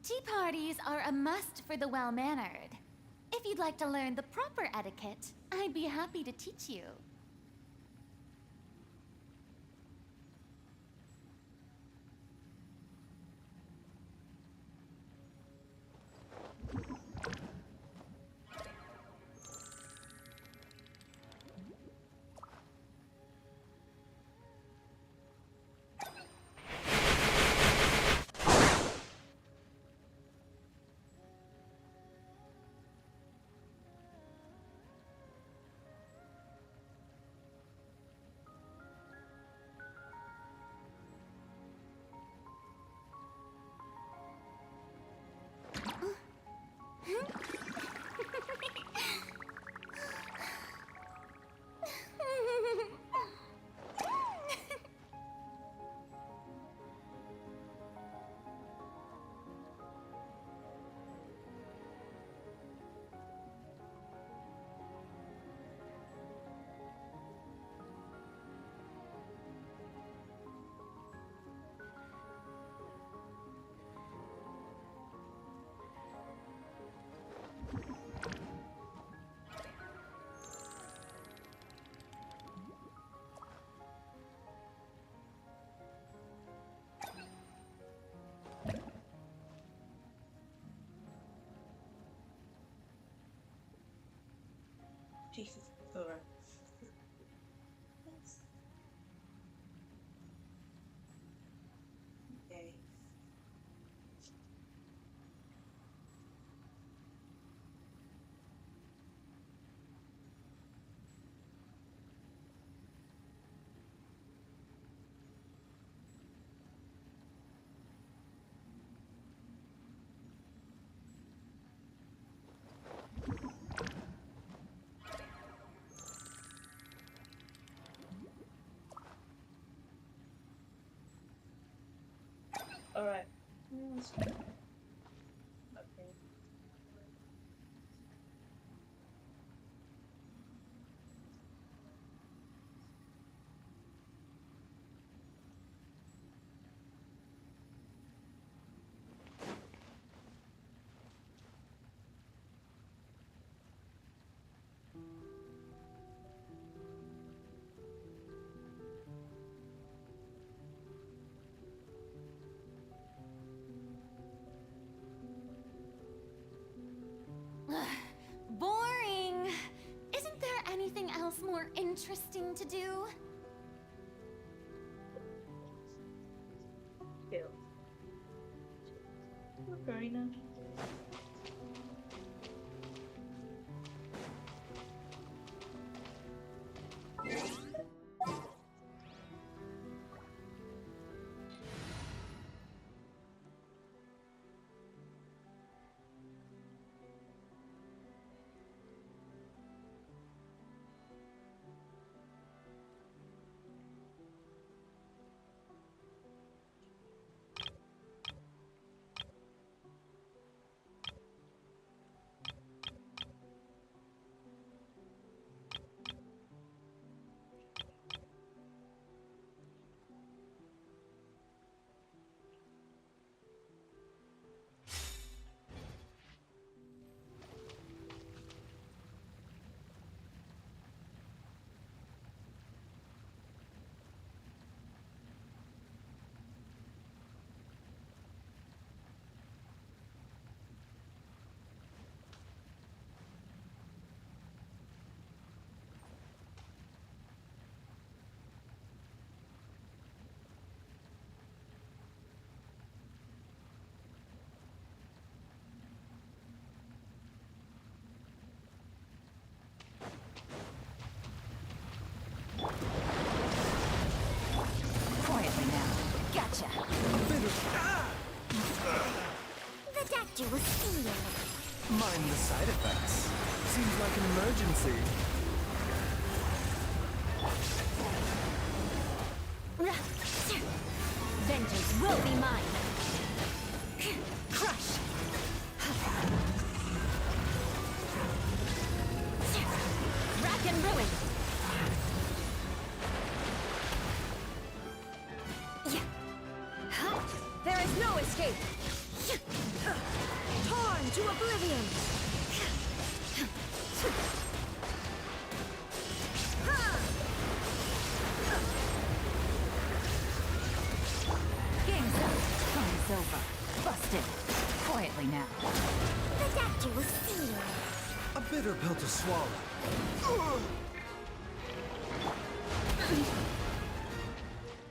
Tea parties are a must for the well-mannered. If you'd like to learn the proper etiquette, I'd be happy to teach you. Jesus, Thora. Okay. All right. Okay. Boring! Isn't there anything else more interesting to do? Kill. Furina. Quietly now. Gotcha. The doctor will see you. Mind the side effects. Seems like an emergency. Vengeance will be mine. Crush. Rack and ruin. There is no escape. Bitter pill to swallow.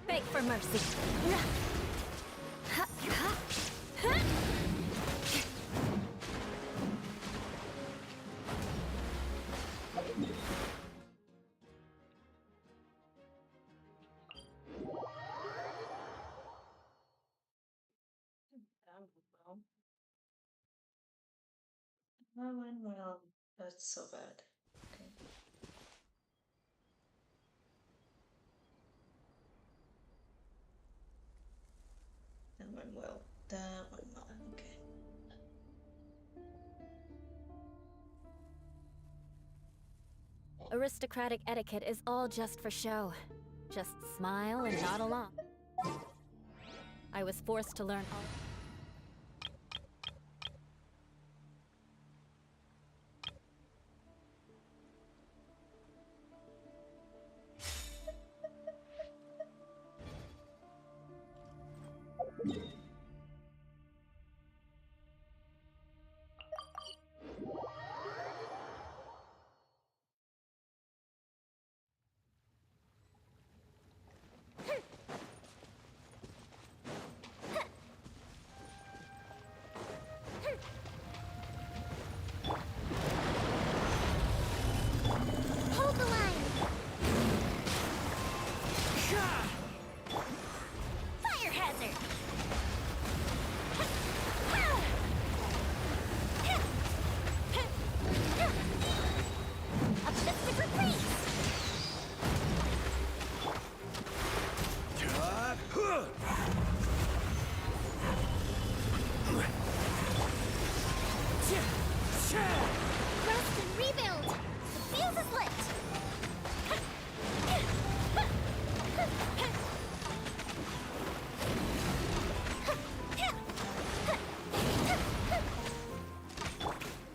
Beg for mercy. Well. That went well. That's so bad. Okay. That went well. That went well. Okay. Aristocratic etiquette is all just for show. Just smile and nod along. I was forced to learn all. Hold the line! Fire hazard! Uplifted reprise! Rest and rebuild! The fuse is lit!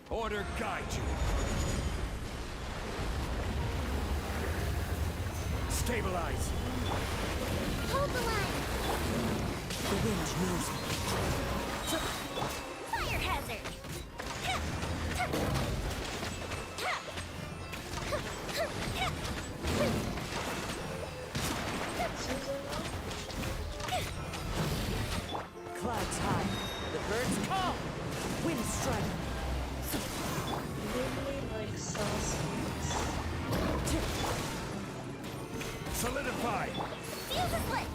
Order guide you. Stabilize. Hold the line! The wind knows me. Fire hazard! Clouds high, the birds call, wind strike. Literally like sauce. Solidify. Fuse is lit!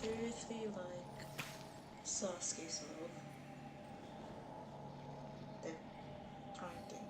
Seriously like Sasuke's move. The pointing.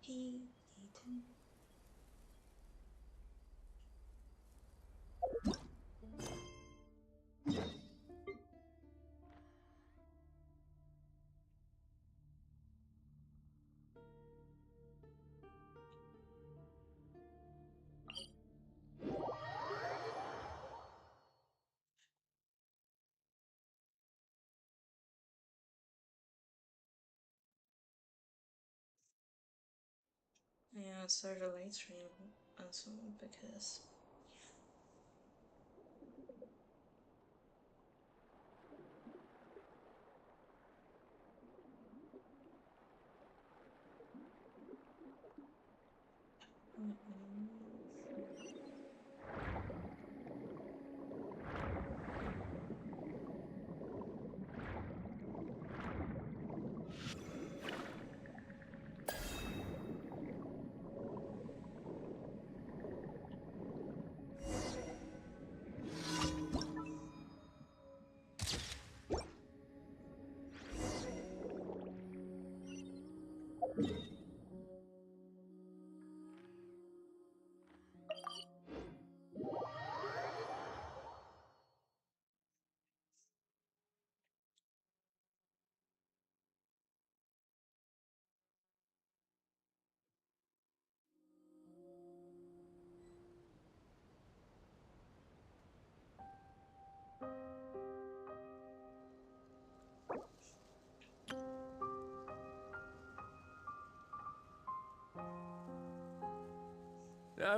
He eaten. Yeah, I started a late stream also because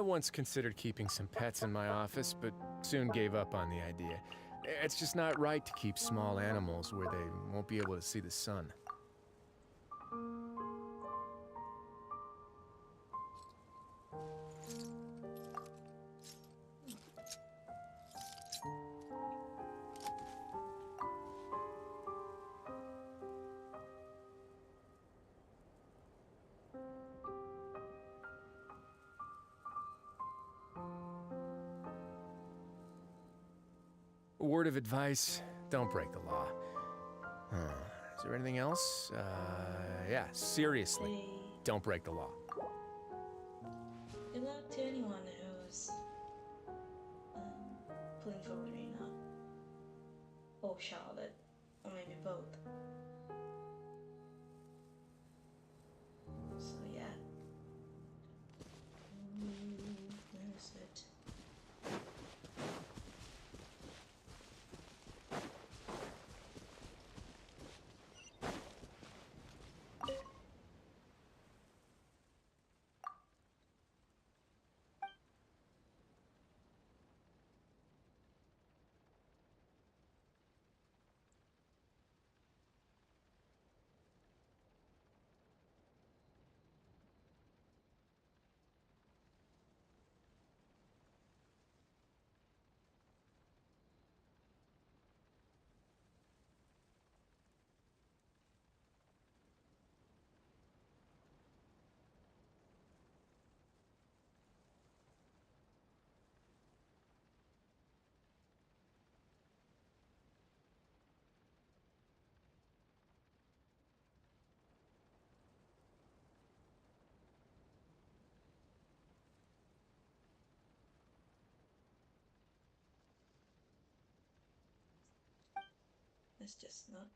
I once considered keeping some pets in my office, but soon gave up on the idea. It's just not right to keep small animals where they won't be able to see the sun. A word of advice, don't break the law. Huh. Is there anything else? Yeah, seriously, Hey, don't break the law. good luck to anyone who's pulling for Furina or Charlotte, or maybe both. So yeah. Where is it? It's just not.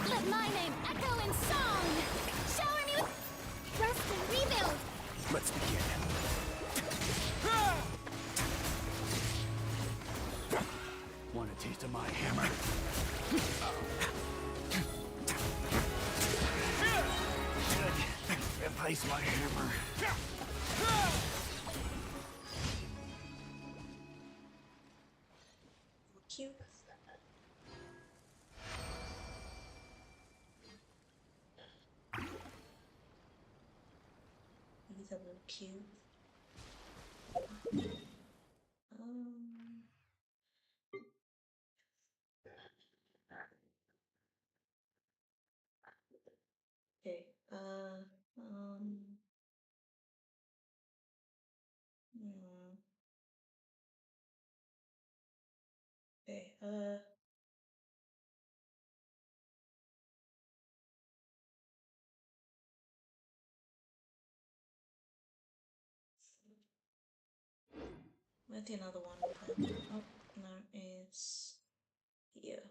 Let my name echo in song! Shower me with rest and rebuild! Let's begin. Want a taste of my hammer? Good. Replace my hammer. Cute. He's a little cute. Um. Okay. Hmm. Okay. Where's the another one? Oh, no, it's here.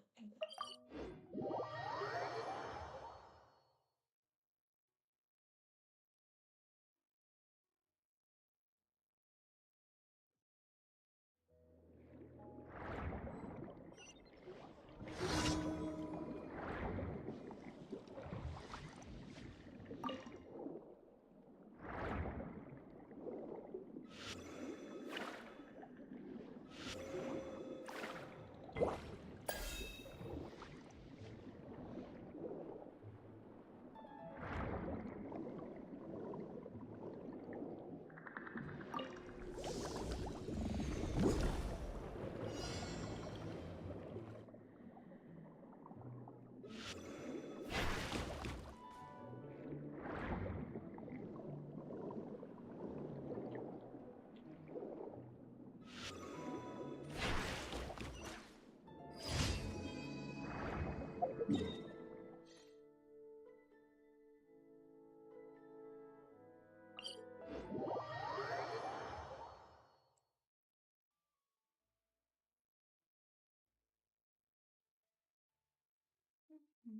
Time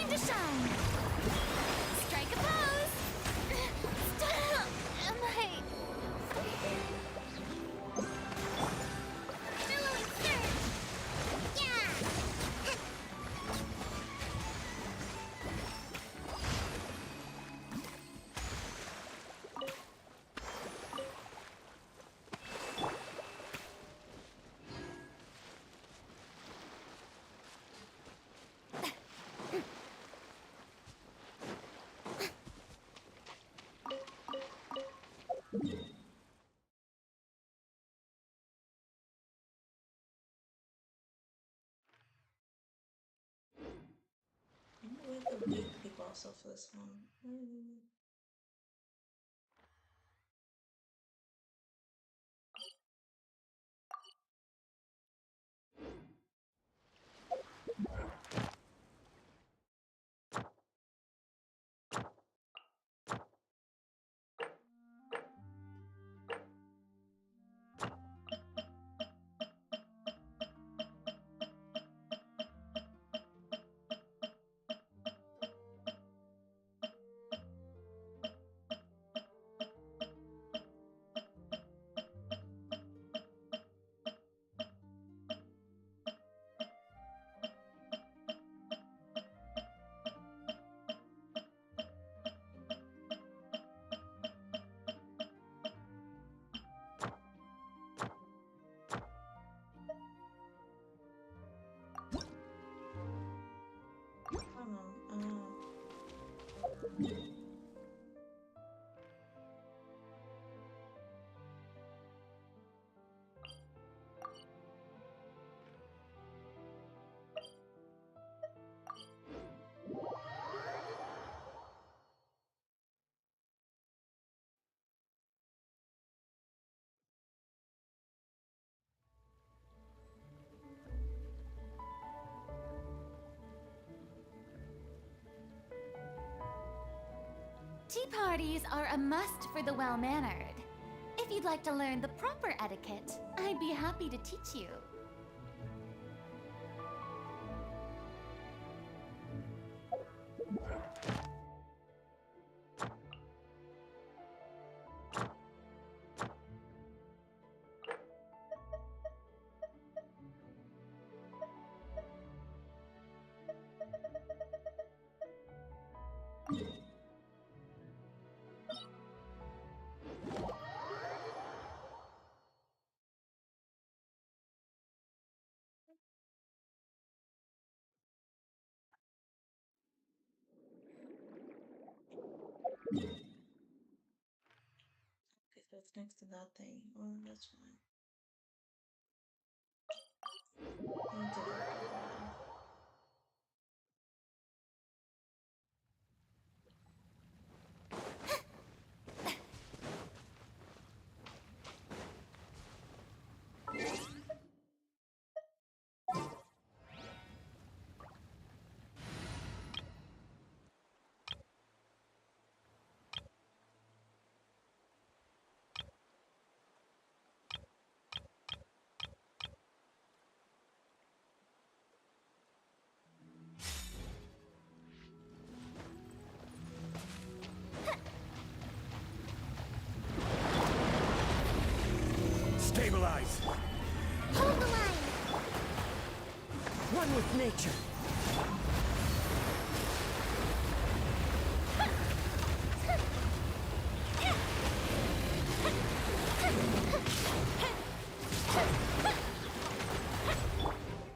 to shine! Strike a pose! Stop! Am I... Billowing surge! Yeah! I'm with the weekly boss of this one. Come on. Tea parties are a must for the well-mannered. If you'd like to learn the proper etiquette, I'd be happy to teach you. Okay, so it's next to that thing. Oh, that's fine. I did it already. Stabilize! Hold the line! One with nature.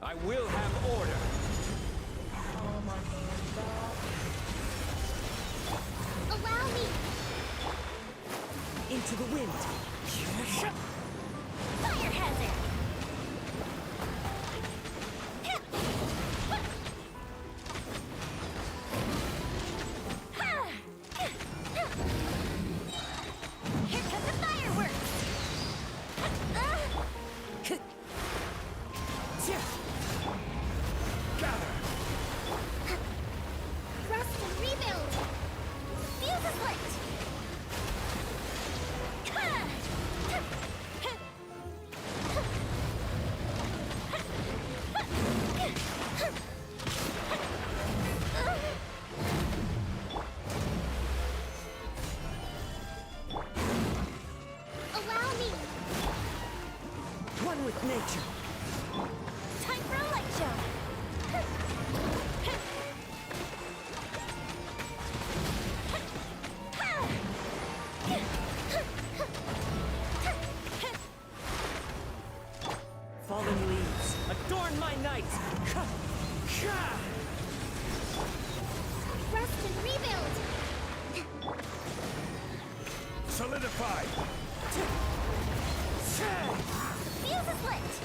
I will have order! Oh my god. Allow me! Into the wind. Fire hazard! Here come the fireworks! nature. Time for a light show! Fallen leaves, adorn my night! Rest and rebuild! Solidify! Fuse is lit!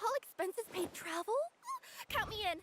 All expenses paid travel? Count me in!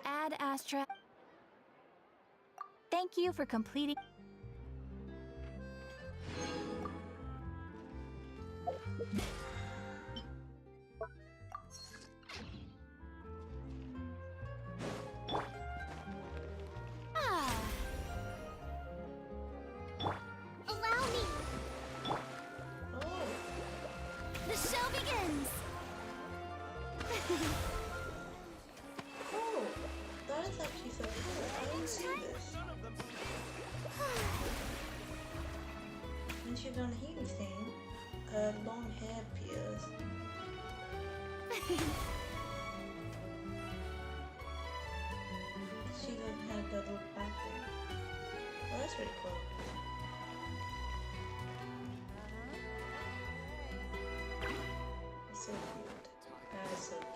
Ad Astra. Thank you for completing. Ah. Allow me! Oh, The show begins! oh, that is actually so cool. I didn't see this. Once you don't hear anything, long hair appears. She doesn't have that little back thing. Oh, that's pretty cool. It's so cute. That is so cute.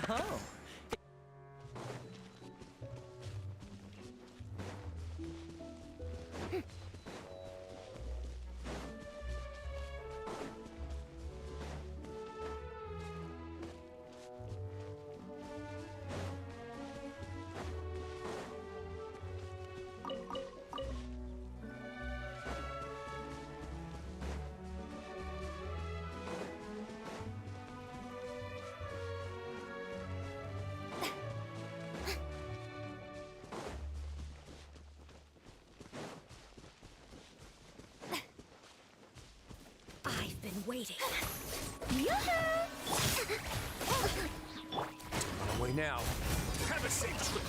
Oh. I've been waiting. On away now. Have a safe trip.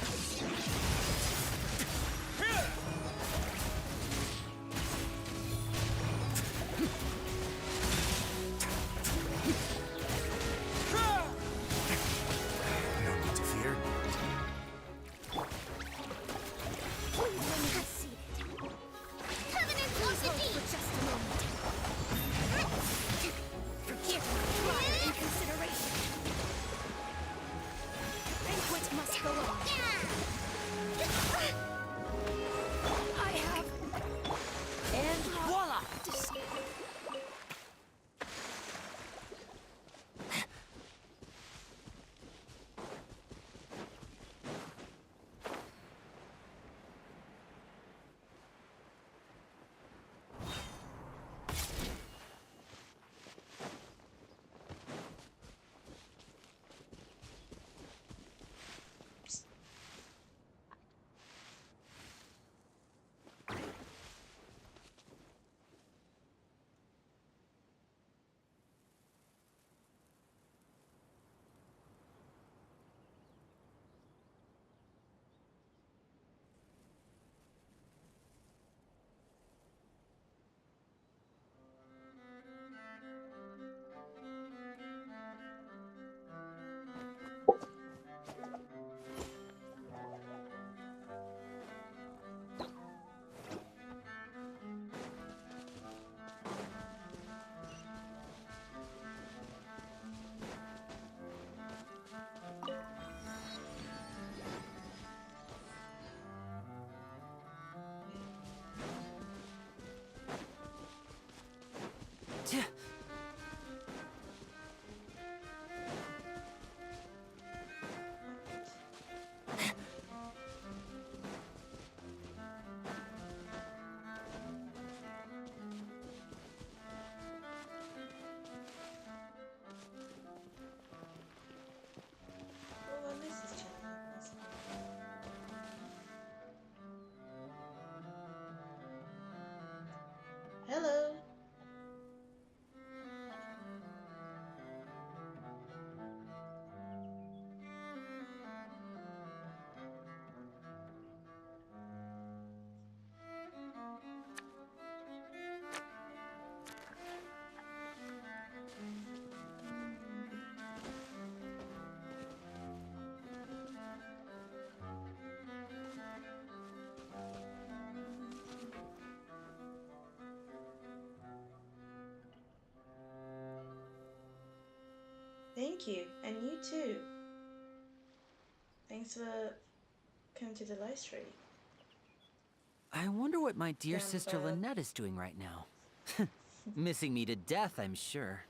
Oh, I miss this channel. Hello. Thank you, and you too. Thanks for coming to the live stream. I wonder what my dear Damn sister bad. Lynette is doing right now. Missing me to death, I'm sure.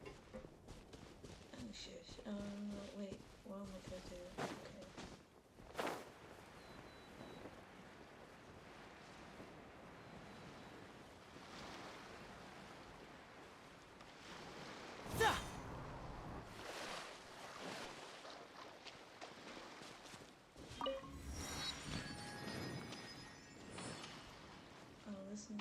Oh shit. Wait. What am I gonna do? Okay. Oh, listen.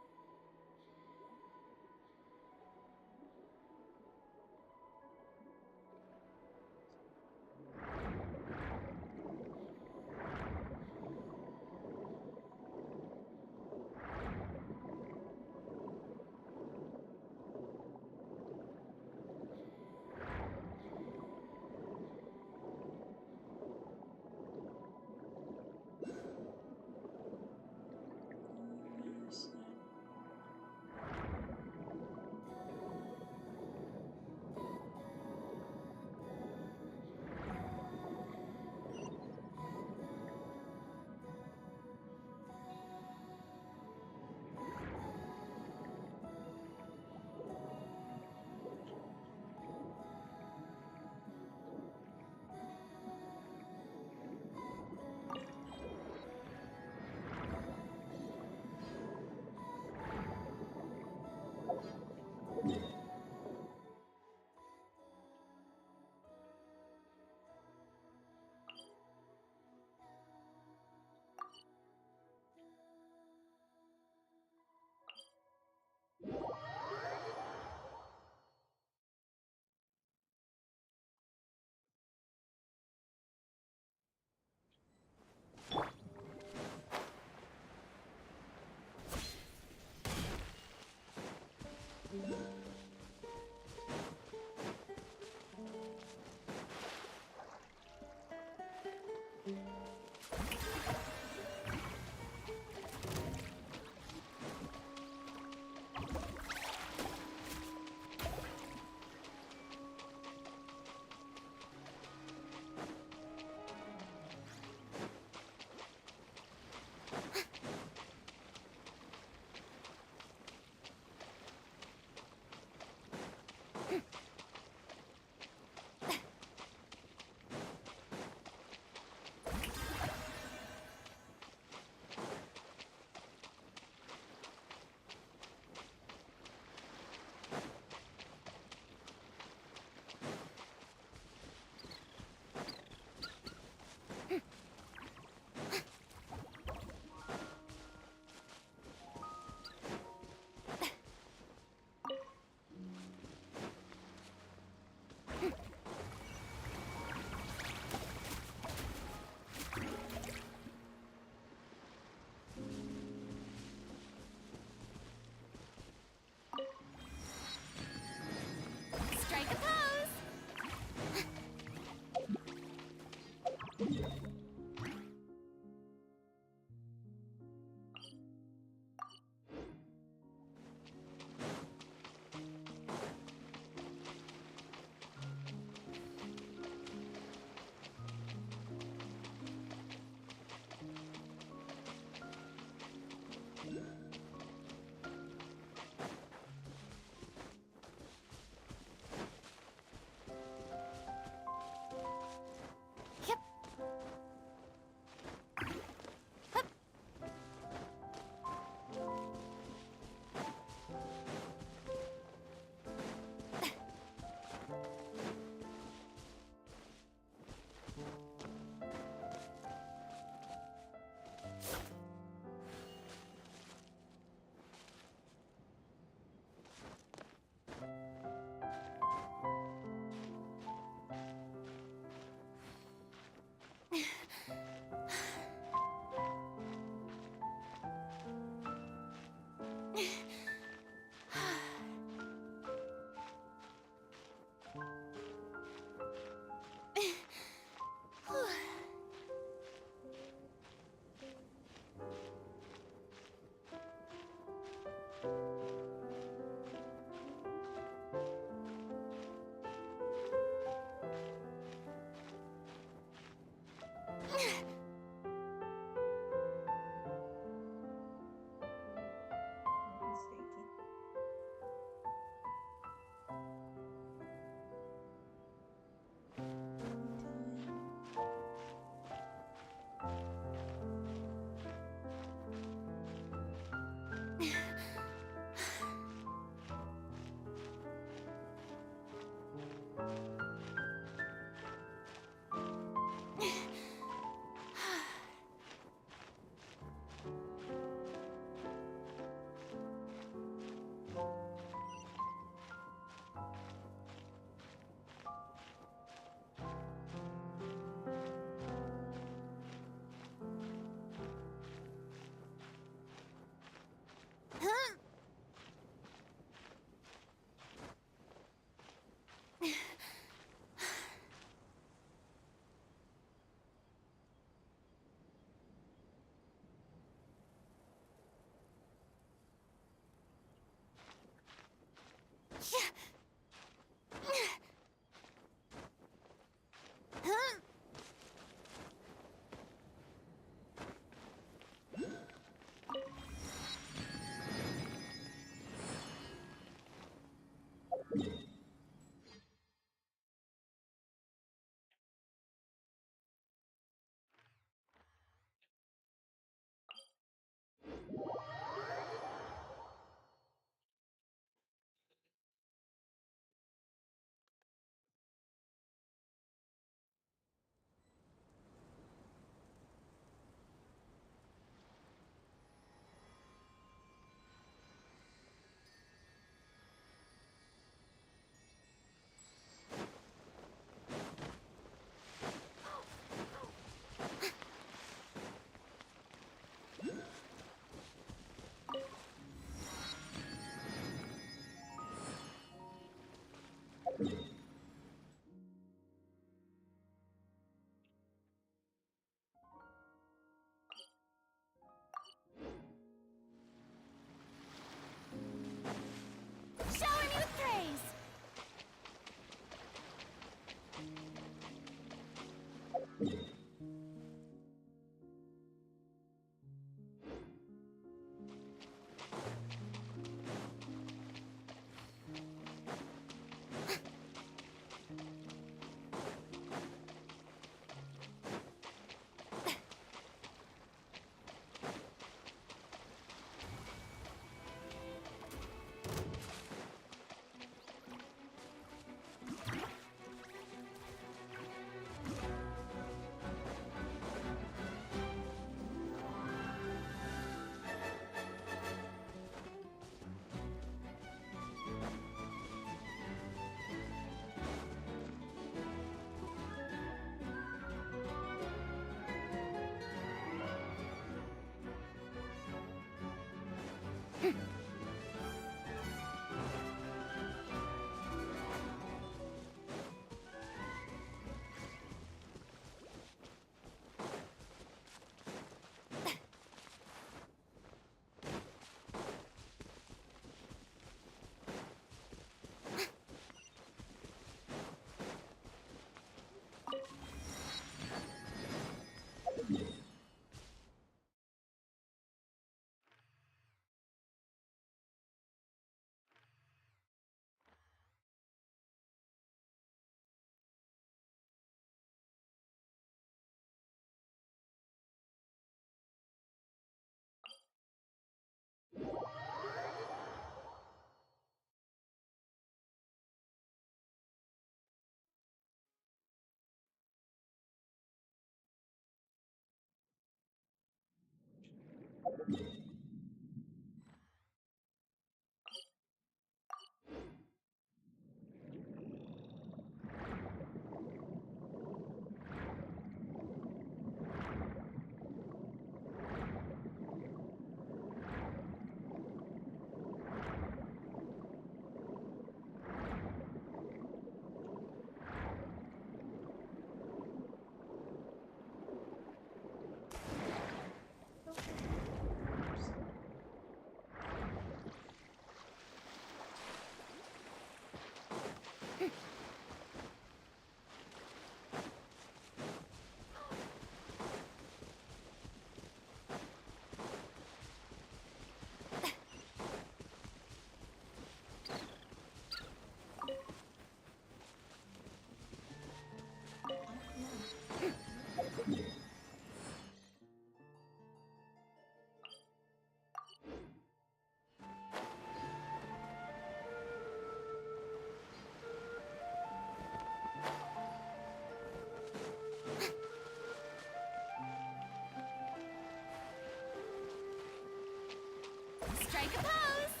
Strike a pose!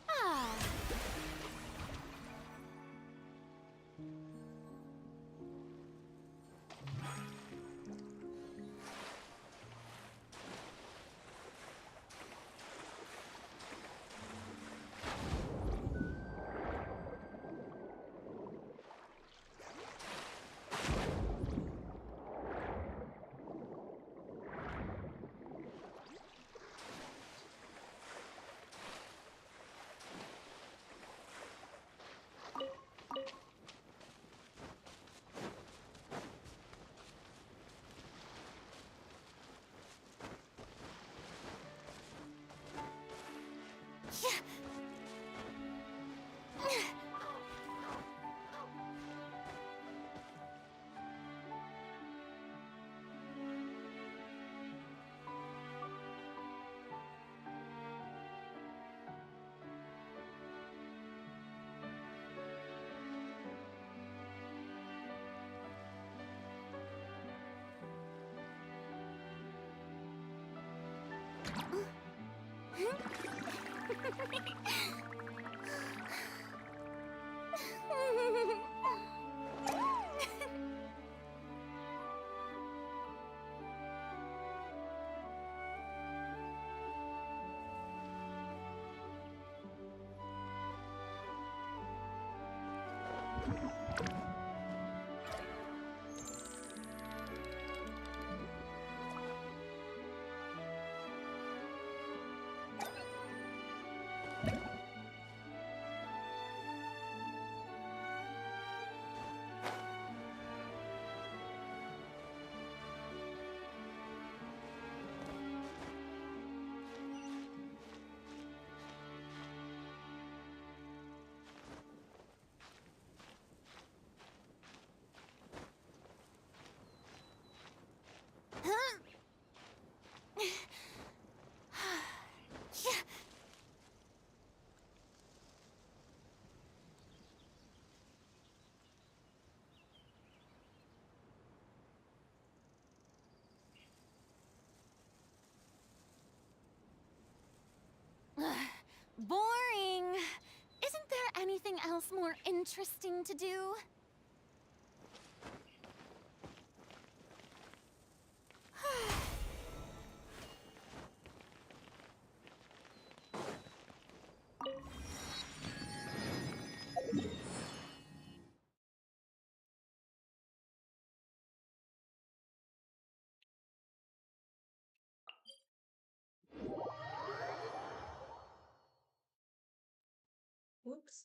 Ah. more interesting to do? Whoops.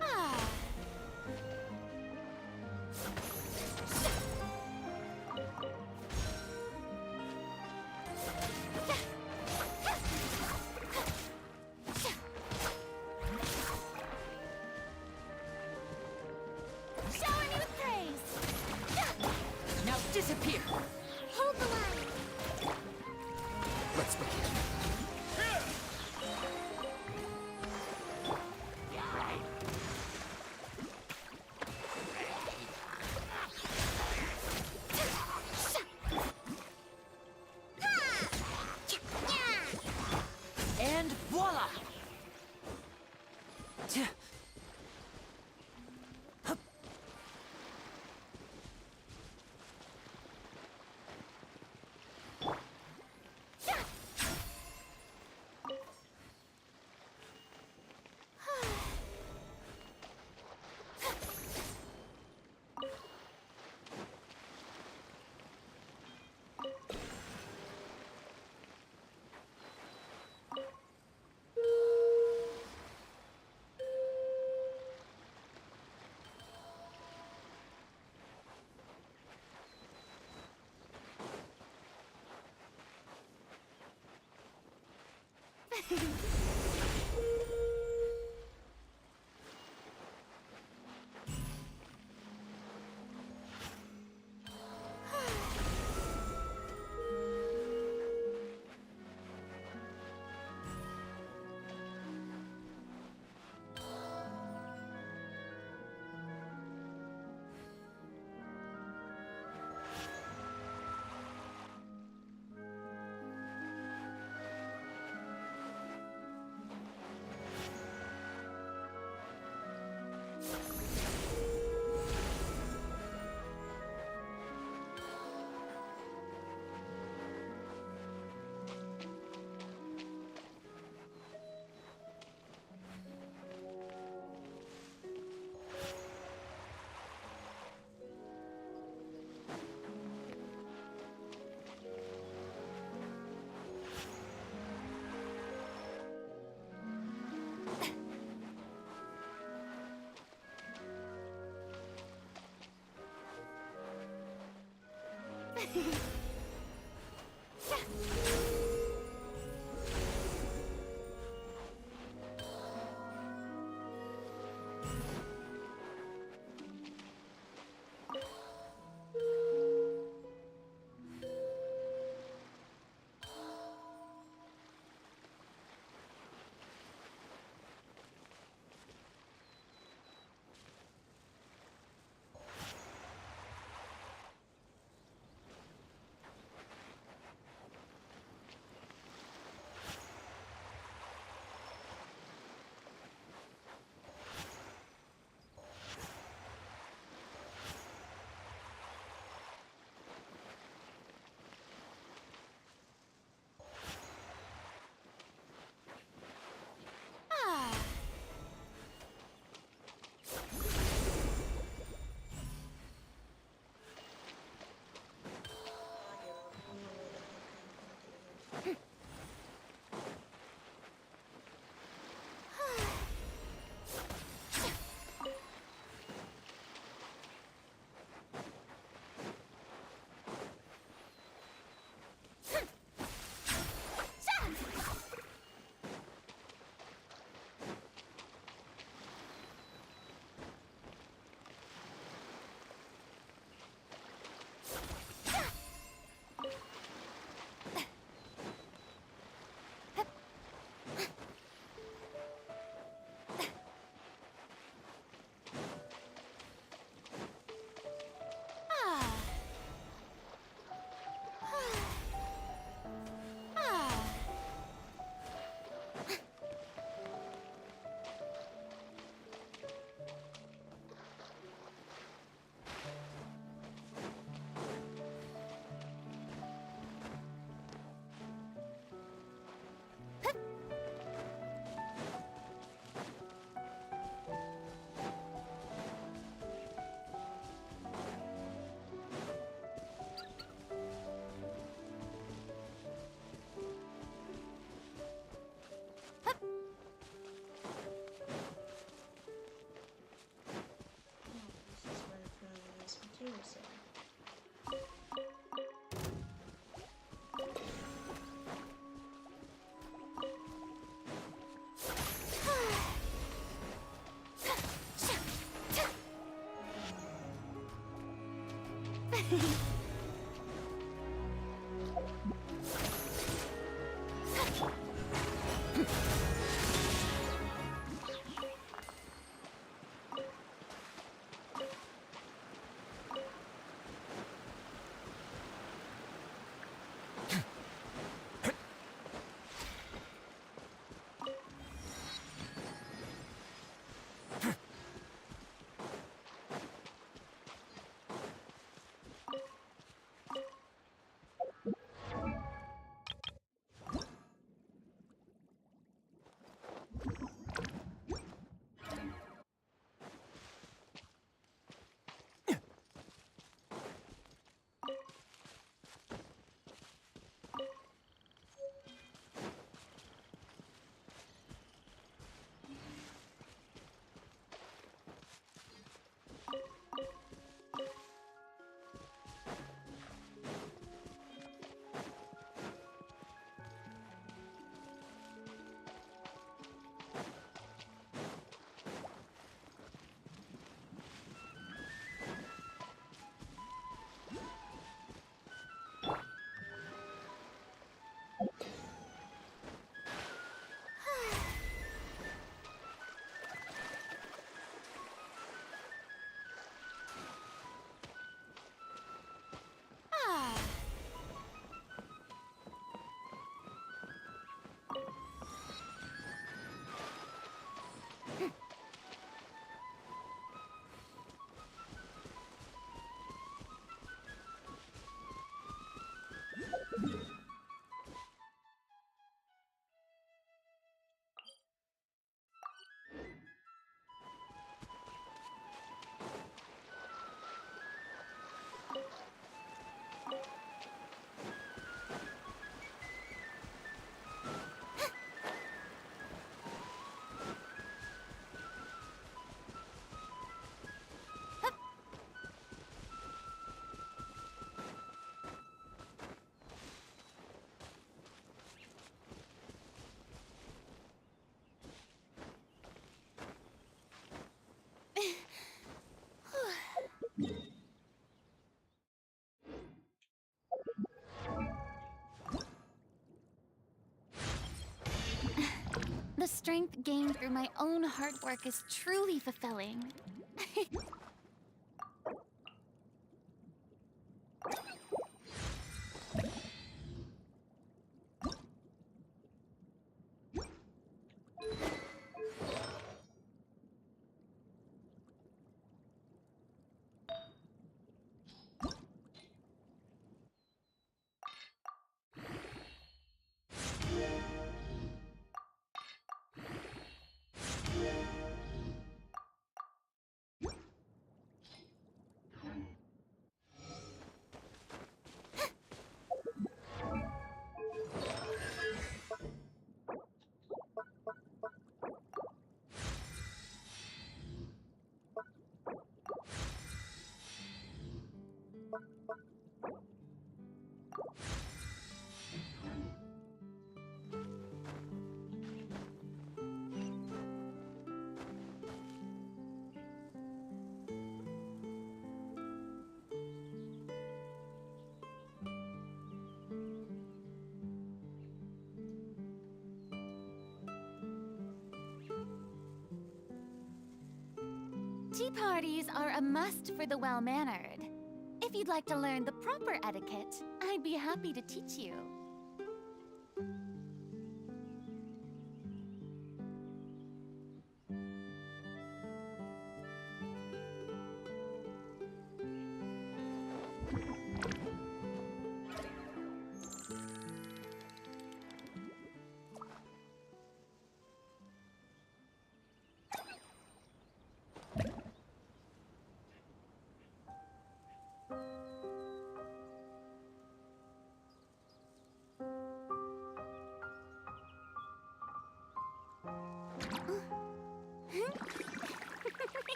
Ah. Shower me with praise! Now disappear! Hold the line! Let's begin. And voila! The strength gained through my own hard work is truly fulfilling. Tea parties are a must for the well-mannered. If you'd like to learn the proper etiquette, I'd be happy to teach you.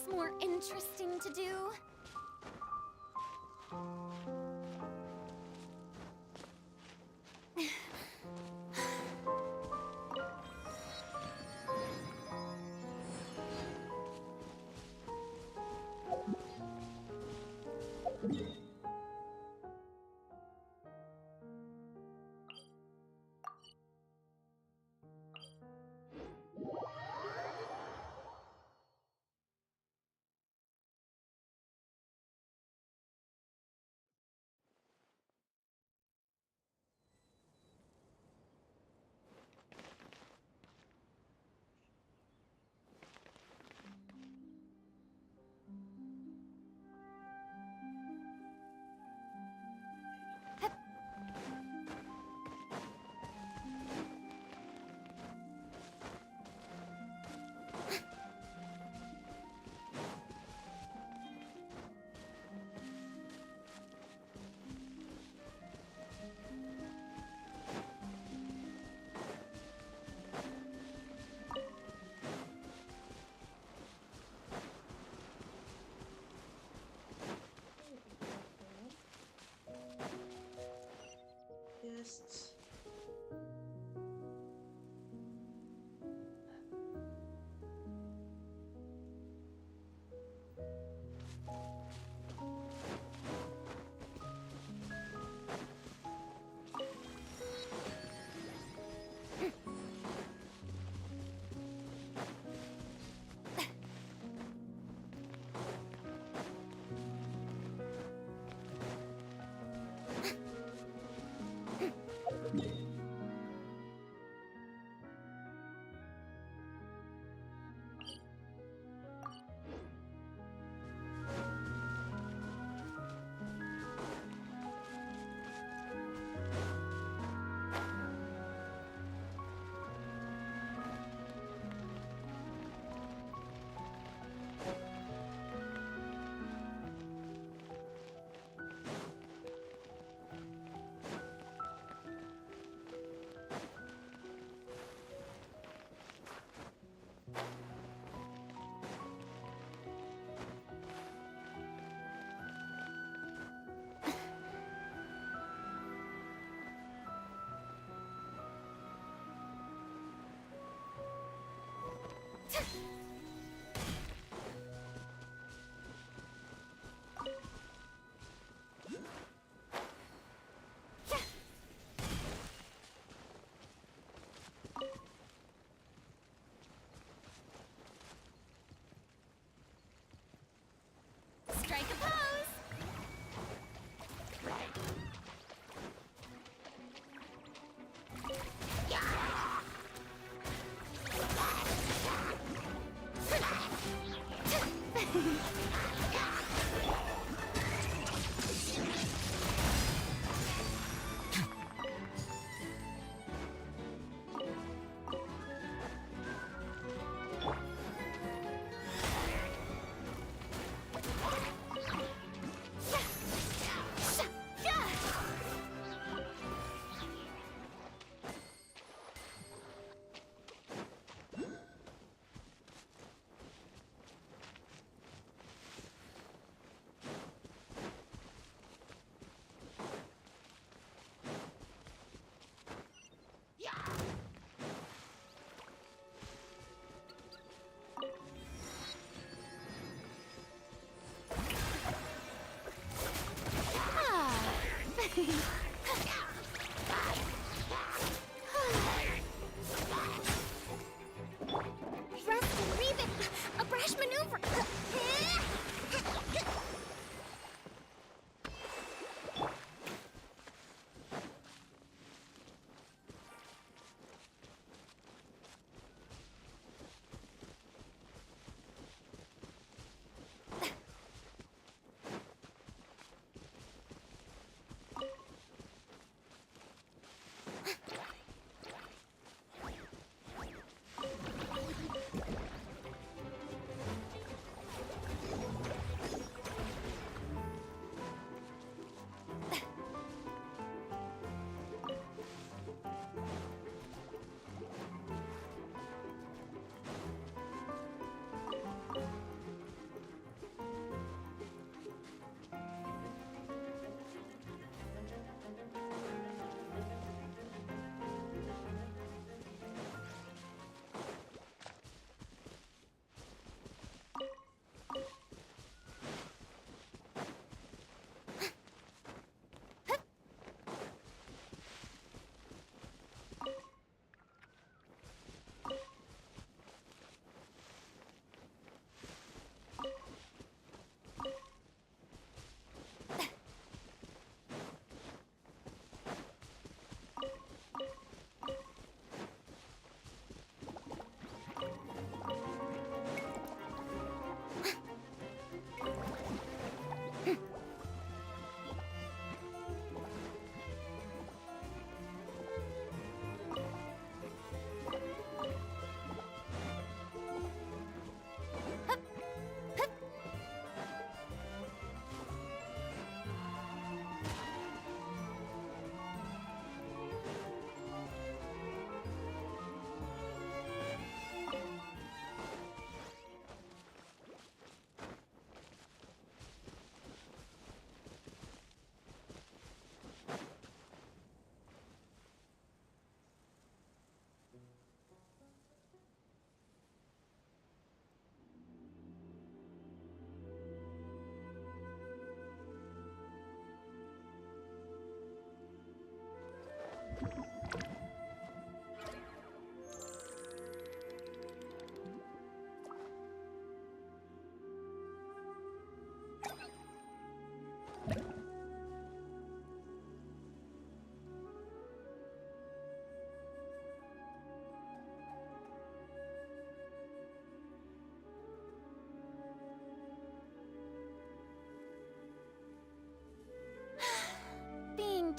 else more interesting to do? Yes. Strike a pose! Rest and leave it! A brash maneuver!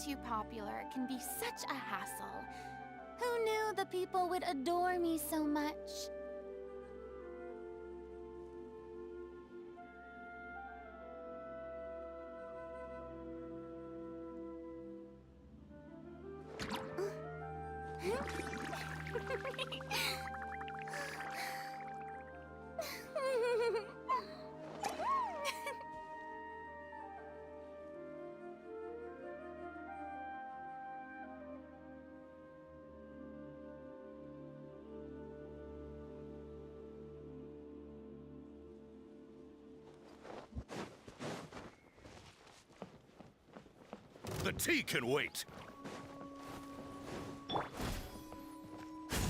too popular can be such a hassle. Who knew the people would adore me so much? The tea can wait.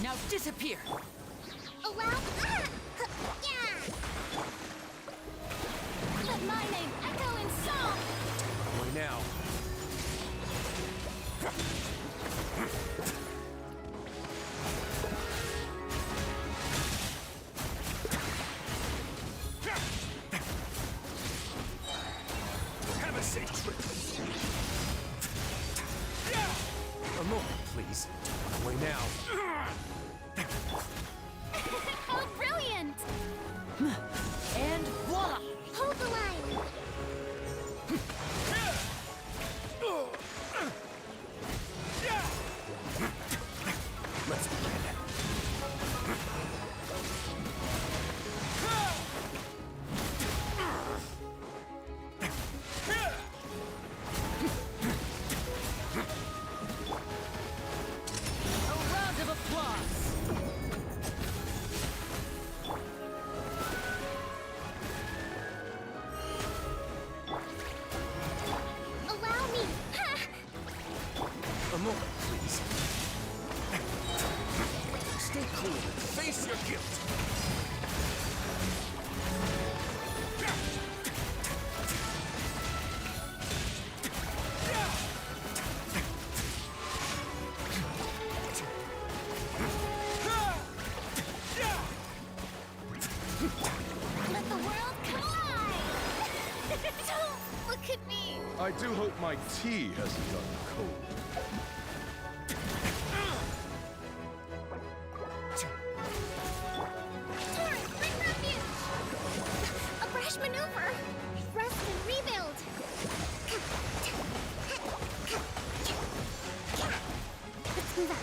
Now disappear! Oh well. Yeah. Let my name echo in song. Wait now. Have a safe trip. A moment, please. Away now. Oh, brilliant! And voila! Hold the line. Let's begin. A round of applause! Allow me. A moment, please. Stay cool and face your guilt. Let the world collide. Don't look at me. I do hope my tea hasn't gotten cold. Torrent, bring refuge. A brash maneuver. Rest and rebuild. Let's move out.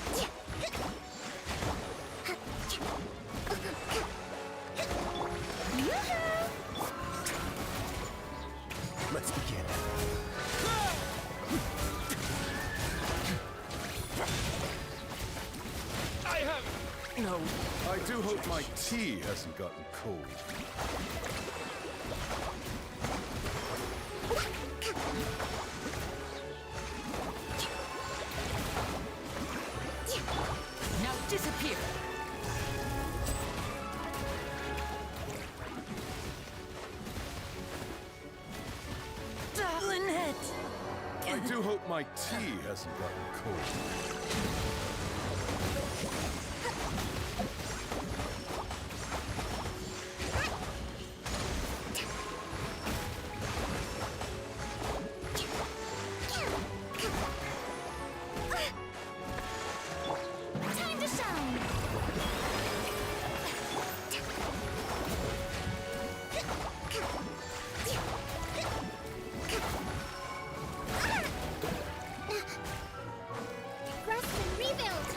Yoo-hoo! Let's begin. I have... No. I do hope my tea hasn't gotten cold. Now disappear! Darling it! I do hope my tea hasn't gotten cold. Time to shine. Rest and rebuild.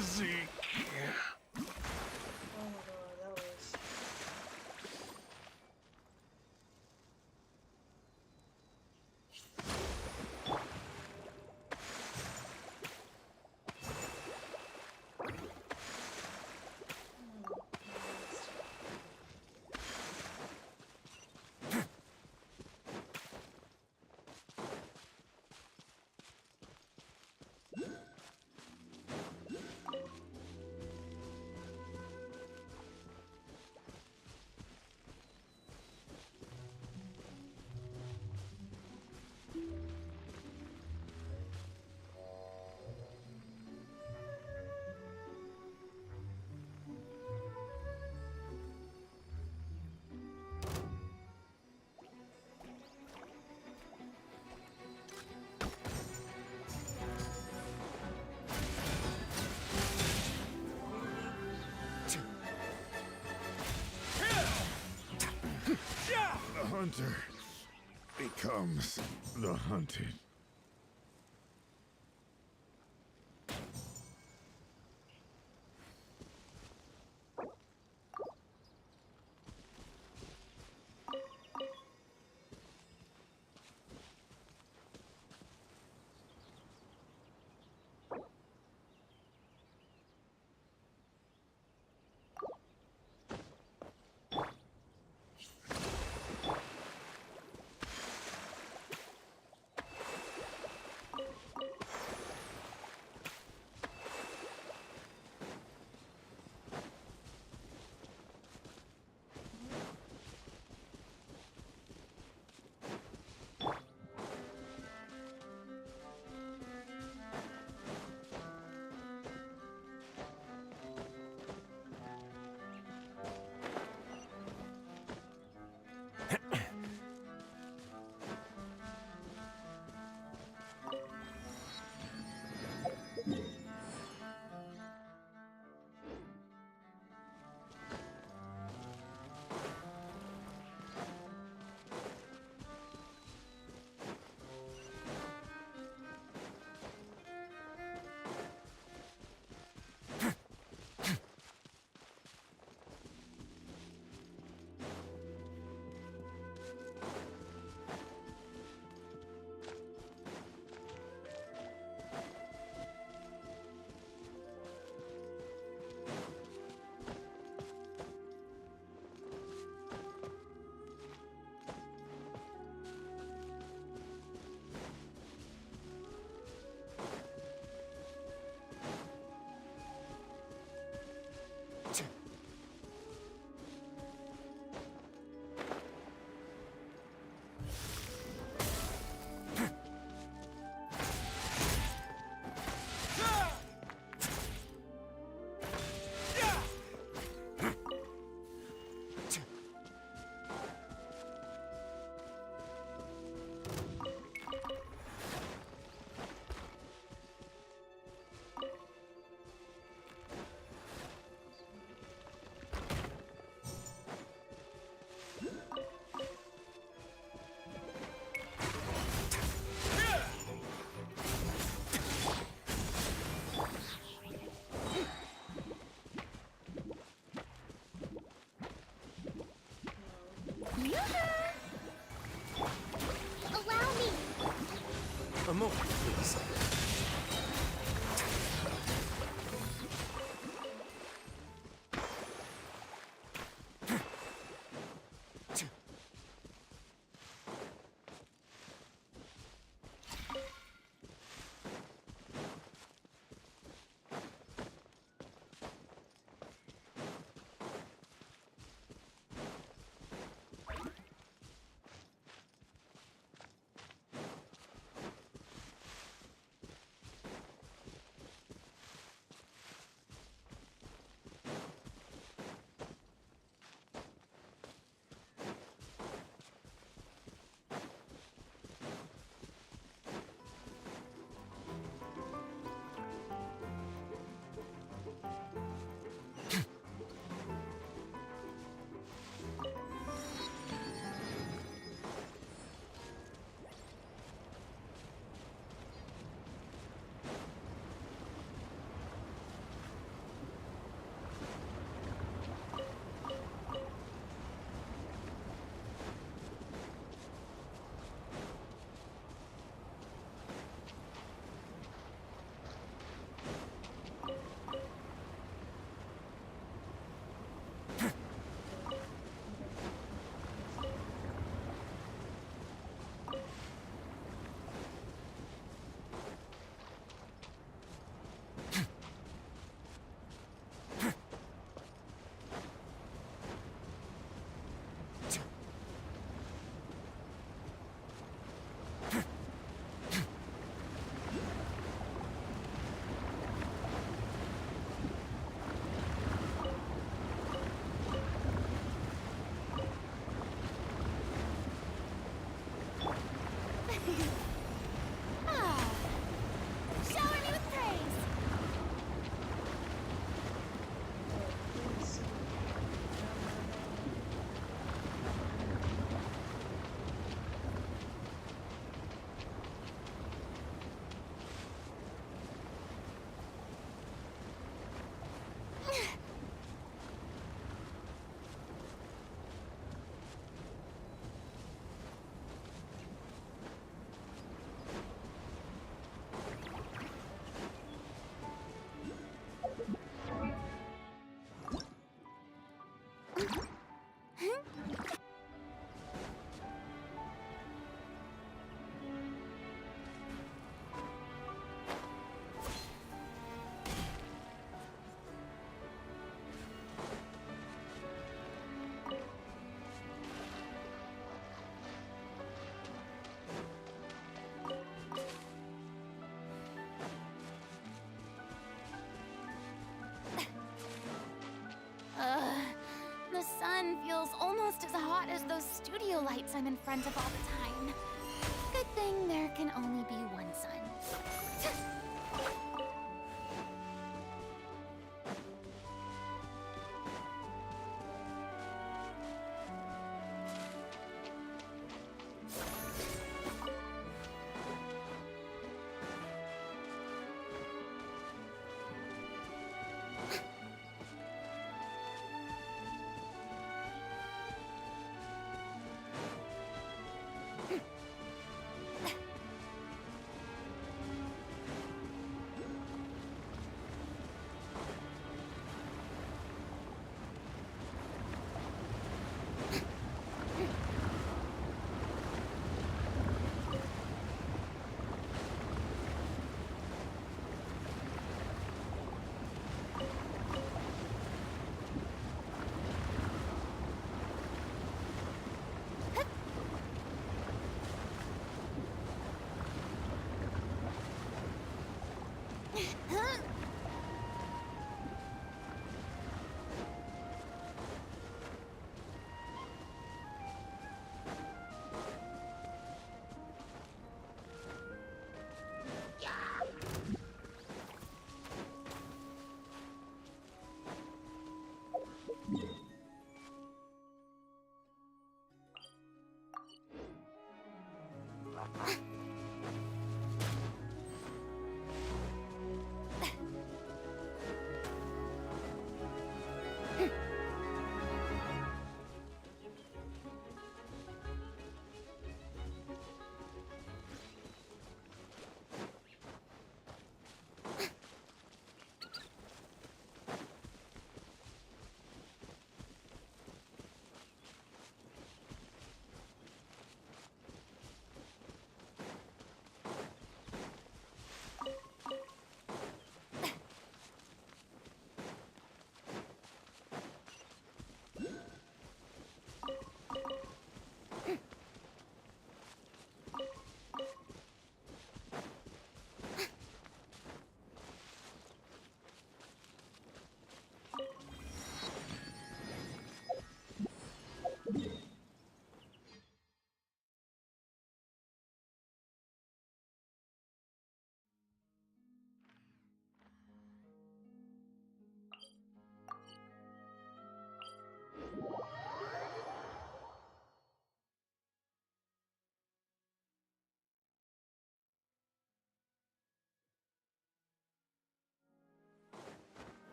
dizzy. Oh my god, that was. The hunter becomes the hunted. Ah, shower me with praise. The sun feels almost as hot as those studio lights I'm in front of all the time. Good thing there can only be one sun.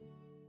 Ah.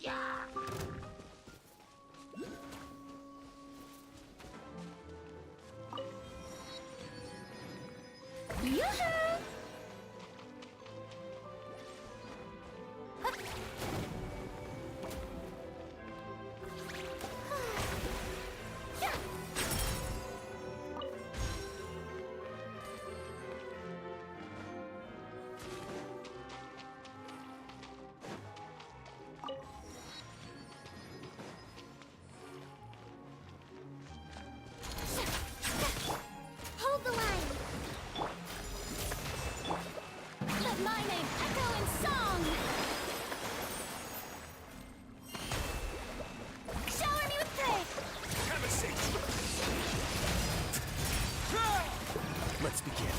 Yoo-hoo! Hold the line! Let my name echo in song! Shower me with praise! Have a seat. Let's begin.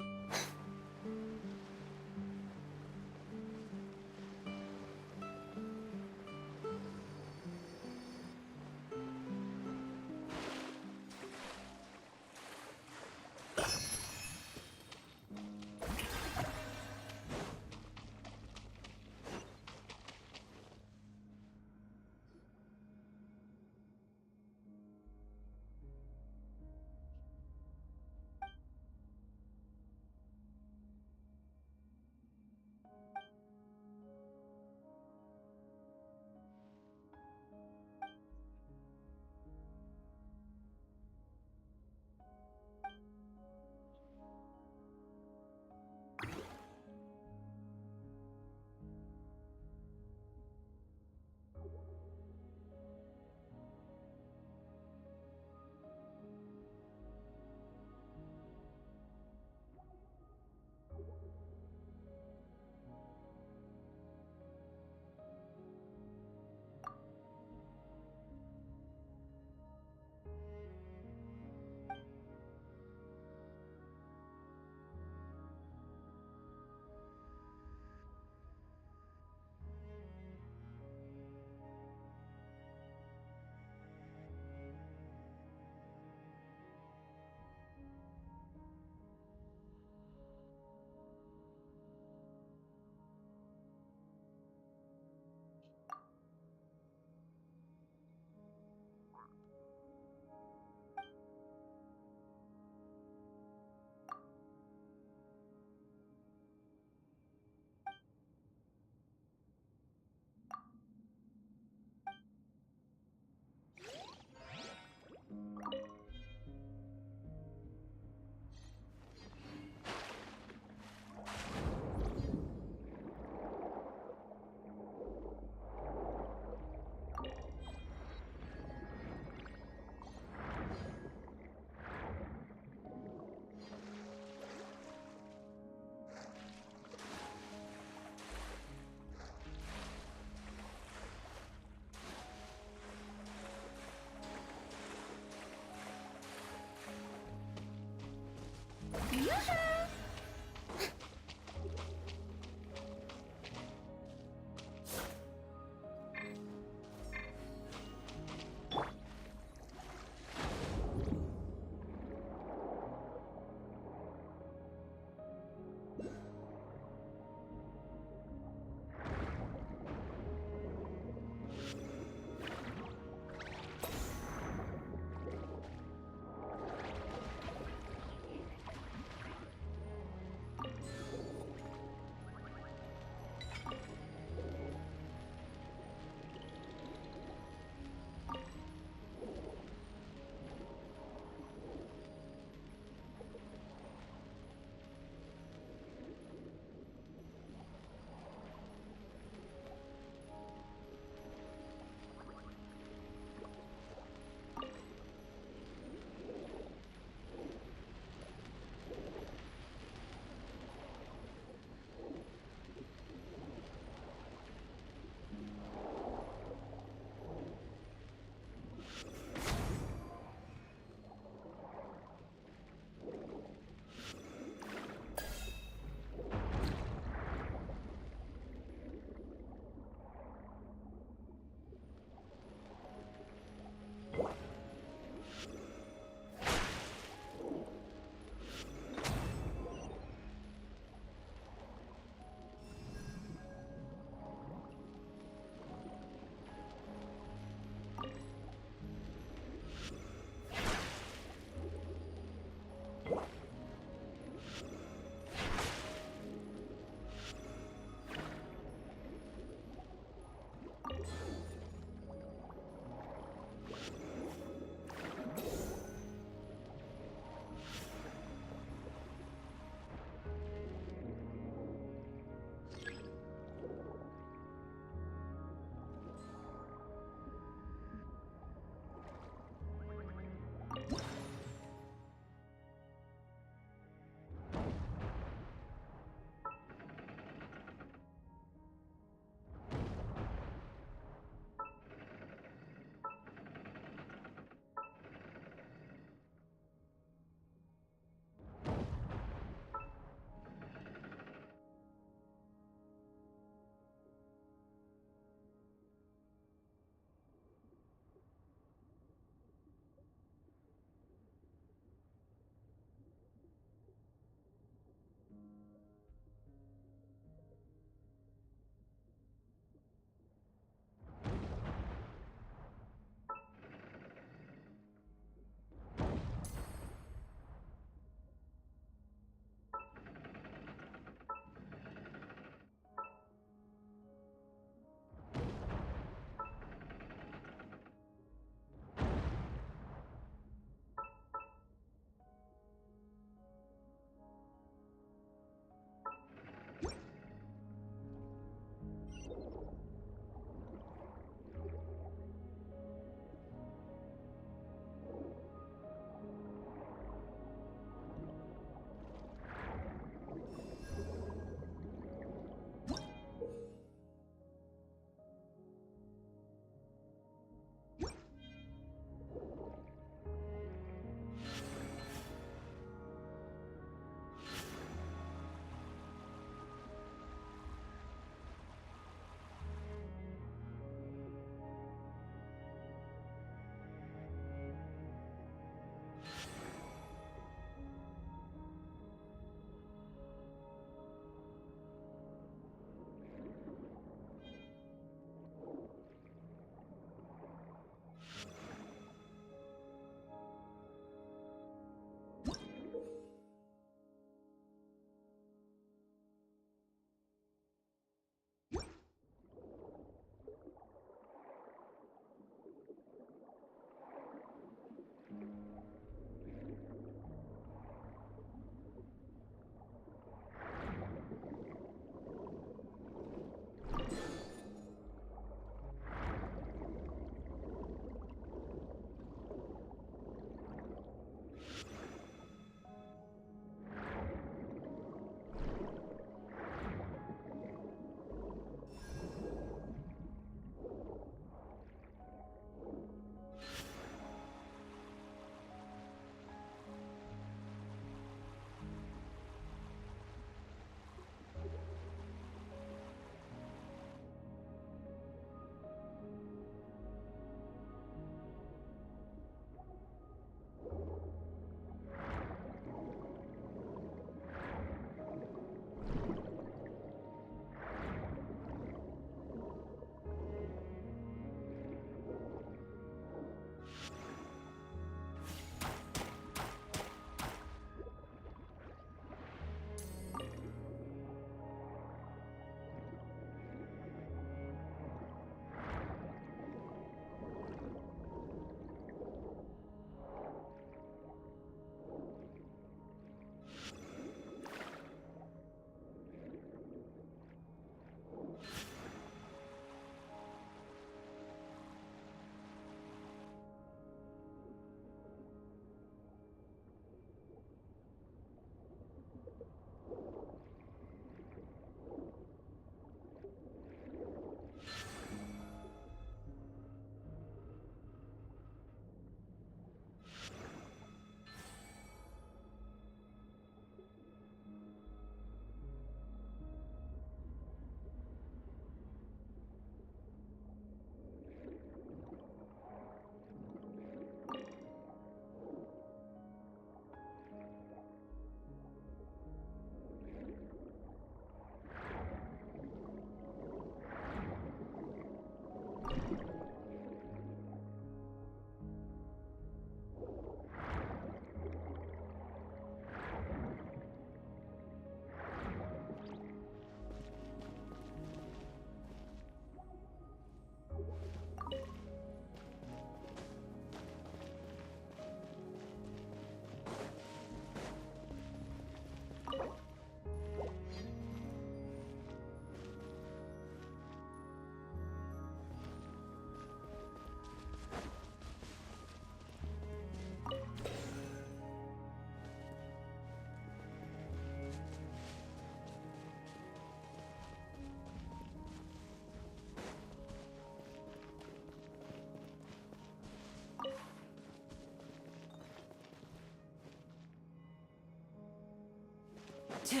Shower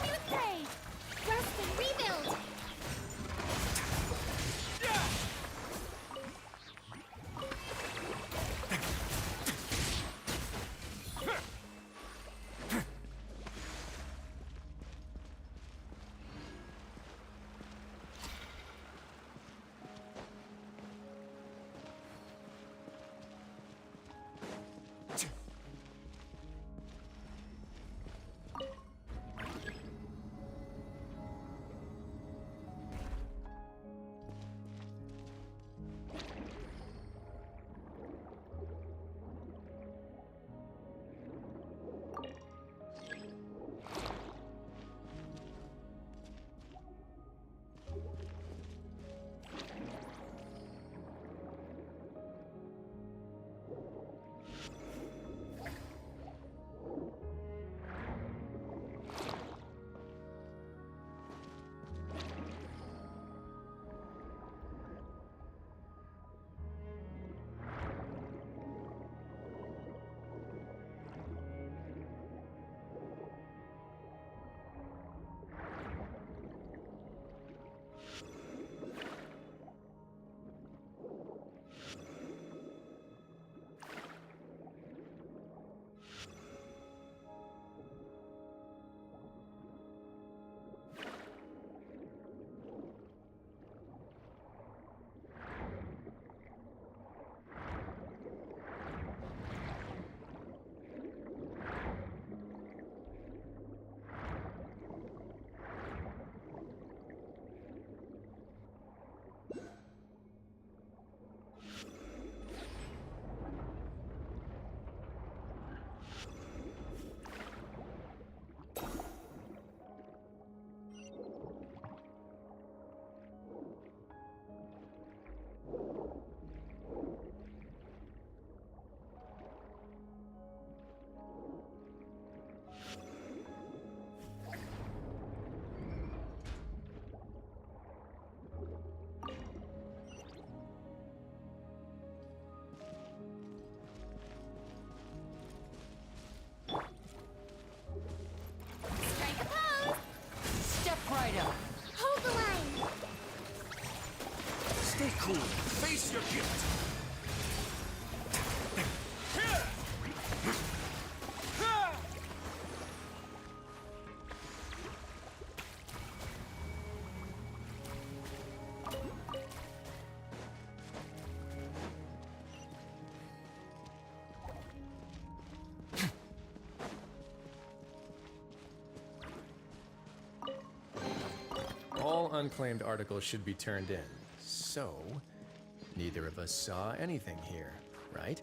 me with praise! Rest and rebuild! Strike a pose! Step right up. Hold the line! Stay cool. Face your gift. All unclaimed articles should be turned in. So, neither of us saw anything here, right?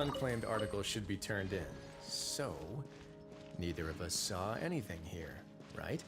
unclaimed article should be turned in. So, neither of us saw anything here, right?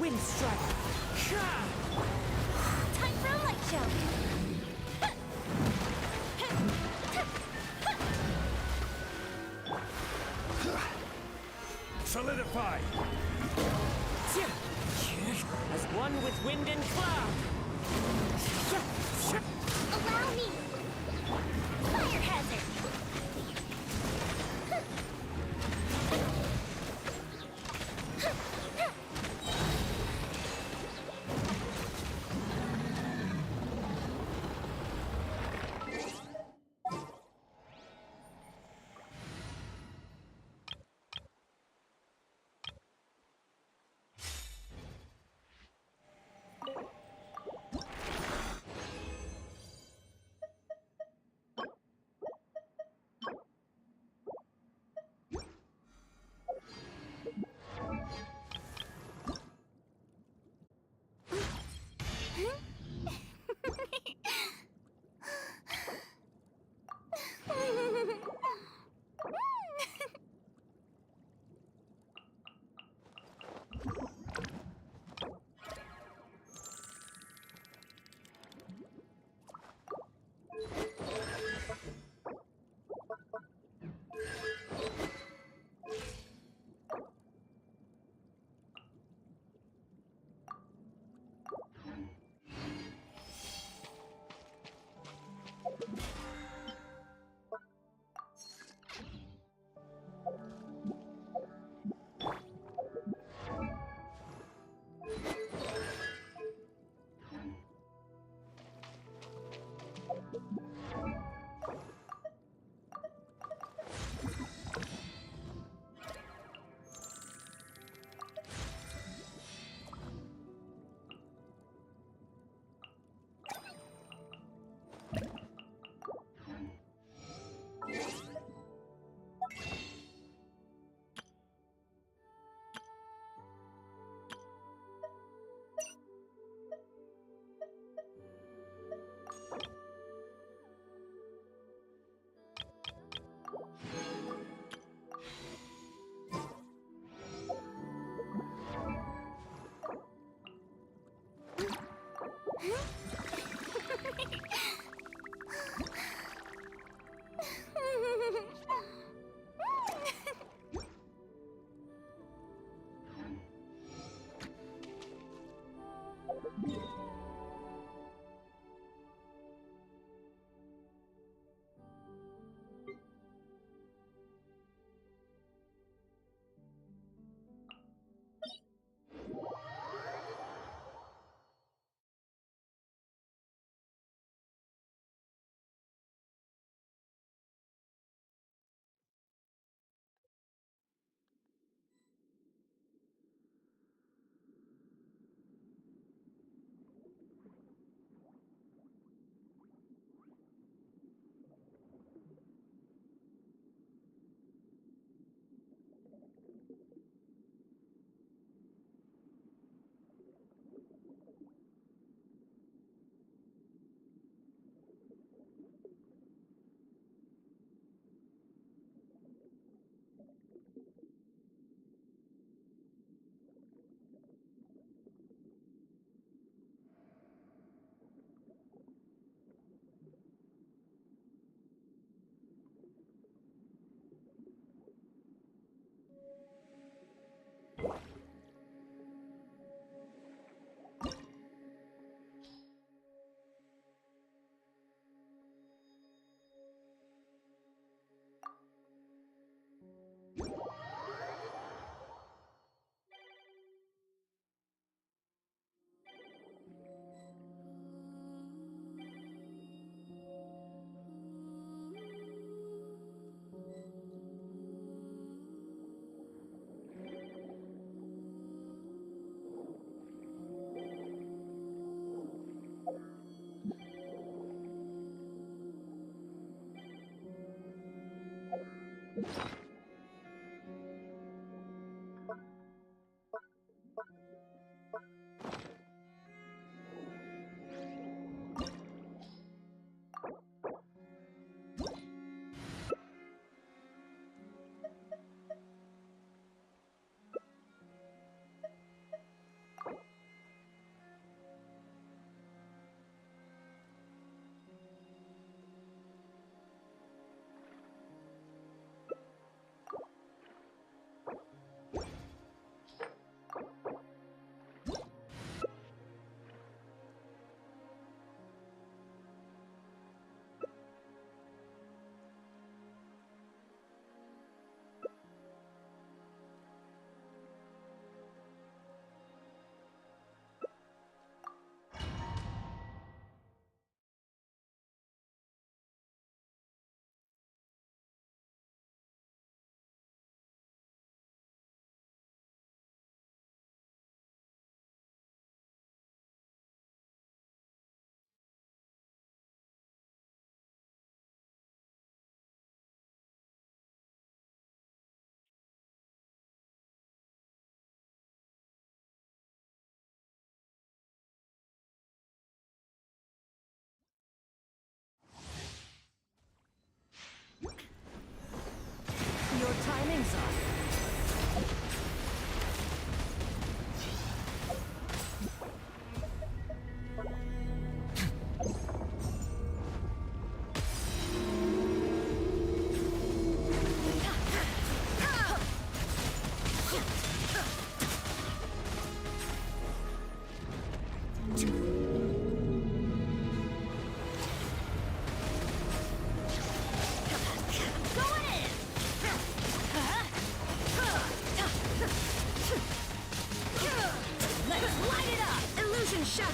Wind strike. Time for a light show. Solidify. As one with wind and cloud. Allow me. Fire hazard.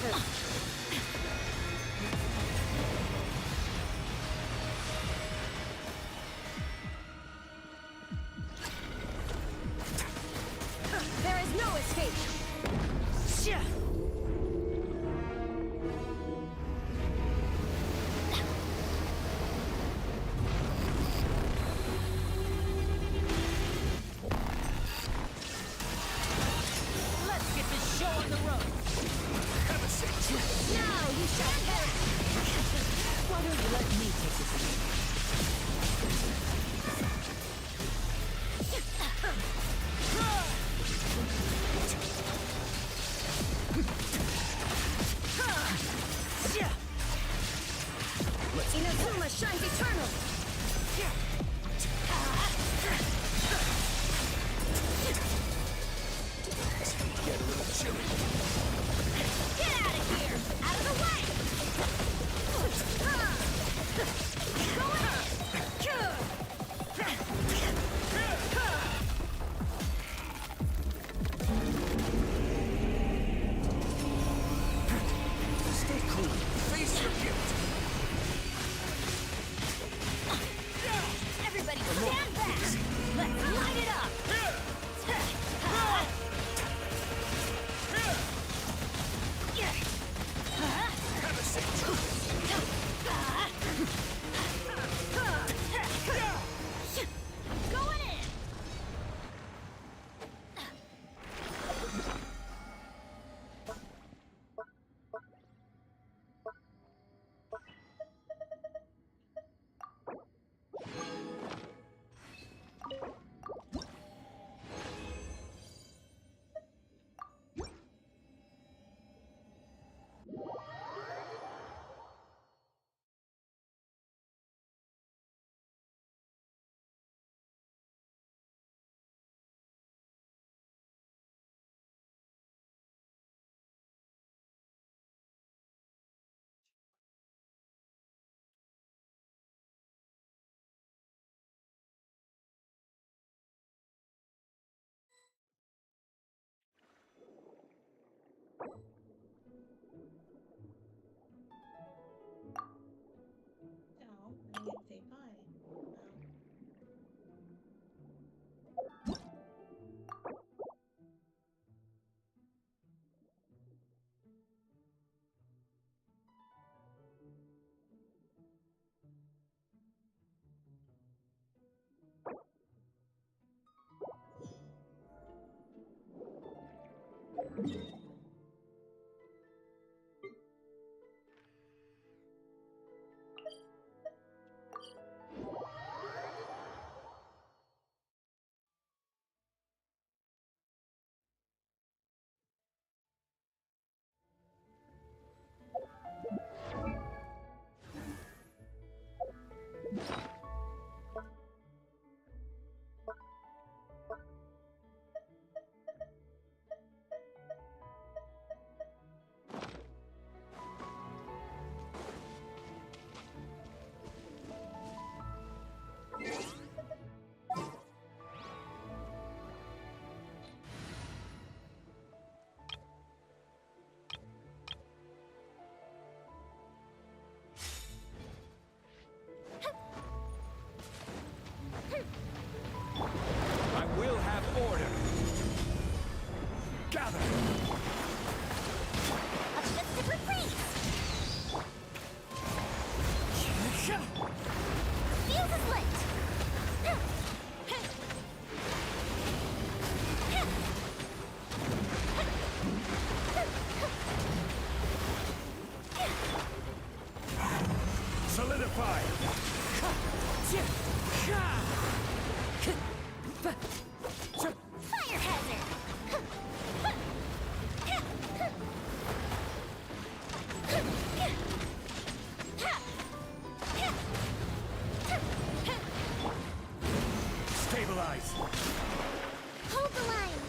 There is no escape! Let's get this show on the road. Now you shall perish! Why don't you let me take this lead? Inazuma shines eternal! Get out of here! Out of the way! Go Stay cool. Face your guilt. Everybody stand back! Let's light it up! Going in! Ja, inget till paj. I will have order. Gather. A festive retreat! Fuse is lit! Solidify. Fire hazard! Stabilize. Hold the line!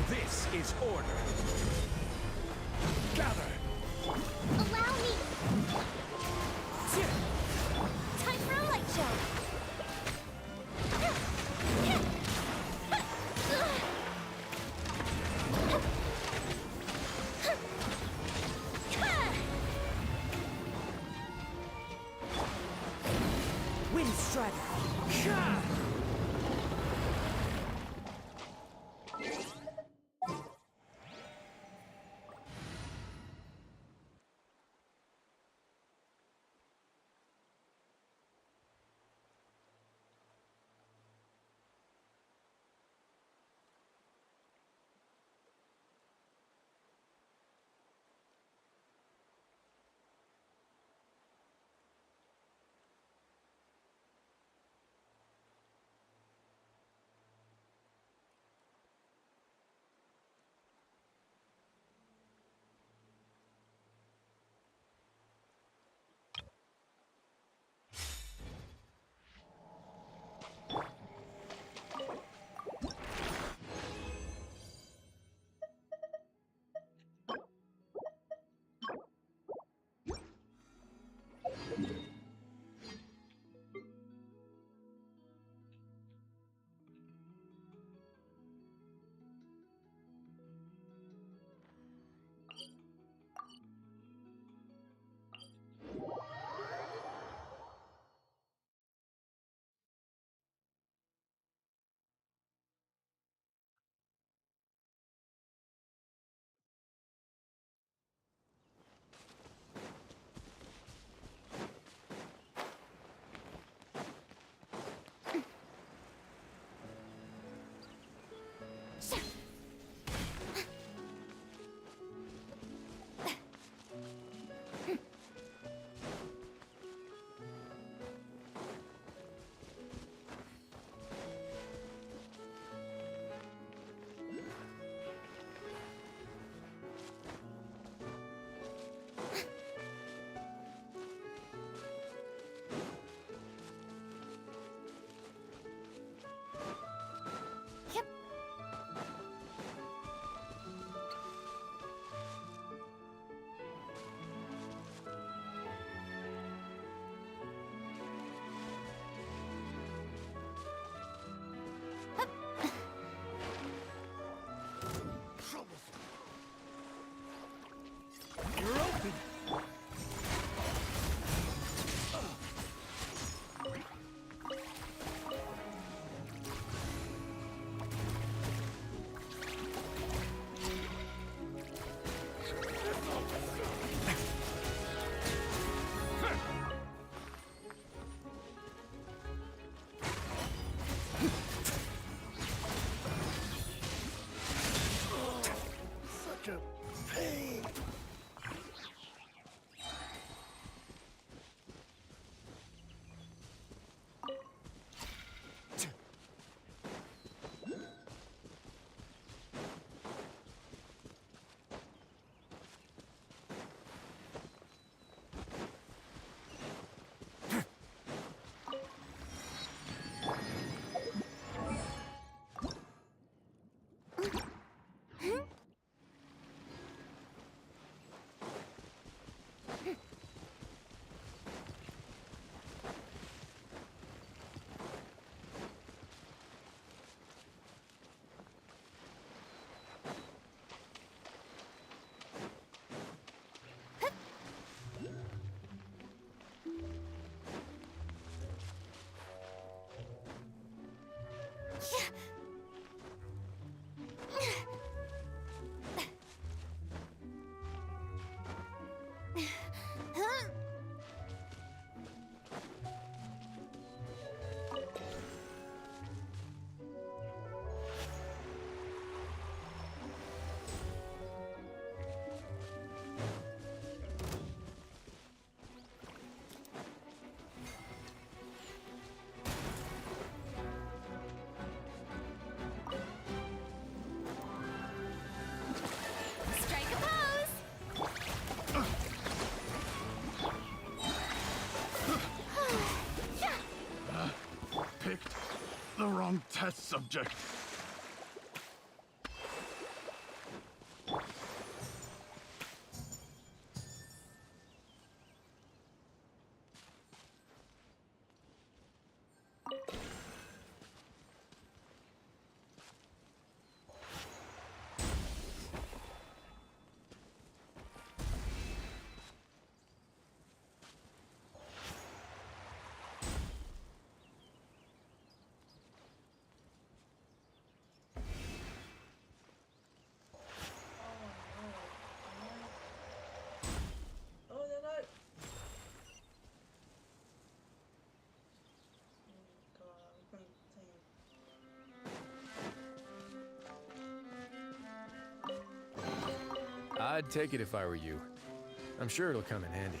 This is order. Gather! Allow me! Time for a light show! Wind Strider. The wrong test subject. I'd take it if I were you. I'm sure it'll come in handy.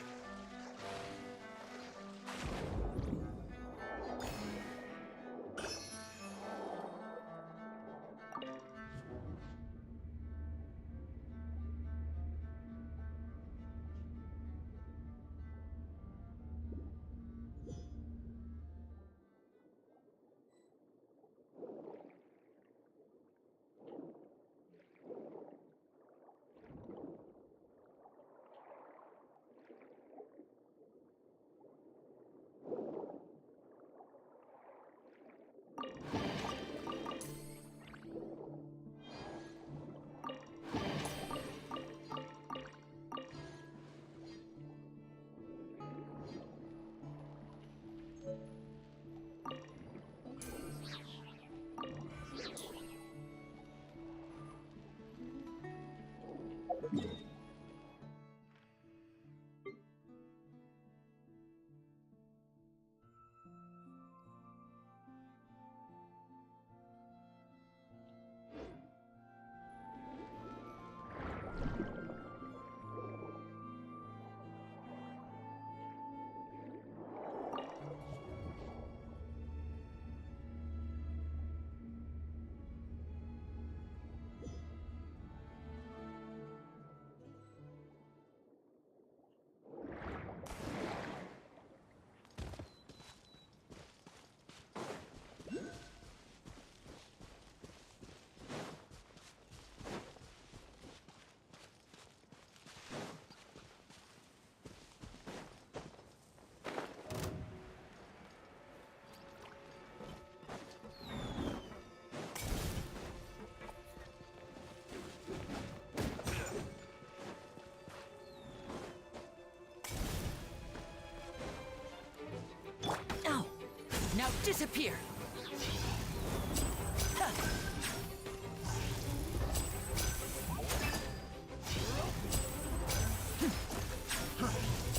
Ow! Now disappear!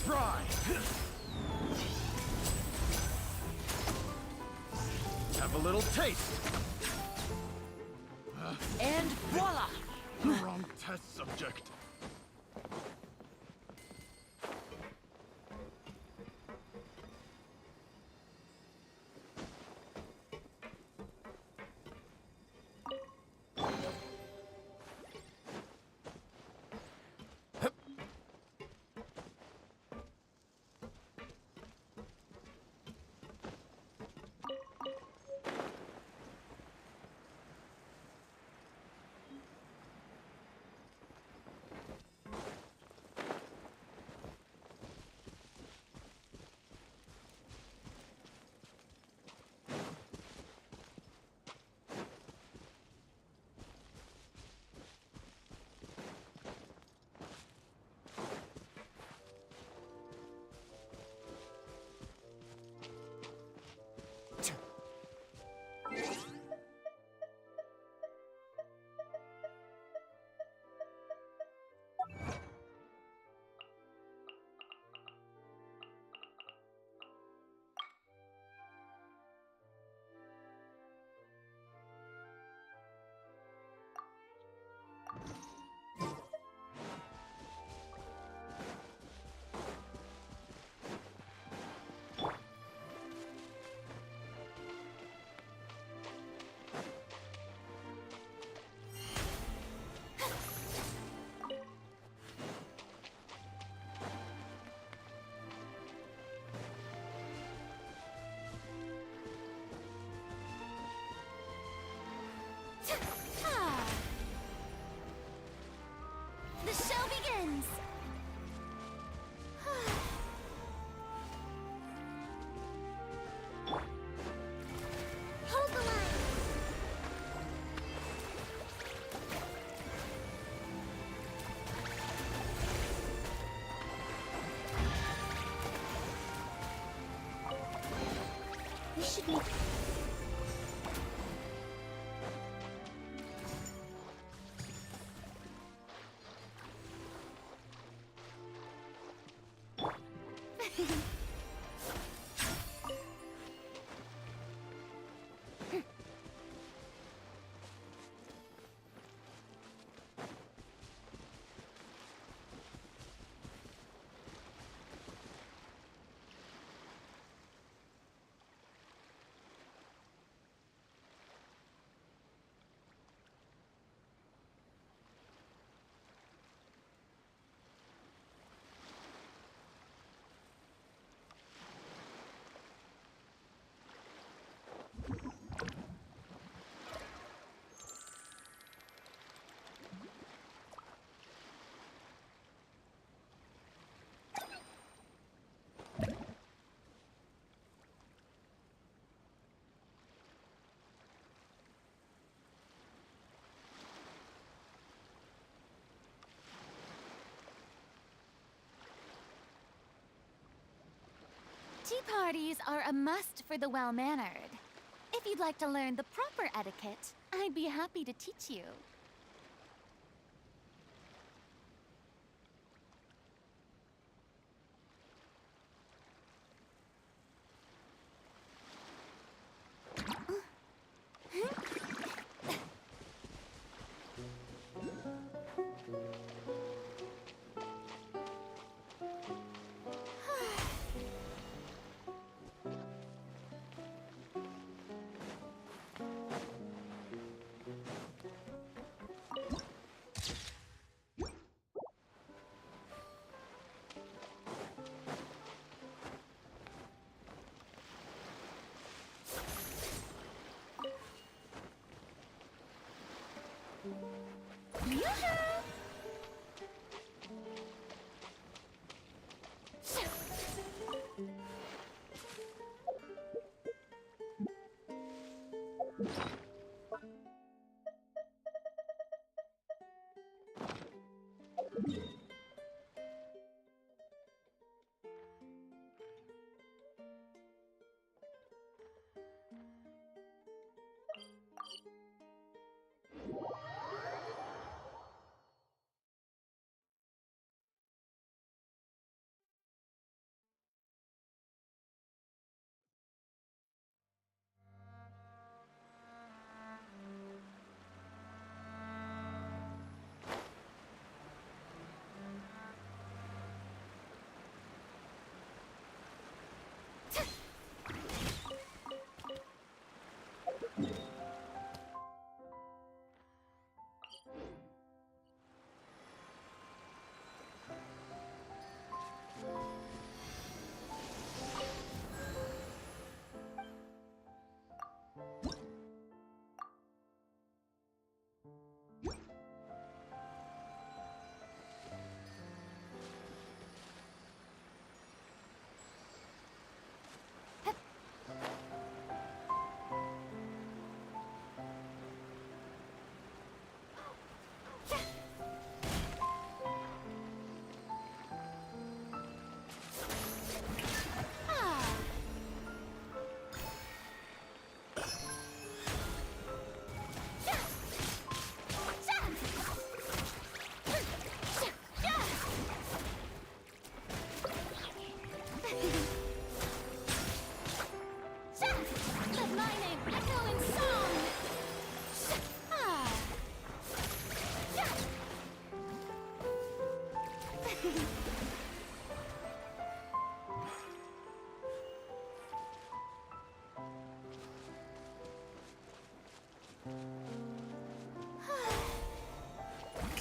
Try! Have a little taste! And voila! Wrong test subject. Ah. The show begins! Hold the line! We should be... parties are a must for the well-mannered. If you'd like to learn the proper etiquette, I'd be happy to teach you.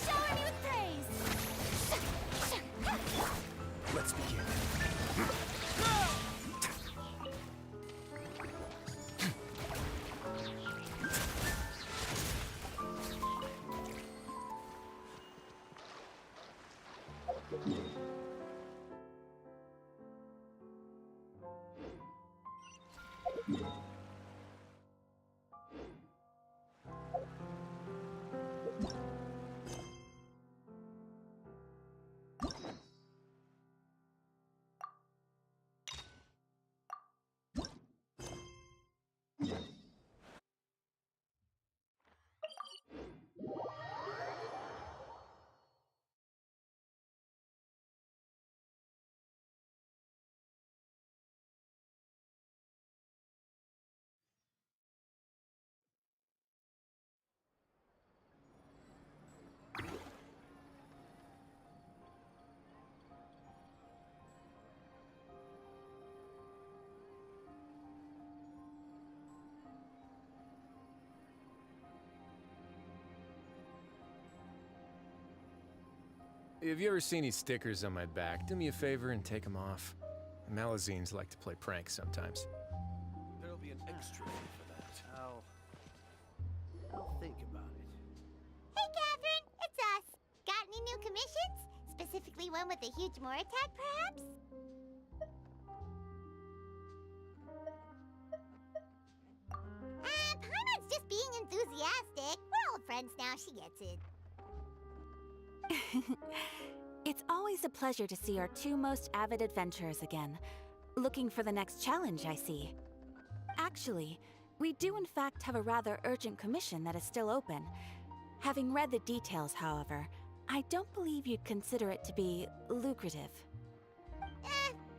Shower me with praise! Let's begin. Have you ever seen these stickers on my back? Do me a favor and take them off. Malazines like to play pranks sometimes. There'll be an extra fee for that. I'll think about it. Hey, Catherine, it's us. Got any new commissions? Specifically one with a huge more attack, perhaps? Paimon's just being enthusiastic. We're old friends now, she gets it. It's always a pleasure to see our two most avid adventurers again. Looking for the next challenge, I see. Actually, we do in fact have a rather urgent commission that is still open. Having read the details, however, I don't believe you'd consider it to be lucrative.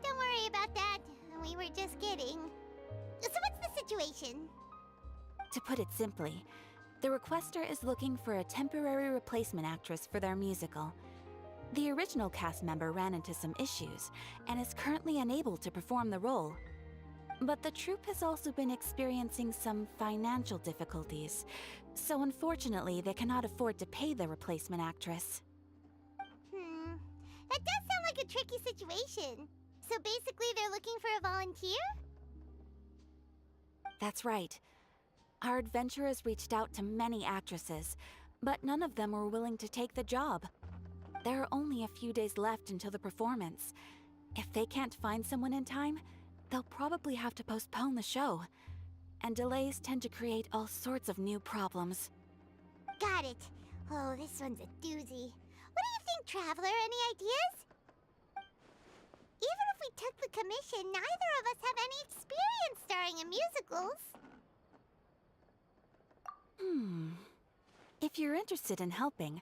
Don't worry about that. We were just kidding. So what's the situation? To put it simply, the requester is looking for a temporary replacement actress for their musical. The original cast member ran into some issues and is currently unable to perform the role. But the troupe has also been experiencing some financial difficulties, so unfortunately they cannot afford to pay the replacement actress. That does sound like a tricky situation. So basically they're looking for a volunteer? That's right. Our adventurers reached out to many actresses, but none of them were willing to take the job. There are only a few days left until the performance. If they can't find someone in time, they'll probably have to postpone the show. And delays tend to create all sorts of new problems. Got it. Oh, this one's a doozy. What do you think, Traveler? Any ideas? Even if we took the commission, neither of us have any experience starring in musicals. If you're interested in helping,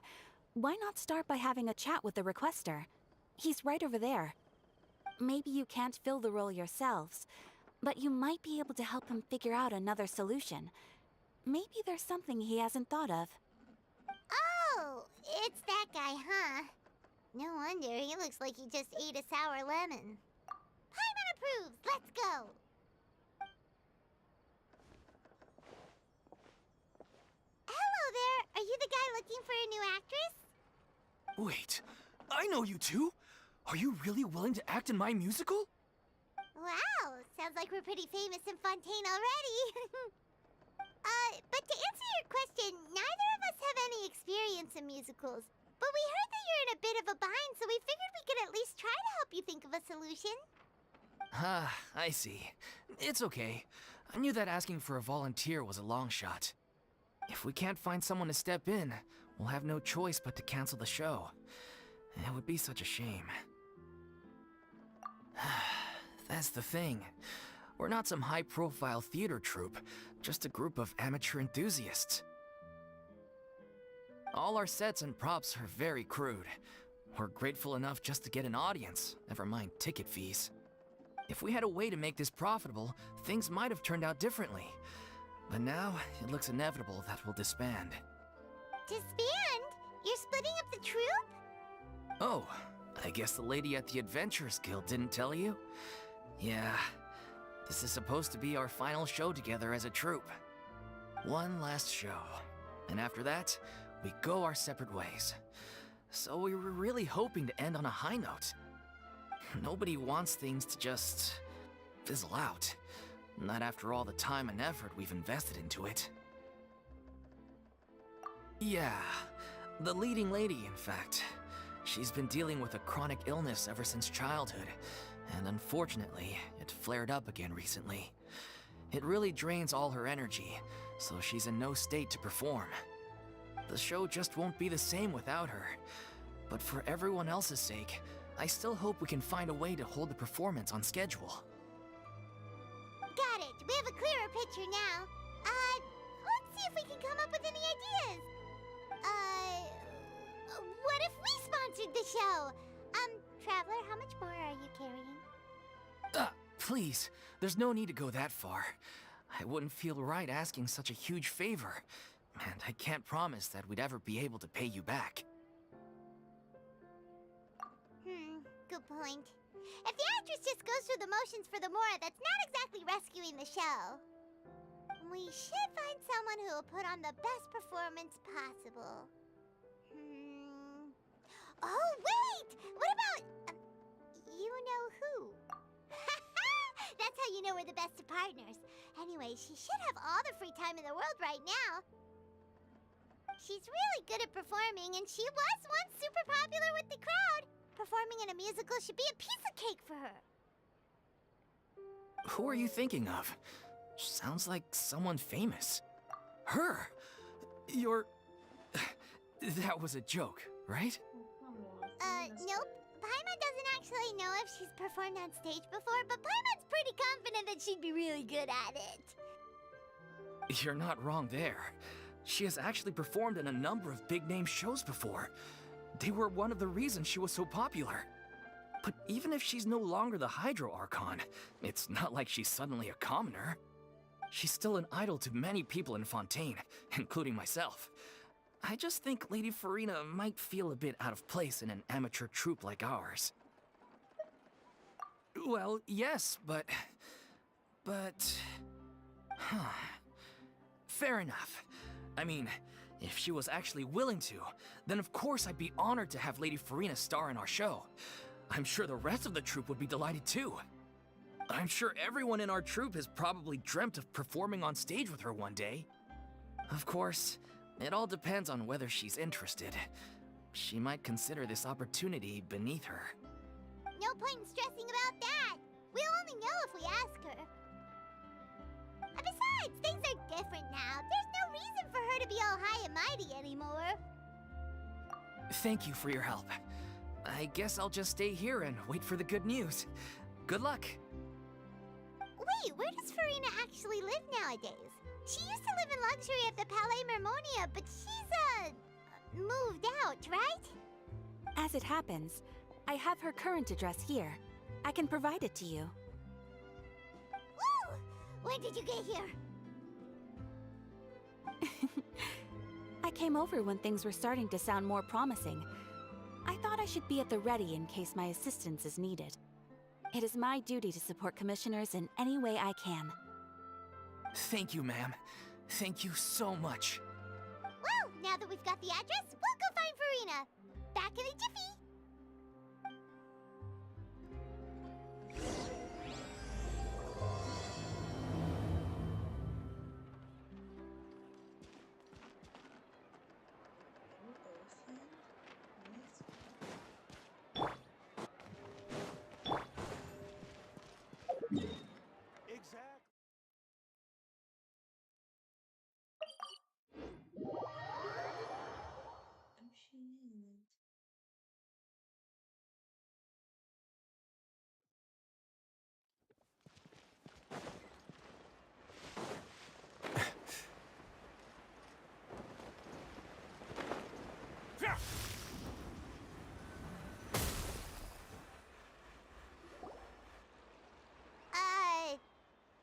why not start by having a chat with the requester? He's right over there. Maybe you can't fill the role yourselves, but you might be able to help him figure out another solution. Maybe there's something he hasn't thought of. Oh, it's that guy, huh? No wonder, he looks like he just ate a sour lemon. Paimon approves, let's go! Hello there, are you the guy looking for a new actress? Wait, I know you two! Are you really willing to act in my musical? Wow, sounds like we're pretty famous in Fontaine already. But to answer your question, neither of us have any experience in musicals. But we heard that you're in a bit of a bind, so we figured we could at least try to help you think of a solution. Ah, I see. It's okay. I knew that asking for a volunteer was a long shot. If we can't find someone to step in, we'll have no choice but to cancel the show. It would be such a shame. That's the thing. We're not some high-profile theater troupe, just a group of amateur enthusiasts. All our sets and props are very crude. We're grateful enough just to get an audience, never mind ticket fees. If we had a way to make this profitable, things might have turned out differently. But now, it looks inevitable that we'll disband. Disband? You're splitting up the troupe? Oh, I guess the lady at the Adventurers Guild didn't tell you? Yeah, this is supposed to be our final show together as a troupe. One last show, and after that, we go our separate ways. So we were really hoping to end on a high note. Nobody wants things to just fizzle out. Not after all the time and effort we've invested into it. Yeah, the leading lady, in fact. She's been dealing with a chronic illness ever since childhood, and unfortunately, it flared up again recently. It really drains all her energy, so she's in no state to perform. The show just won't be the same without her. But for everyone else's sake, I still hope we can find a way to hold the performance on schedule. Got it. We have a clearer picture now. Let's see if we can come up with any ideas. What if we sponsored the show? Traveler, how much more are you carrying? Please, there's no need to go that far. I wouldn't feel right asking such a huge favor, and I can't promise that we'd ever be able to pay you back. Good point. If the actress just goes through the motions for the Mora, that's not exactly rescuing the show. We should find someone who will put on the best performance possible. Oh, wait! What about... you know who? That's how you know we're the best of partners. Anyway, she should have all the free time in the world right now. She's really good at performing, and she was once super popular with the crowd. Performing in a musical should be a piece of cake for her. Who are you thinking of? Sounds like someone famous. Her! You're... That was a joke, right? Nope. Paimon doesn't actually know if she's performed on stage before, but Paimon's pretty confident that she'd be really good at it. You're not wrong there. She has actually performed in a number of big-name shows before. They were one of the reasons she was so popular. But even if she's no longer the Hydro Archon, it's not like she's suddenly a commoner. She's still an idol to many people in Fontaine, including myself. I just think Lady Furina might feel a bit out of place in an amateur troupe like ours. Well, yes, but... Huh. Fair enough. I mean, if she was actually willing to, then of course I'd be honored to have Lady Furina star in our show. I'm sure the rest of the troupe would be delighted too. I'm sure everyone in our troupe has probably dreamt of performing on stage with her one day. Of course, it all depends on whether she's interested. She might consider this opportunity beneath her. No point in stressing about that. We'll only know if we ask her. Besides, things are different now. There's no reason for her to be all high and mighty anymore. Thank you for your help. I guess I'll just stay here and wait for the good news. Good luck. Wait, where does Furina actually live nowadays? She used to live in luxury at the Palais Mermonia, but she's, moved out, right? As it happens, I have her current address here. I can provide it to you. Woo! When did you get here? I came over when things were starting to sound more promising. I thought I should be at the ready in case my assistance is needed. It is my duty to support commissioners in any way I can. Thank you, ma'am. Thank you so much. Well, now that we've got the address, we'll go find Furina. Back in a jiffy.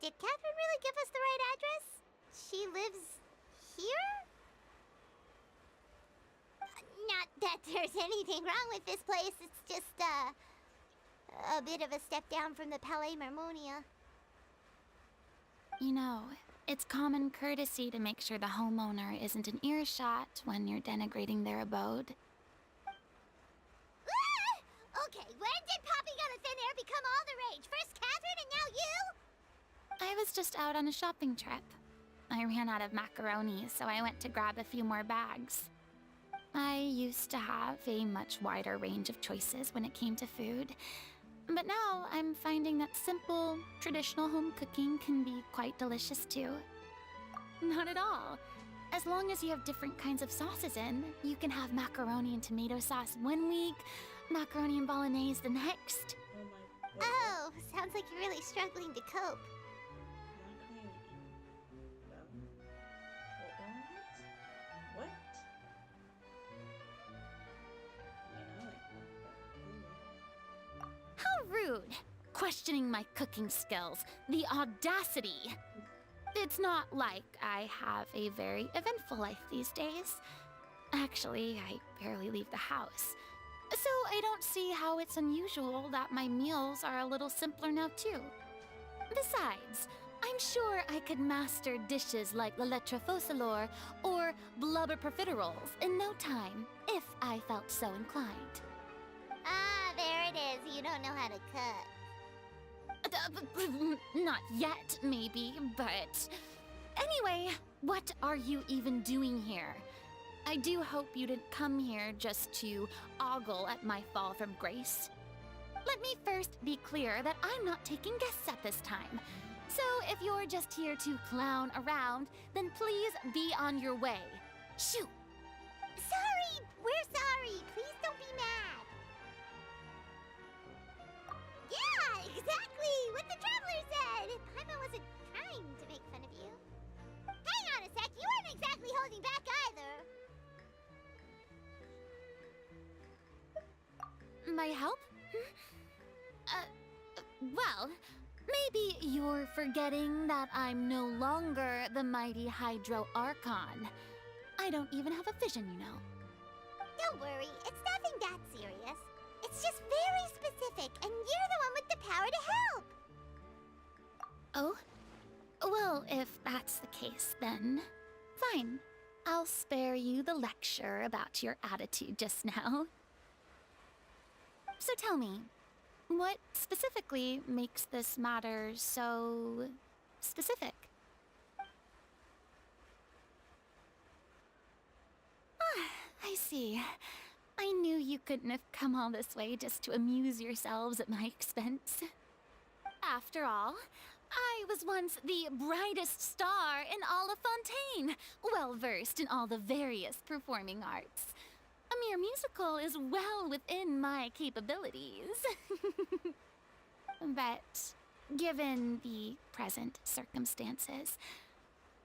Did Catherine really give us the right address? She lives here? Not that there's anything wrong with this place. It's just, a bit of a step down from the Palais Mermonia. You know, it's common courtesy to make sure the homeowner isn't an earshot when you're denigrating their abode. Ah! Okay, when did Poppy Got a Thin Air become all the rage? First Catherine and now you? I was just out on a shopping trip. I ran out of macaroni, so I went to grab a few more bags. I used to have a much wider range of choices when it came to food, but now I'm finding that simple, traditional home cooking can be quite delicious too. Not at all. As long as you have different kinds of sauces in, you can have macaroni and tomato sauce one week, macaroni and bolognese the next. Oh my god. Oh, sounds like you're really struggling to cope. What? How rude! Questioning my cooking skills. The audacity! It's not like I have a very eventful life these days. Actually, I barely leave the house. So I don't see how it's unusual that my meals are a little simpler now too. Besides, I'm sure I could master dishes like la lettre faucilor or blubber profiteroles in no time, if I felt so inclined. Ah, there it is. You don't know how to cook. Not yet, maybe, but... Anyway, what are you even doing here? I do hope you didn't come here just to ogle at my fall from grace. Let me first be clear that I'm not taking guests at this time. So if you're just here to clown around, then please be on your way. Shoot! Sorry! We're sorry! Please don't be mad! my help? Well, maybe you're forgetting that I'm no longer the mighty Hydro Archon. I don't even have a vision, you know. Don't worry, it's nothing that serious. It's just very specific, and you're the one with the power to help. Oh? Well, if that's the case, then fine. I'll spare you the lecture about your attitude just now. So tell me, what specifically makes this matter so specific? I see. I knew you couldn't have come all this way just to amuse yourselves at my expense. After all, I was once the brightest star in all of Fontaine, well versed in all the various performing arts. A mere musical is well within my capabilities. But given the present circumstances,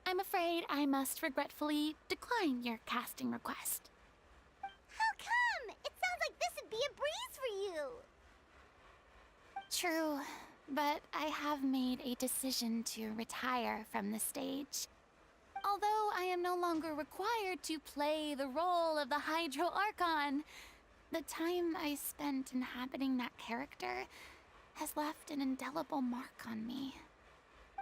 I'm afraid I must regretfully decline your casting request. How come? It sounds like this would be a breeze for you. True, but I have made a decision to retire from the stage. Although I am no longer required to play the role of the Hydro Archon, the time I spent inhabiting that character has left an indelible mark on me.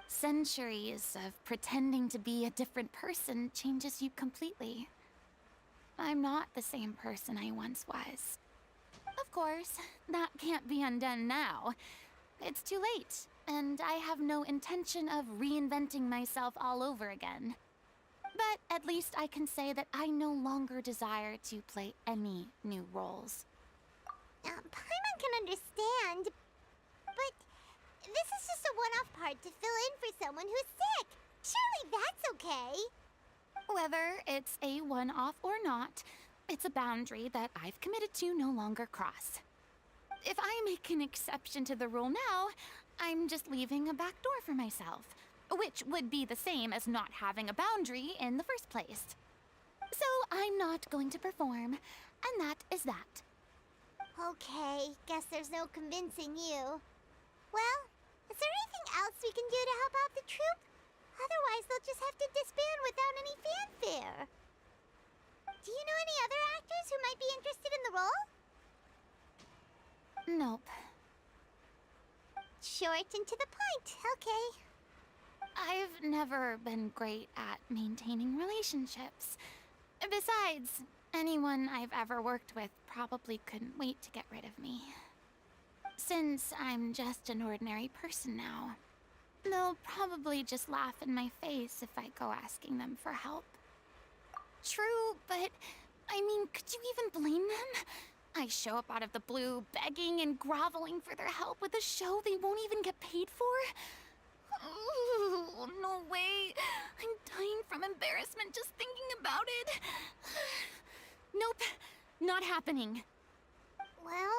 Centuries of pretending to be a different person changes you completely. I'm not the same person I once was. Of course, that can't be undone now. It's too late, and I have no intention of reinventing myself all over again. But at least I can say that I no longer desire to play any new roles. Paimon can understand, but this is just a one-off part to fill in for someone who's sick. Surely that's okay. Whether it's a one-off or not, it's a boundary that I've committed to no longer cross. If I make an exception to the rule now, I'm just leaving a back door for myself, which would be the same as not having a boundary in the first place. So I'm not going to perform, and that is that. Okay, guess there's no convincing you. Well, is there anything else we can do to help out the troupe? Otherwise, they'll just have to disband without any fanfare. Do you know any other actors who might be interested in the role? Nope. Short and to the point, okay. I've never been great at maintaining relationships. Besides, anyone I've ever worked with probably couldn't wait to get rid of me. Since I'm just an ordinary person now, they'll probably just laugh in my face if I go asking them for help. True, but I mean, could you even blame them? I show up out of the blue, begging and groveling for their help with a show they won't even get paid for? Ooh, no way. I'm dying from embarrassment just thinking about it. Nope, not happening. Well,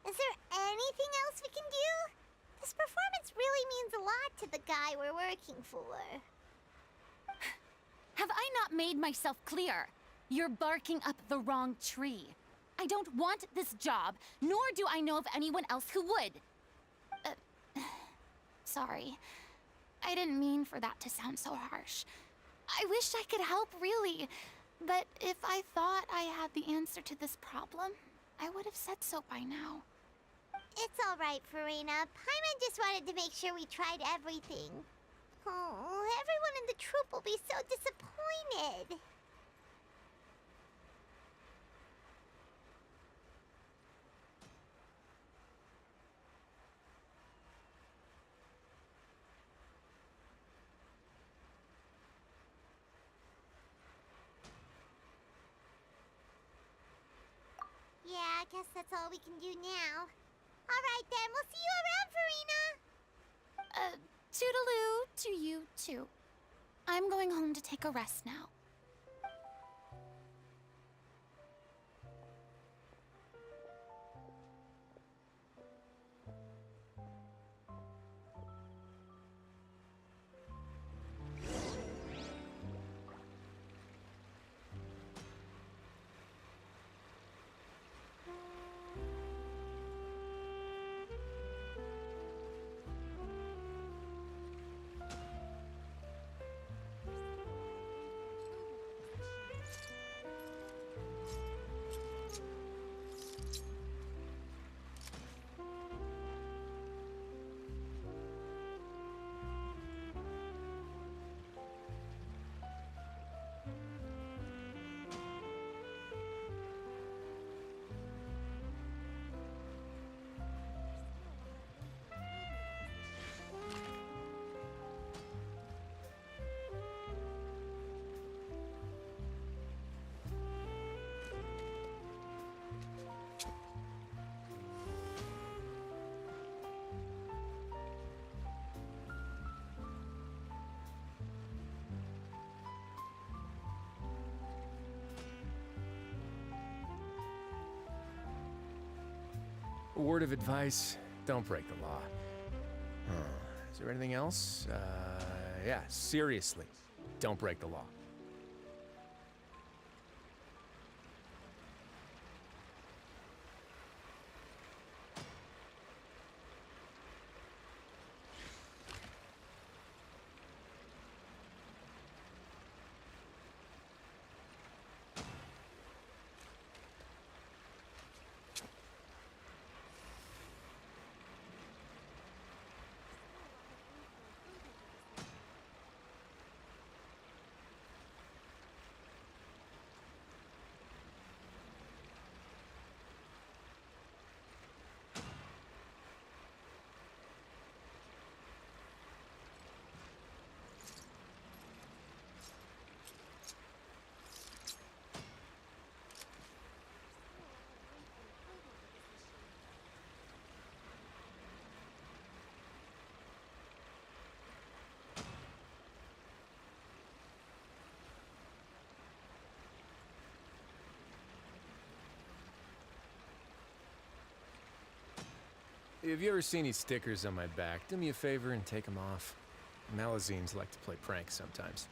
is there anything else we can do? This performance really means a lot to the guy we're working for. Have I not made myself clear? You're barking up the wrong tree. I don't want this job, nor do I know of anyone else who would. Sorry. I didn't mean for that to sound so harsh. I wish I could help, really. But if I thought I had the answer to this problem, I would have said so by now. It's all right, Furina. Paimon just wanted to make sure we tried everything. Oh, everyone in the troupe will be so disappointed. Yeah, I guess that's all we can do now. All right then, we'll see you around, Furina. Toodaloo to you too. I'm going home to take a rest now. A word of advice, don't break the law. Is there anything else? Yeah, seriously, don't break the law. Have you ever seen these stickers on my back? Do me a favor and take them off. Malazines like to play pranks sometimes.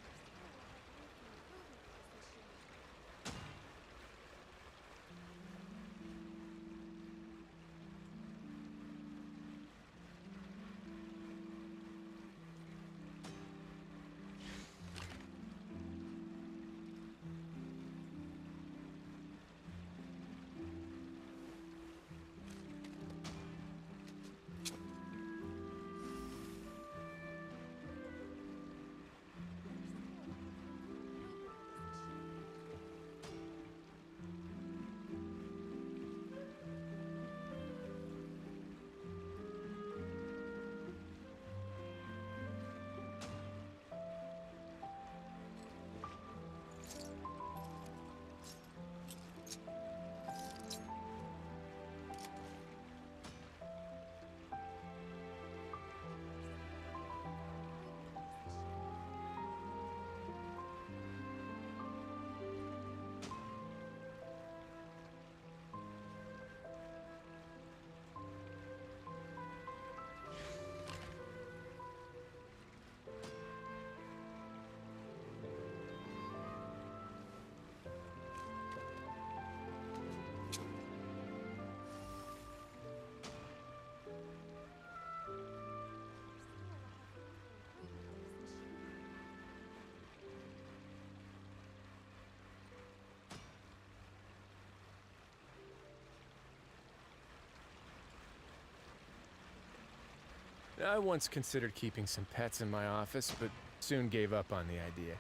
I once considered keeping some pets in my office, but soon gave up on the idea.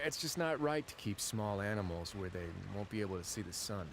It's just not right to keep small animals where they won't be able to see the sun.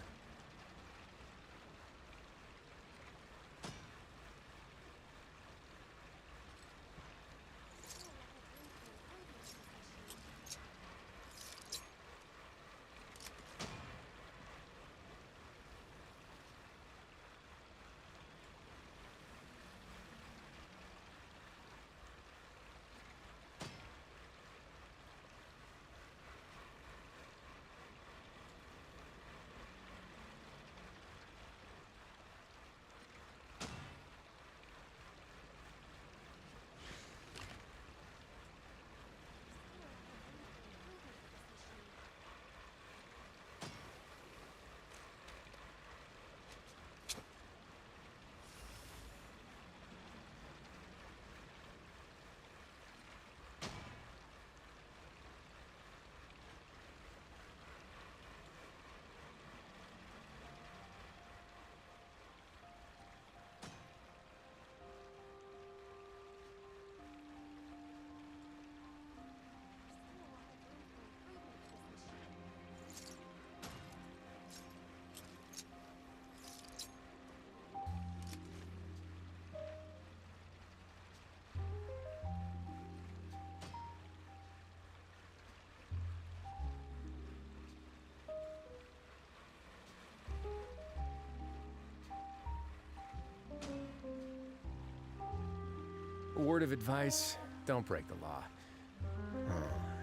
A word of advice, don't break the law.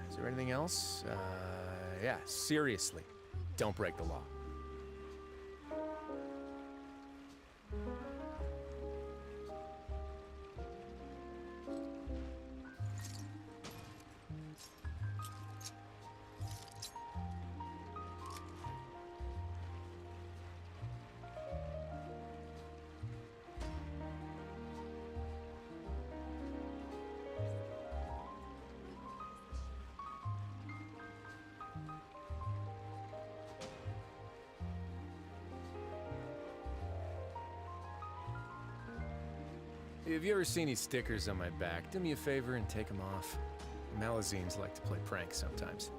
Is there anything else? Yeah, seriously, don't break the law. If you ever see any stickers on my back, do me a favor and take them off. Malazines like to play pranks sometimes.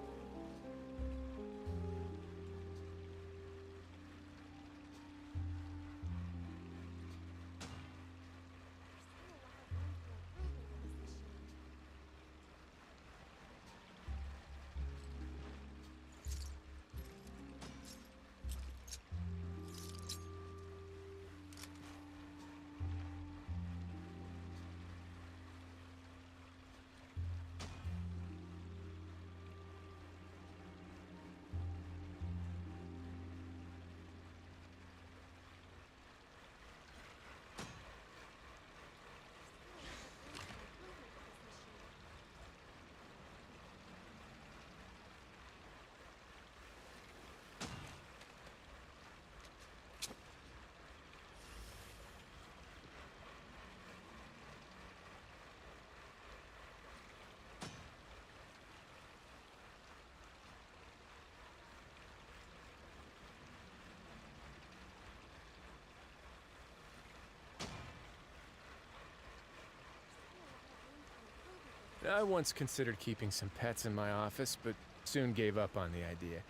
I once considered keeping some pets in my office, but soon gave up on the idea.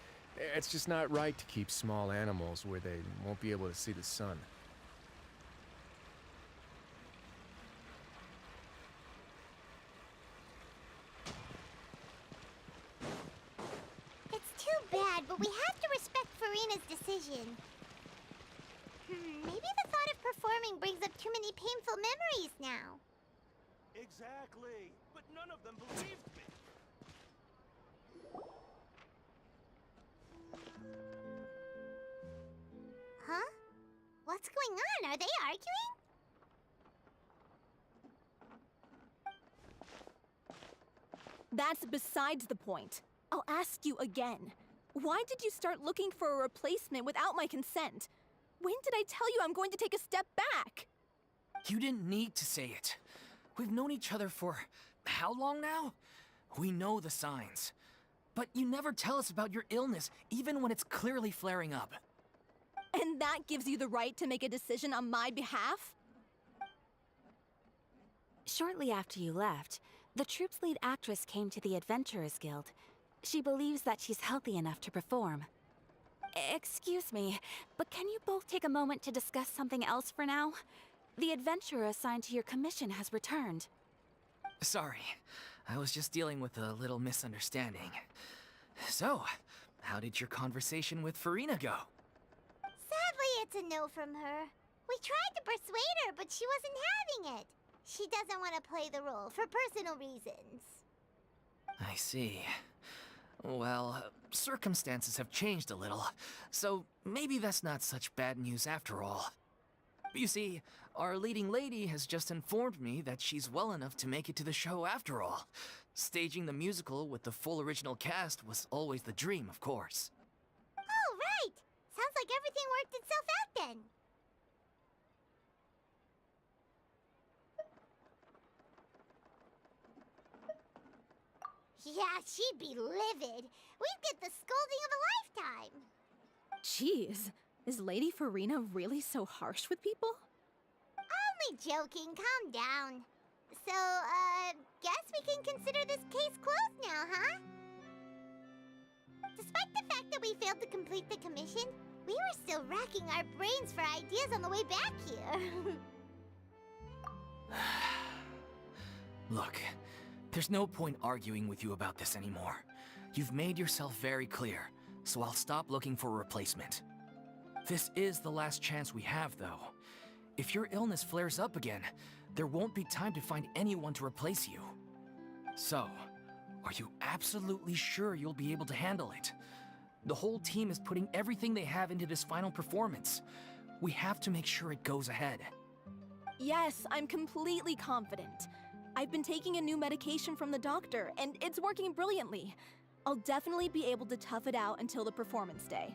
It's just not right to keep small animals where they won't be able to see the sun. It's too bad, but we have to respect Furina's decision. Maybe the thought of performing brings up too many painful memories now. Exactly, but none of them believed me. Huh? What's going on? Are they arguing? That's besides the point. I'll ask you again. Why did you start looking for a replacement without my consent? When did I tell you I'm going to take a step back? You didn't need to say it. We've known each other for how long now? We know the signs. But you never tell us about your illness, even when it's clearly flaring up. And that gives you the right to make a decision on my behalf? Shortly after you left, the troupe's lead actress came to the Adventurers Guild. She believes that she's healthy enough to perform. Excuse me, but can you both take a moment to discuss something else for now? The adventurer assigned to your commission has returned. Sorry, I was just dealing with a little misunderstanding. So, how did your conversation with Furina go? Sadly, it's a no from her. We tried to persuade her, but she wasn't having it. She doesn't want to play the role for personal reasons. I see. Well, circumstances have changed a little, so maybe that's not such bad news after all. You see, our leading lady has just informed me that she's well enough to make it to the show after all. Staging the musical with the full original cast was always the dream, of course. Oh, right! Sounds like everything worked itself out then. Yeah, she'd be livid. We'd get the scolding of a lifetime. Jeez, is Lady Furina really so harsh with people? Only joking, calm down. So, guess we can consider this case closed now, huh? Despite the fact that we failed to complete the commission, we were still racking our brains for ideas on the way back here. Look, there's no point arguing with you about this anymore. You've made yourself very clear, so I'll stop looking for a replacement. This is the last chance we have, though. If your illness flares up again, there won't be time to find anyone to replace you. So, are you absolutely sure you'll be able to handle it? The whole team is putting everything they have into this final performance. We have to make sure it goes ahead. Yes, I'm completely confident. I've been taking a new medication from the doctor, and it's working brilliantly. I'll definitely be able to tough it out until the performance day.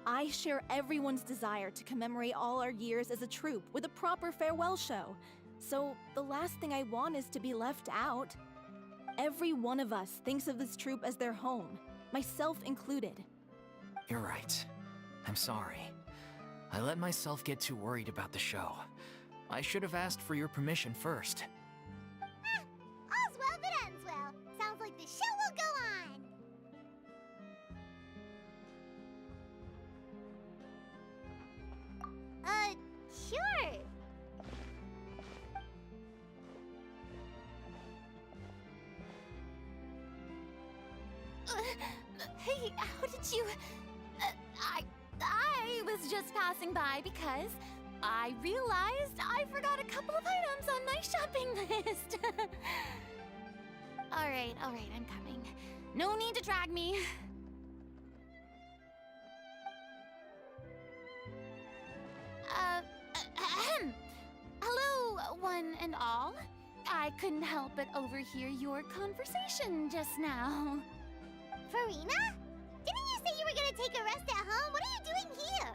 I share everyone's desire to commemorate all our years as a troupe with a proper farewell show. So the last thing I want is to be left out. Every one of us thinks of this troupe as their home, myself included. You're right. I'm sorry. I let myself get too worried about the show. I should have asked for your permission first. All's well that ends well. Sounds like the show will go on. Sure. Hey, how did you... I was just passing by because I realized I forgot a couple of items on my shopping list. All right, I'm coming. No need to drag me. Hello, one and all. I couldn't help but overhear your conversation just now. Furina? Didn't you say you were gonna take a rest at home? What are you doing here?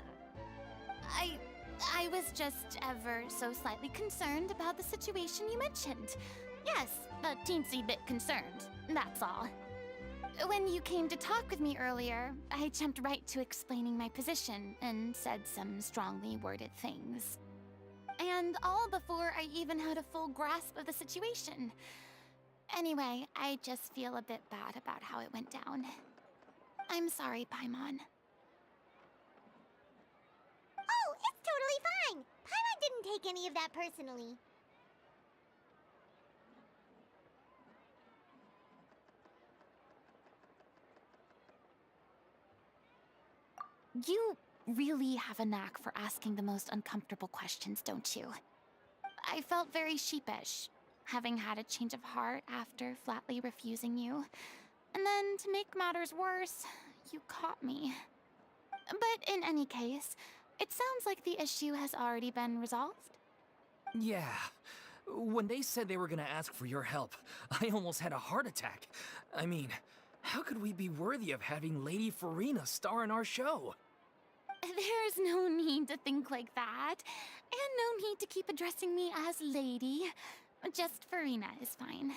I was just ever so slightly concerned about the situation you mentioned. Yes, a teensy bit concerned, that's all. When you came to talk with me earlier, I jumped right to explaining my position and said some strongly worded things. And all before I even had a full grasp of the situation. Anyway, I just feel a bit bad about how it went down. I'm sorry, Paimon. Oh, it's totally fine. Paimon didn't take any of that personally. You really have a knack for asking the most uncomfortable questions, don't you? I felt very sheepish, having had a change of heart after flatly refusing you. And then, to make matters worse, you caught me. But in any case, it sounds like the issue has already been resolved. Yeah. When they said they were gonna ask for your help, I almost had a heart attack. I mean, how could we be worthy of having Lady Furina star in our show? There's no need to think like that, and no need to keep addressing me as Lady. Just Furina is fine.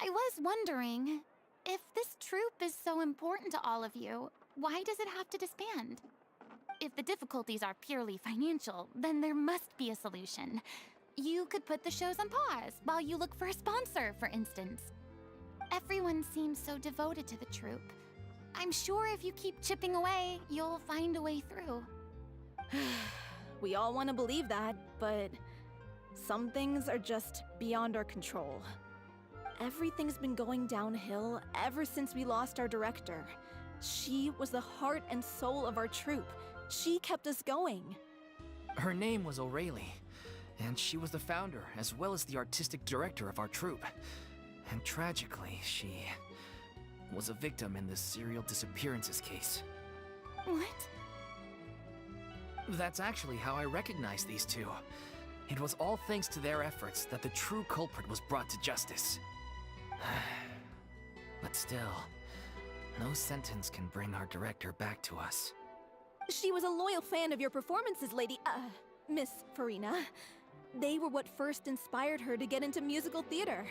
I was wondering, if this troupe is so important to all of you, why does it have to disband? If the difficulties are purely financial, then there must be a solution. You could put the shows on pause while you look for a sponsor, for instance. Everyone seems so devoted to the troupe. I'm sure if you keep chipping away, you'll find a way through. We all want to believe that, but some things are just beyond our control. Everything's been going downhill ever since we lost our director. She was the heart and soul of our troupe. She kept us going. Her name was O'Reilly, and she was the founder as well as the artistic director of our troupe. And tragically, she was a victim in the serial disappearances case. What? That's actually how I recognized these two. It was all thanks to their efforts that the true culprit was brought to justice. But still, no sentence can bring our director back to us. She was a loyal fan of your performances, Miss Furina. They were what first inspired her to get into musical theater.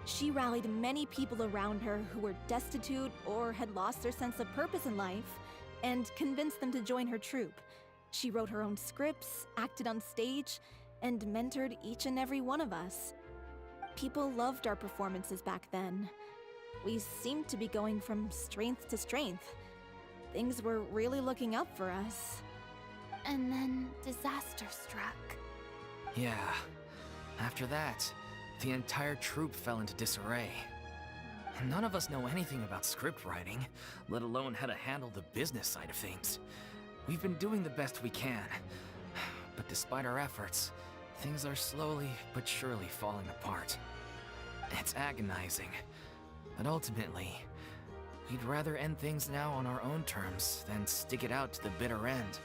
She rallied many people around her who were destitute or had lost their sense of purpose in life, and convinced them to join her troupe. She wrote her own scripts, acted on stage, and mentored each and every one of us. People loved our performances back then. We seemed to be going from strength to strength. Things were really looking up for us. And then disaster struck. Yeah. After that, the entire troupe fell into disarray. None of us know anything about script writing, let alone how to handle the business side of things. We've been doing the best we can, but despite our efforts, things are slowly but surely falling apart. It's agonizing, but ultimately, we'd rather end things now on our own terms than stick it out to the bitter end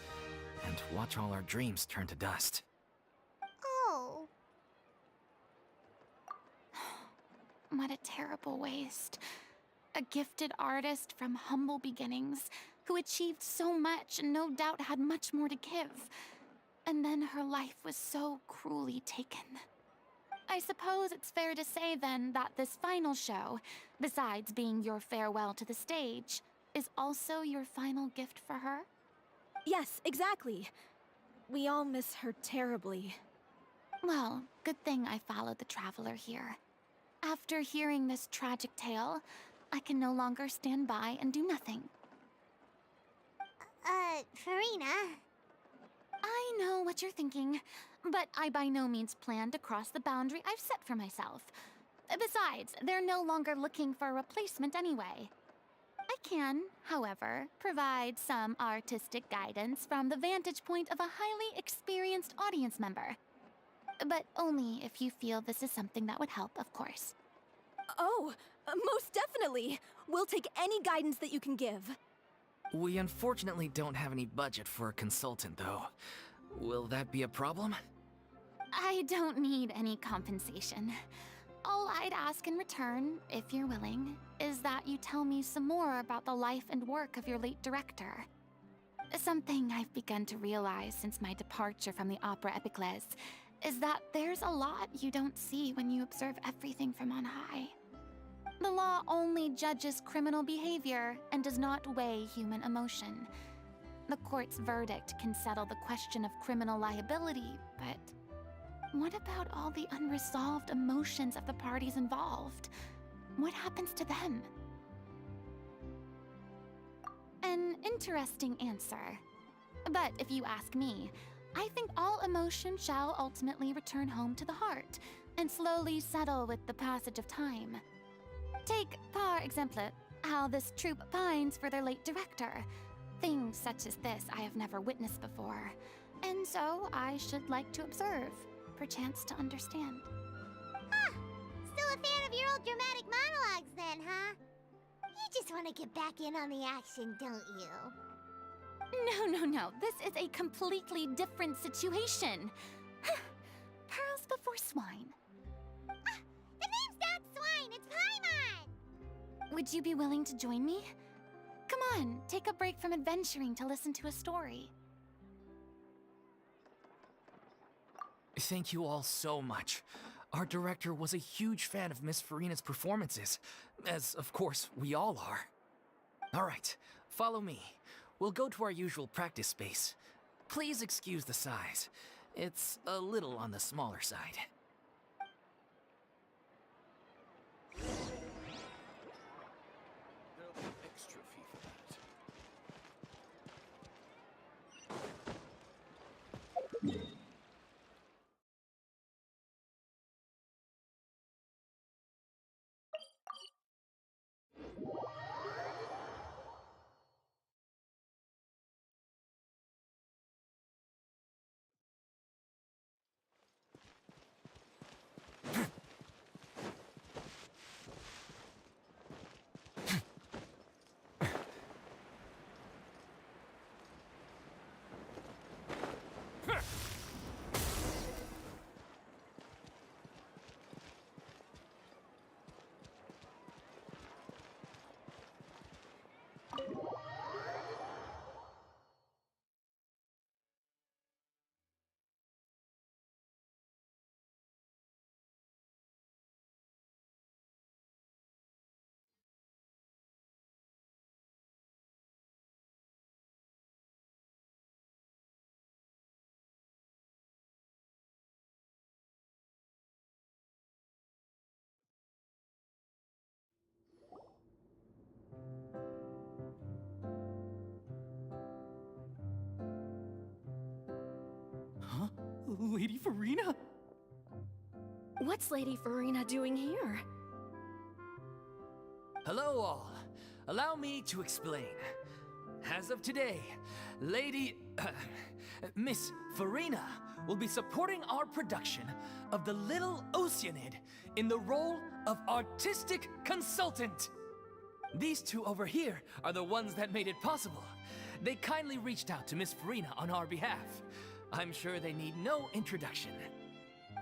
and watch all our dreams turn to dust. Oh. What a terrible waste. A gifted artist from humble beginnings who achieved so much and no doubt had much more to give. And then her life was so cruelly taken. I suppose it's fair to say then that this final show, besides being your farewell to the stage, is also your final gift for her? Yes, exactly. We all miss her terribly. Well, good thing I followed the Traveler here. After hearing this tragic tale, I can no longer stand by and do nothing. Furina. I know what you're thinking, but I by no means plan to cross the boundary I've set for myself. Besides, they're no longer looking for a replacement anyway. I can, however, provide some artistic guidance from the vantage point of a highly experienced audience member. But only if you feel this is something that would help, of course. Oh, most definitely! We'll take any guidance that you can give. We unfortunately don't have any budget for a consultant, though. Will that be a problem? I don't need any compensation. All I'd ask in return, if you're willing, is that you tell me some more about the life and work of your late director. Something I've begun to realize since my departure from the Opera Epiclese is that there's a lot you don't see when you observe everything from on high. The law only judges criminal behavior and does not weigh human emotion. The court's verdict can settle the question of criminal liability, but what about all the unresolved emotions of the parties involved? What happens to them? An interesting answer. But if you ask me, I think all emotion shall ultimately return home to the heart and slowly settle with the passage of time. Take, par exemple, how this troupe pines for their late director. Things such as this I have never witnessed before, and so I should like to observe, perchance to understand. Huh. Still a fan of your old dramatic monologues then, huh? You just want to get back in on the action, don't you? No. This is a completely different situation. Pearls before swine. The name's not Swine, it's Paimon! Would you be willing to join me? Come on, take a break from adventuring to listen to a story. Thank you all so much. Our director was a huge fan of Miss Furina's performances, as of course we all are. All right, follow me. We'll go to our usual practice space. Please excuse the size. It's a little on the smaller side. There'll be extra fee for that. Huh? Lady Furina? What's Lady Furina doing here? Hello all. Allow me to explain. As of today, Miss Furina will be supporting our production of The Little Oceanid in the role of artistic consultant. These two over here are the ones that made it possible. They kindly reached out to Miss Furina on our behalf. I'm sure they need no introduction.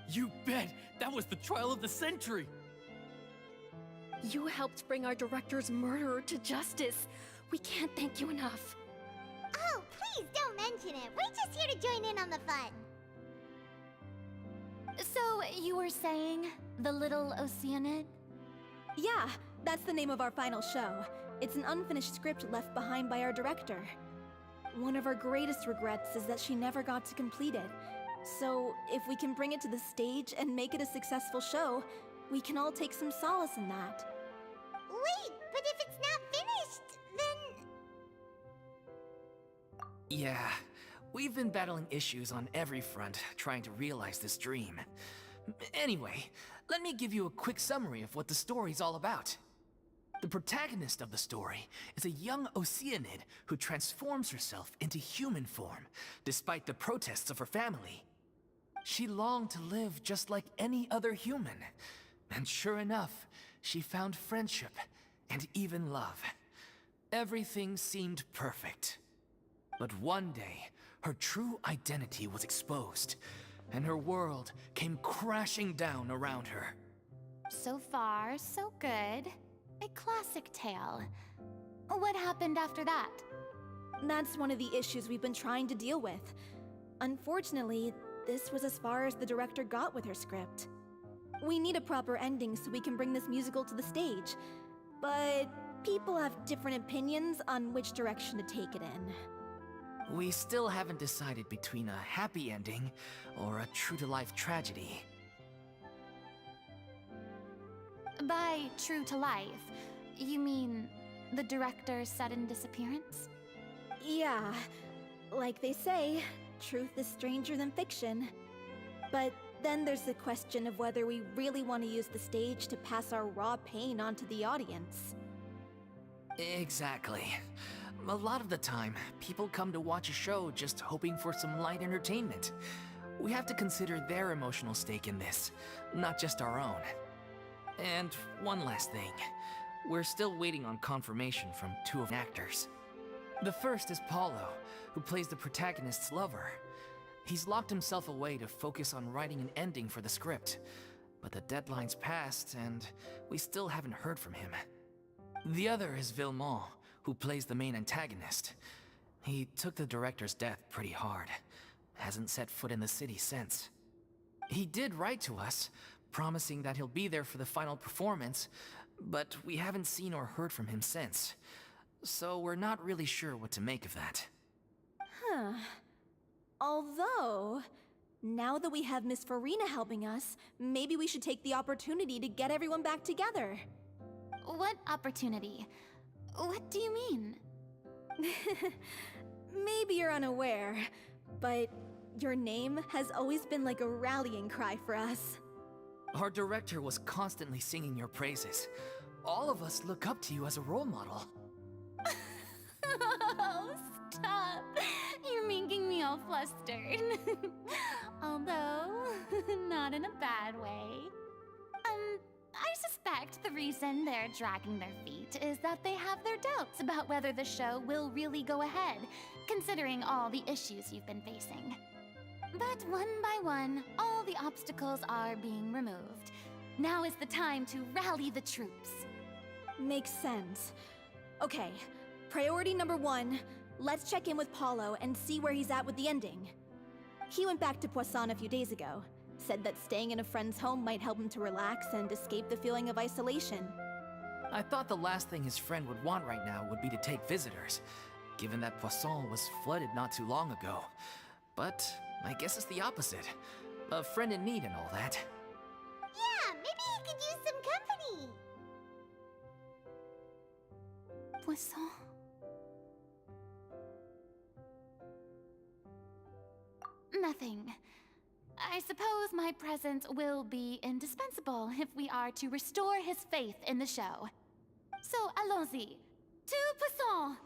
You bet! That was the trial of the century! You helped bring our director's murderer to justice. We can't thank you enough. Oh, please don't mention it. We're just here to join in on the fun. So, you were saying, The Little Oceanid? Yeah, that's the name of our final show. It's an unfinished script left behind by our director. One of our greatest regrets is that she never got to complete it. So, if we can bring it to the stage and make it a successful show, we can all take some solace in that. Wait, but if it's not finished, then... Yeah, we've been battling issues on every front trying to realize this dream. Anyway, let me give you a quick summary of what the story's all about. The protagonist of the story is a young Oceanid who transforms herself into human form, despite the protests of her family. She longed to live just like any other human, and sure enough, she found friendship and even love. Everything seemed perfect. But one day, her true identity was exposed, and her world came crashing down around her. So far, so good. A classic tale. What happened after that? That's one of the issues we've been trying to deal with. Unfortunately, this was as far as the director got with her script. We need a proper ending so we can bring this musical to the stage, but people have different opinions on which direction to take it in. We still haven't decided between a happy ending or a true-to-life tragedy. By true to life, you mean the director's sudden disappearance? Yeah, like they say, truth is stranger than fiction. But then there's the question of whether we really want to use the stage to pass our raw pain onto the audience. Exactly. A lot of the time, people come to watch a show just hoping for some light entertainment. We have to consider their emotional stake in this, not just our own. And one last thing. We're still waiting on confirmation from two of the actors. The first is Paulo, who plays the protagonist's lover. He's locked himself away to focus on writing an ending for the script, but the deadline's passed and we still haven't heard from him. The other is Villemont, who plays the main antagonist. He took the director's death pretty hard. Hasn't set foot in the city since. He did write to us, promising that he'll be there for the final performance, but we haven't seen or heard from him since. So we're not really sure what to make of that. Huh. Although, now that we have Miss Furina helping us, maybe we should take the opportunity to get everyone back together. What opportunity? What do you mean? Maybe you're unaware, but your name has always been like a rallying cry for us. Our director was constantly singing your praises. All of us look up to you as a role model. Oh, stop! You're making me all flustered. Although, not in a bad way. I suspect the reason they're dragging their feet is that they have their doubts about whether the show will really go ahead, considering all the issues you've been facing. But one by one, all the obstacles are being removed. Now is the time to rally the troops. Makes sense. Okay, priority number 1, let's check in with Paulo and see where he's at with the ending. He went back to Poisson a few days ago, said that staying in a friend's home might help him to relax and escape the feeling of isolation. I thought the last thing his friend would want right now would be to take visitors, given that Poisson was flooded not too long ago. But I guess it's the opposite. A friend in need and all that. Yeah, maybe he could use some company. Poisson. Nothing. I suppose my presence will be indispensable if we are to restore his faith in the show. So, allons-y. To Poisson!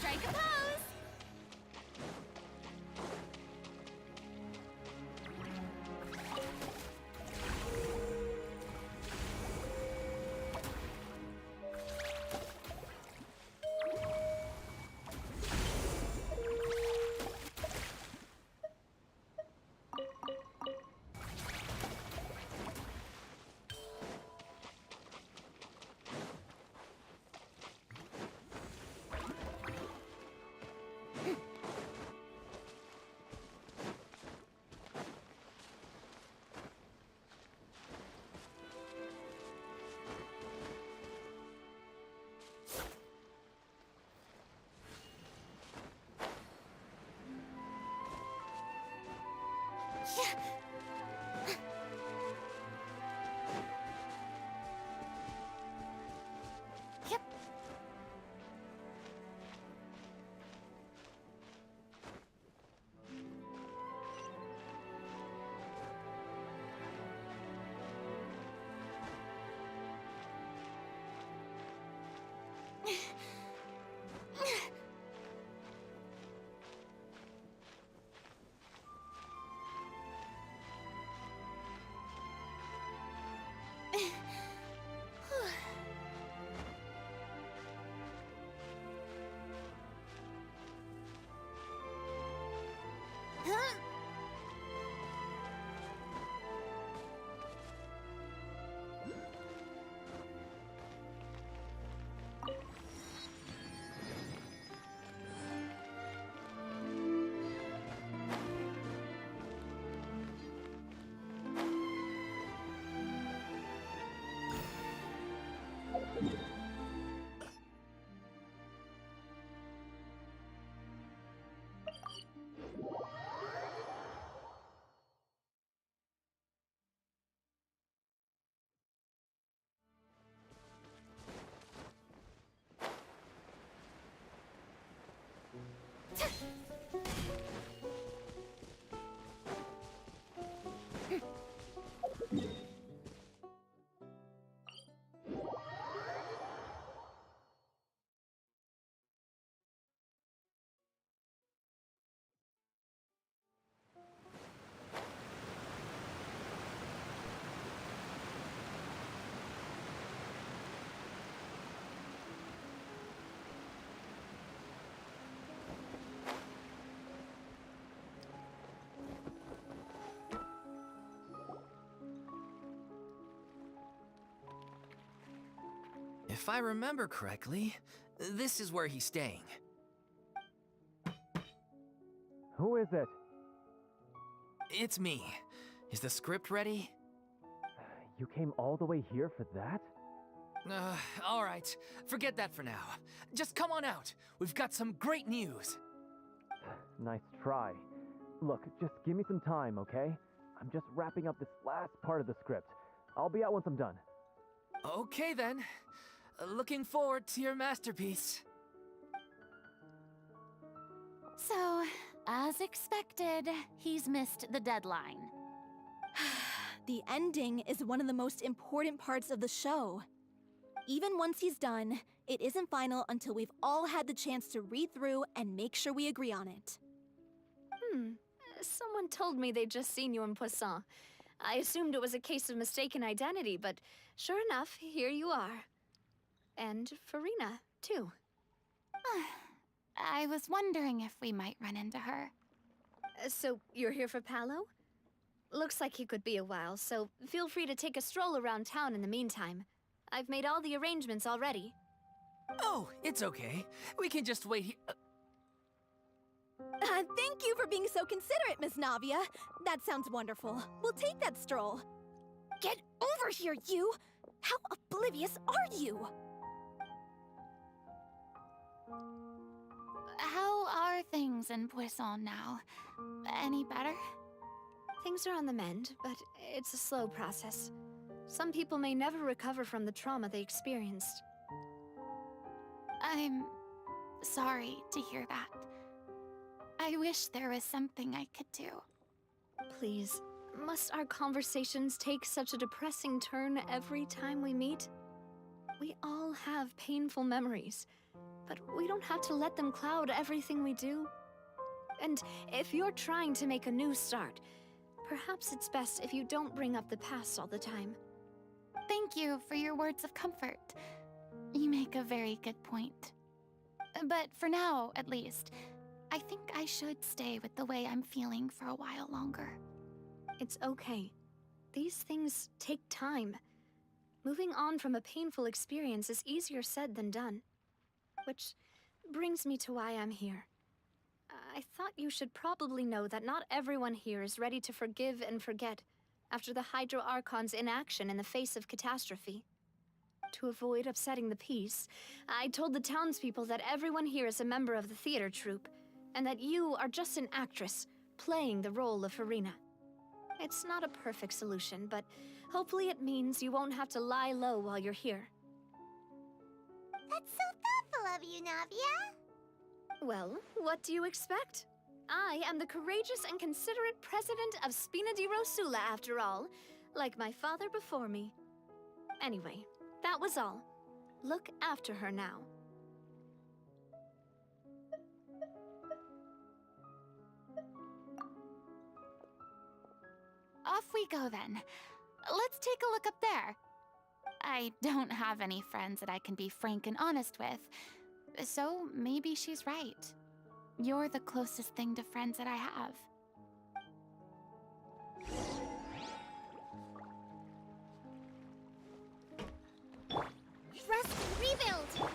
strike a pose! Yep. If I remember correctly, this is where he's staying. Who is it? It's me. Is the script ready? You came all the way here for that? All right. Forget that for now. Just come on out. We've got some great news. Nice try. Look, just give me some time, okay? I'm just wrapping up this last part of the script. I'll be out once I'm done. Okay then. Looking forward to your masterpiece. So, as expected, he's missed the deadline. The ending is one of the most important parts of the show. Even once he's done, it isn't final until we've all had the chance to read through and make sure we agree on it. Someone told me they'd just seen you in Poisson. I assumed it was a case of mistaken identity, but sure enough, here you are. And Furina, too. I was wondering if we might run into her. So, you're here for Paolo? Looks like he could be a while, so feel free to take a stroll around town in the meantime. I've made all the arrangements already. Oh, it's okay. We can just wait here. Thank you for being so considerate, Miss Navia. That sounds wonderful. We'll take that stroll. Get over here, you! How oblivious are you? How are things in Poisson now? Any better? Things are on the mend, but it's a slow process. Some people may never recover from the trauma they experienced. I'm sorry to hear that. I wish there was something I could do. Please, must our conversations take such a depressing turn every time we meet? We all have painful memories. but we don't have to let them cloud everything we do. And if you're trying to make a new start, perhaps it's best if you don't bring up the past all the time. Thank you for your words of comfort. You make a very good point. But for now, at least, I think I should stay with the way I'm feeling for a while longer. It's okay. These things take time. Moving on from a painful experience is easier said than done. Which brings me to why I'm here. I thought you should probably know that not everyone here is ready to forgive and forget after the Hydro Archon's inaction in the face of catastrophe. To avoid upsetting the peace, I told the townspeople that everyone here is a member of the theater troupe, and that you are just an actress playing the role of Furina. It's not a perfect solution, but hopefully it means you won't have to lie low while you're here. That's so thoughtful of you, Navia. Well, what do you expect? I am the courageous and considerate president of Spina di Rosula, after all, like my father before me. Anyway, that was all. Look after her now. Off we go then. Let's take a look up there. I don't have any friends that I can be frank and honest with, so maybe she's right. You're the closest thing to friends that I have. Rest and rebuild!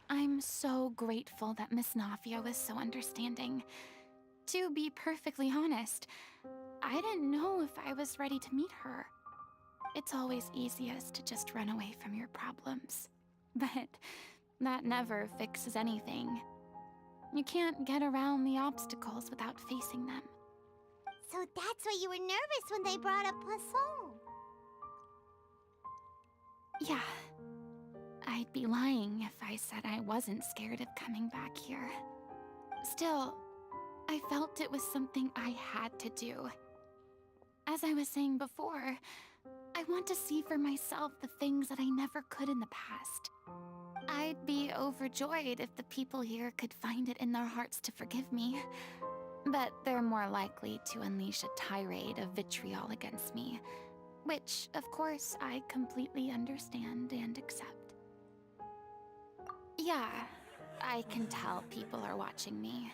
I'm so grateful that Miss Nafia was so understanding. To be perfectly honest, I didn't know if I was ready to meet her. It's always easiest to just run away from your problems. But that never fixes anything. You can't get around the obstacles without facing them. So that's why you were nervous when they brought up Poisson. Yeah. I'd be lying if I said I wasn't scared of coming back here. Still, I felt it was something I had to do. As I was saying before, I want to see for myself the things that I never could in the past. I'd be overjoyed if the people here could find it in their hearts to forgive me. But they're more likely to unleash a tirade of vitriol against me, which, of course, I completely understand and accept. Yeah, I can tell people are watching me.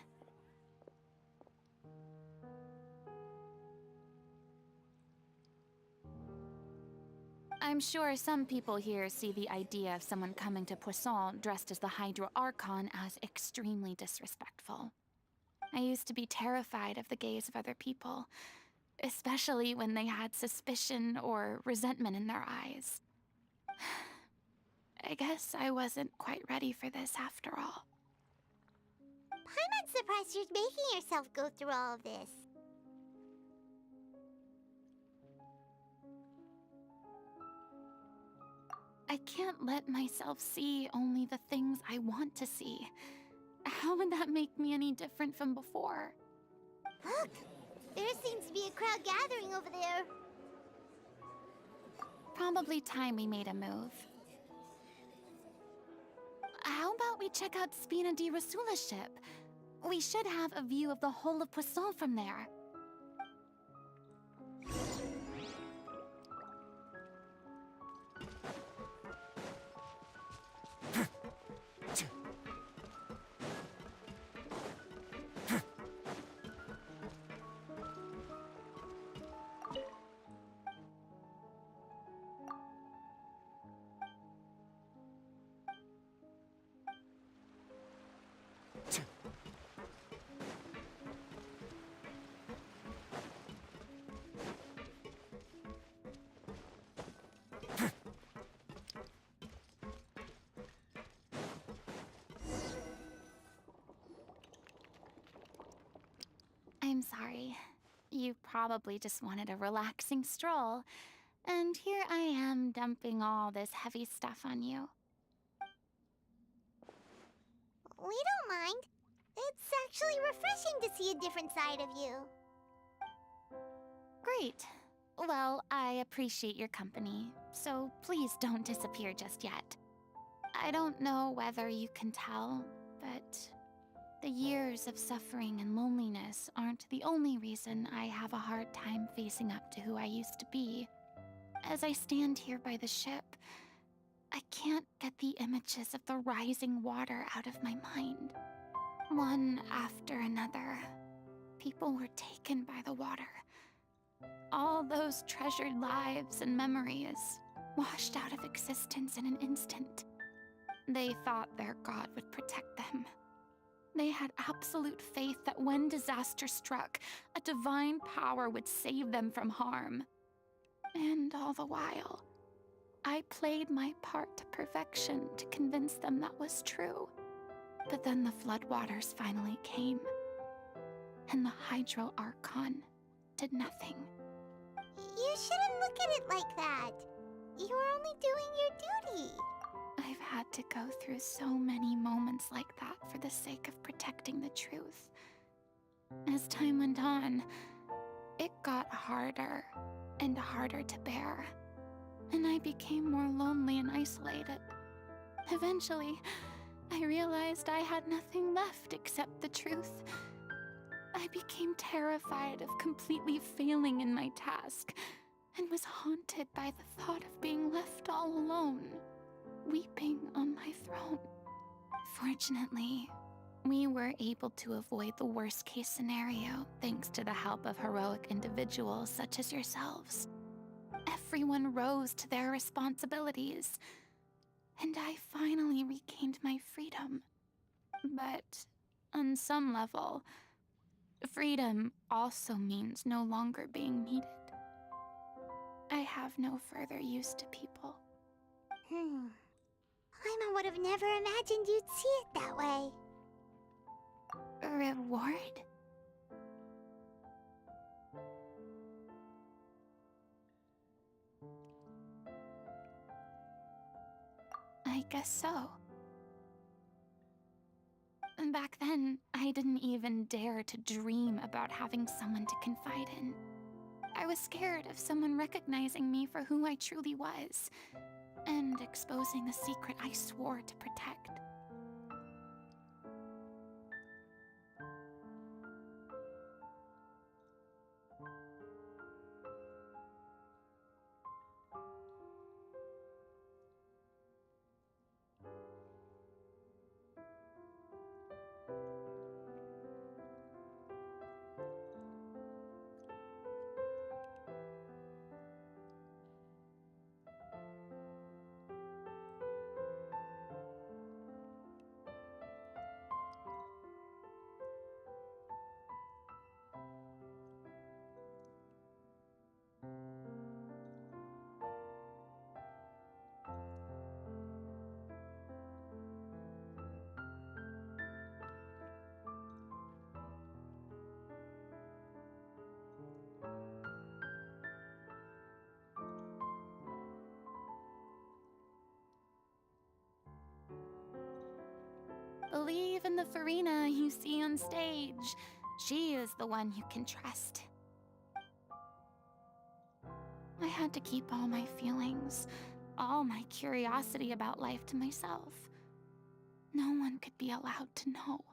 I'm sure some people here see the idea of someone coming to Poisson dressed as the Hydro Archon as extremely disrespectful. I used to be terrified of the gaze of other people, especially when they had suspicion or resentment in their eyes. I guess I wasn't quite ready for this after all. I'm not surprised you're making yourself go through all of this. I can't let myself see only the things I want to see. How would that make me any different from before? Look! There seems to be a crowd gathering over there. Probably time we made a move. How about we check out Spina di Rosula's ship? We should have a view of the whole of Poisson from there. I'm sorry. You probably just wanted a relaxing stroll, and here I am dumping all this heavy stuff on you. We don't mind. It's actually refreshing to see a different side of you. Great. Well, I appreciate your company, so please don't disappear just yet. I don't know whether you can tell, but the years of suffering and loneliness aren't the only reason I have a hard time facing up to who I used to be. As I stand here by the ship, I can't get the images of the rising water out of my mind. One after another, people were taken by the water. All those treasured lives and memories washed out of existence in an instant. They thought their god would protect them. They had absolute faith that when disaster struck, a divine power would save them from harm. And all the while, I played my part to perfection to convince them that was true. But then the floodwaters finally came, and the Hydro Archon did nothing. You shouldn't look at it like that. You were only doing your duty. I've had to go through so many moments like that for the sake of protecting the truth. As time went on, it got harder and harder to bear, and I became more lonely and isolated. Eventually, I realized I had nothing left except the truth. I became terrified of completely failing in my task, and was haunted by the thought of being left all alone, weeping on my throne. Fortunately, we were able to avoid the worst-case scenario thanks to the help of heroic individuals such as yourselves. Everyone rose to their responsibilities, and I finally regained my freedom. But on some level, freedom also means no longer being needed. I have no further use to people. Paimon would have never imagined you'd see it that way. A reward? I guess so. Back then, I didn't even dare to dream about having someone to confide in. I was scared of someone recognizing me for who I truly was, and exposing the secret I swore to protect. Believe in the Furina you see on stage. She is the one you can trust. I had to keep all my feelings, all my curiosity about life to myself. No one could be allowed to know.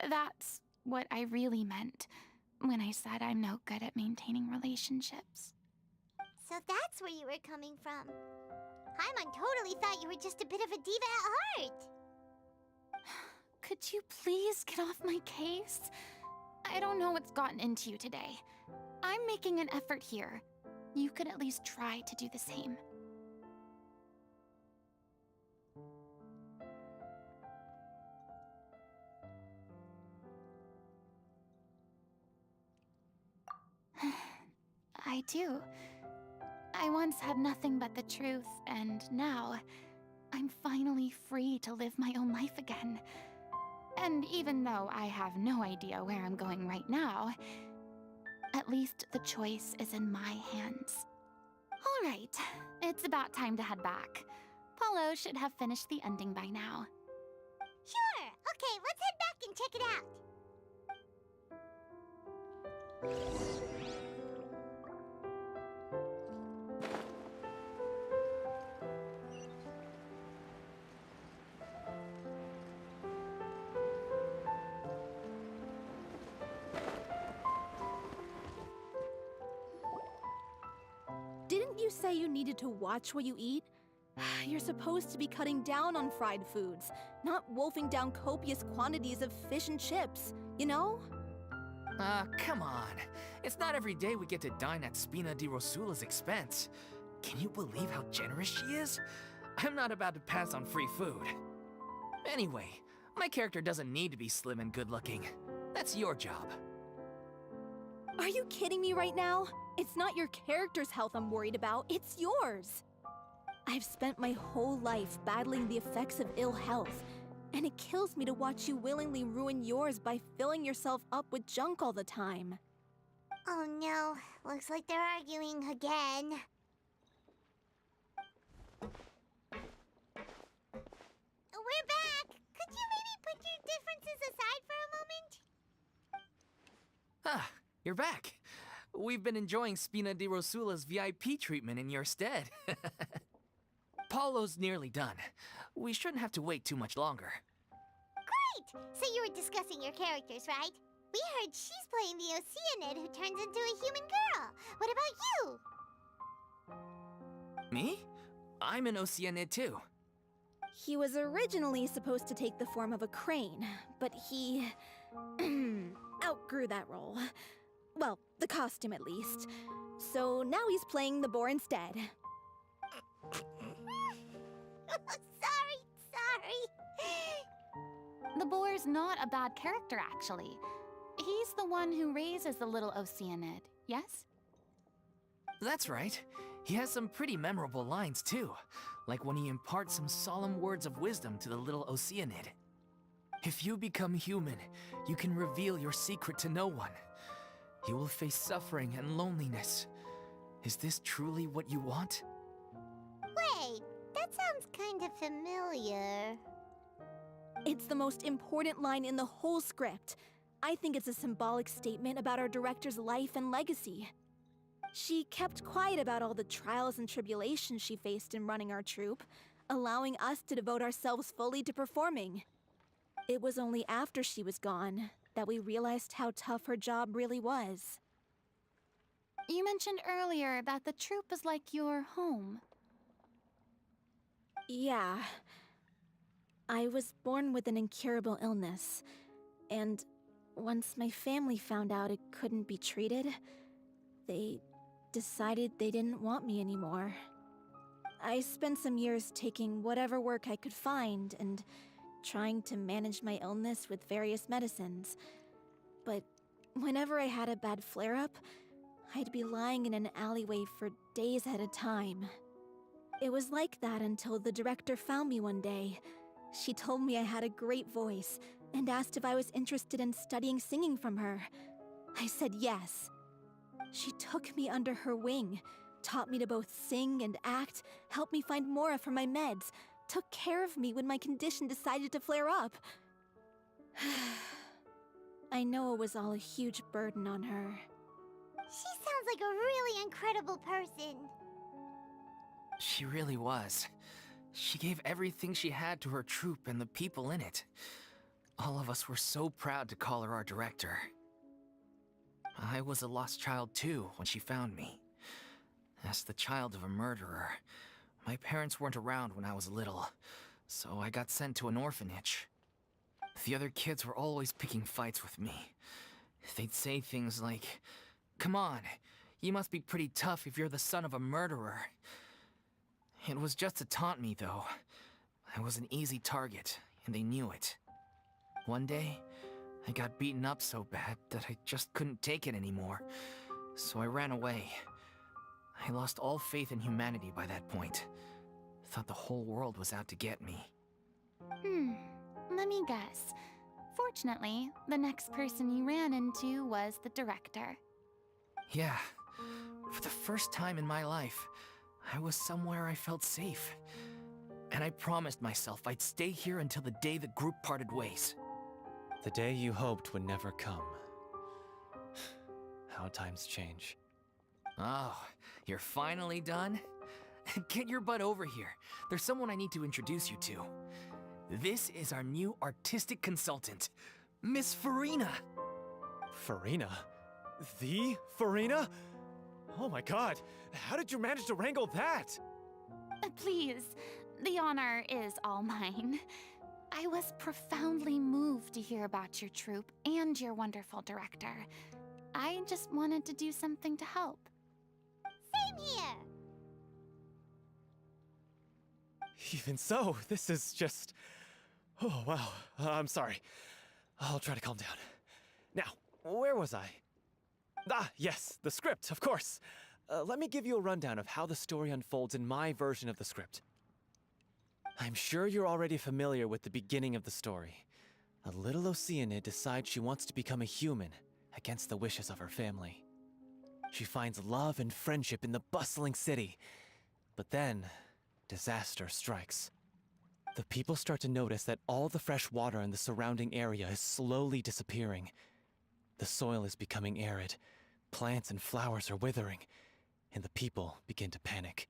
That's what I really meant when I said I'm no good at maintaining relationships. So that's where you were coming from. Paimon totally thought you were just a bit of a diva at heart. Could you please get off my case? I don't know what's gotten into you today. I'm making an effort here. You could at least try to do the same. I do. I once had nothing but the truth, and now I'm finally free to live my own life again. And even though I have no idea where I'm going right now, at least the choice is in my hands. All right, it's about time to head back. Paulo should have finished the ending by now. Sure. Okay, let's head back and check it out. Didn't you say you needed to watch what you eat? You're supposed to be cutting down on fried foods, not wolfing down copious quantities of fish and chips, you know? Come on. It's not every day we get to dine at Spina di Rosula's expense. Can you believe how generous she is? I'm not about to pass on free food. Anyway, my character doesn't need to be slim and good-looking. That's your job. Are you kidding me right now? It's not your character's health I'm worried about, it's yours. I've spent my whole life battling the effects of ill health, and it kills me to watch you willingly ruin yours by filling yourself up with junk all the time. Oh no, looks like they're arguing again. We're back! Could you maybe put your differences aside for a moment? Ah, you're back. We've been enjoying Spina di Rosula's VIP treatment in your stead. Paulo's nearly done. We shouldn't have to wait too much longer. Great! So you were discussing your characters, right? We heard she's playing the Oceanid who turns into a human girl. What about you? Me? I'm an Oceanid too. He was originally supposed to take the form of a crane, but he outgrew that role. Well, the costume at least. So now he's playing the boar instead. Sorry. The boar's not a bad character, actually. He's the one who raises the little Oceanid, yes? That's right. He has some pretty memorable lines too, like when he imparts some solemn words of wisdom to the little Oceanid. If you become human, you can reveal your secret to no one. You will face suffering and loneliness. Is this truly what you want? Wait, that sounds kind of familiar. It's the most important line in the whole script. I think it's a symbolic statement about our director's life and legacy. She kept quiet about all the trials and tribulations she faced in running our troupe, allowing us to devote ourselves fully to performing. It was only after she was gone that we realized how tough her job really was. You mentioned earlier that the troupe is like your home. Yeah. I was born with an incurable illness, and once my family found out it couldn't be treated, they decided they didn't want me anymore. I spent some years taking whatever work I could find and trying to manage my illness with various medicines. But whenever I had a bad flare-up, I'd be lying in an alleyway for days at a time. It was like that until the director found me one day. She told me I had a great voice and asked if I was interested in studying singing from her. I said yes. She took me under her wing, taught me to both sing and act, helped me find Mora for my meds, took care of me when my condition decided to flare up. I know it was all a huge burden on her. She sounds like a really incredible person. She really was. She gave everything she had to her troupe and the people in it. All of us were so proud to call her our director. I was a lost child too when she found me. As the child of a murderer, my parents weren't around when I was little, so I got sent to an orphanage. The other kids were always picking fights with me. They'd say things like, "Come on, you must be pretty tough if you're the son of a murderer." It was just to taunt me, though. I was an easy target, and they knew it. One day, I got beaten up so bad that I just couldn't take it anymore, so I ran away. I lost all faith in humanity by that point. Thought the whole world was out to get me. Let me guess. Fortunately, the next person you ran into was the director. Yeah, for the first time in my life, I was somewhere I felt safe. And I promised myself I'd stay here until the day the group parted ways. The day you hoped would never come. How times change. Oh, you're finally done? Get your butt over here. There's someone I need to introduce you to. This is our new artistic consultant, Miss Furina. Furina? The Furina? Oh my god, how did you manage to wrangle that? Please, the honor is all mine. I was profoundly moved to hear about your troupe and your wonderful director. I just wanted to do something to help. Same here. Even so, this is just... Oh, wow. I'm sorry. I'll try to calm down. Now, where was I? Ah, yes, the script, of course. Let me give you a rundown of how the story unfolds in my version of the script. I'm sure you're already familiar with the beginning of the story. A little Oceanid decides she wants to become a human, against the wishes of her family. She finds love and friendship in the bustling city. But then, disaster strikes. The people start to notice that all the fresh water in the surrounding area is slowly disappearing. The soil is becoming arid, plants and flowers are withering, and the people begin to panic.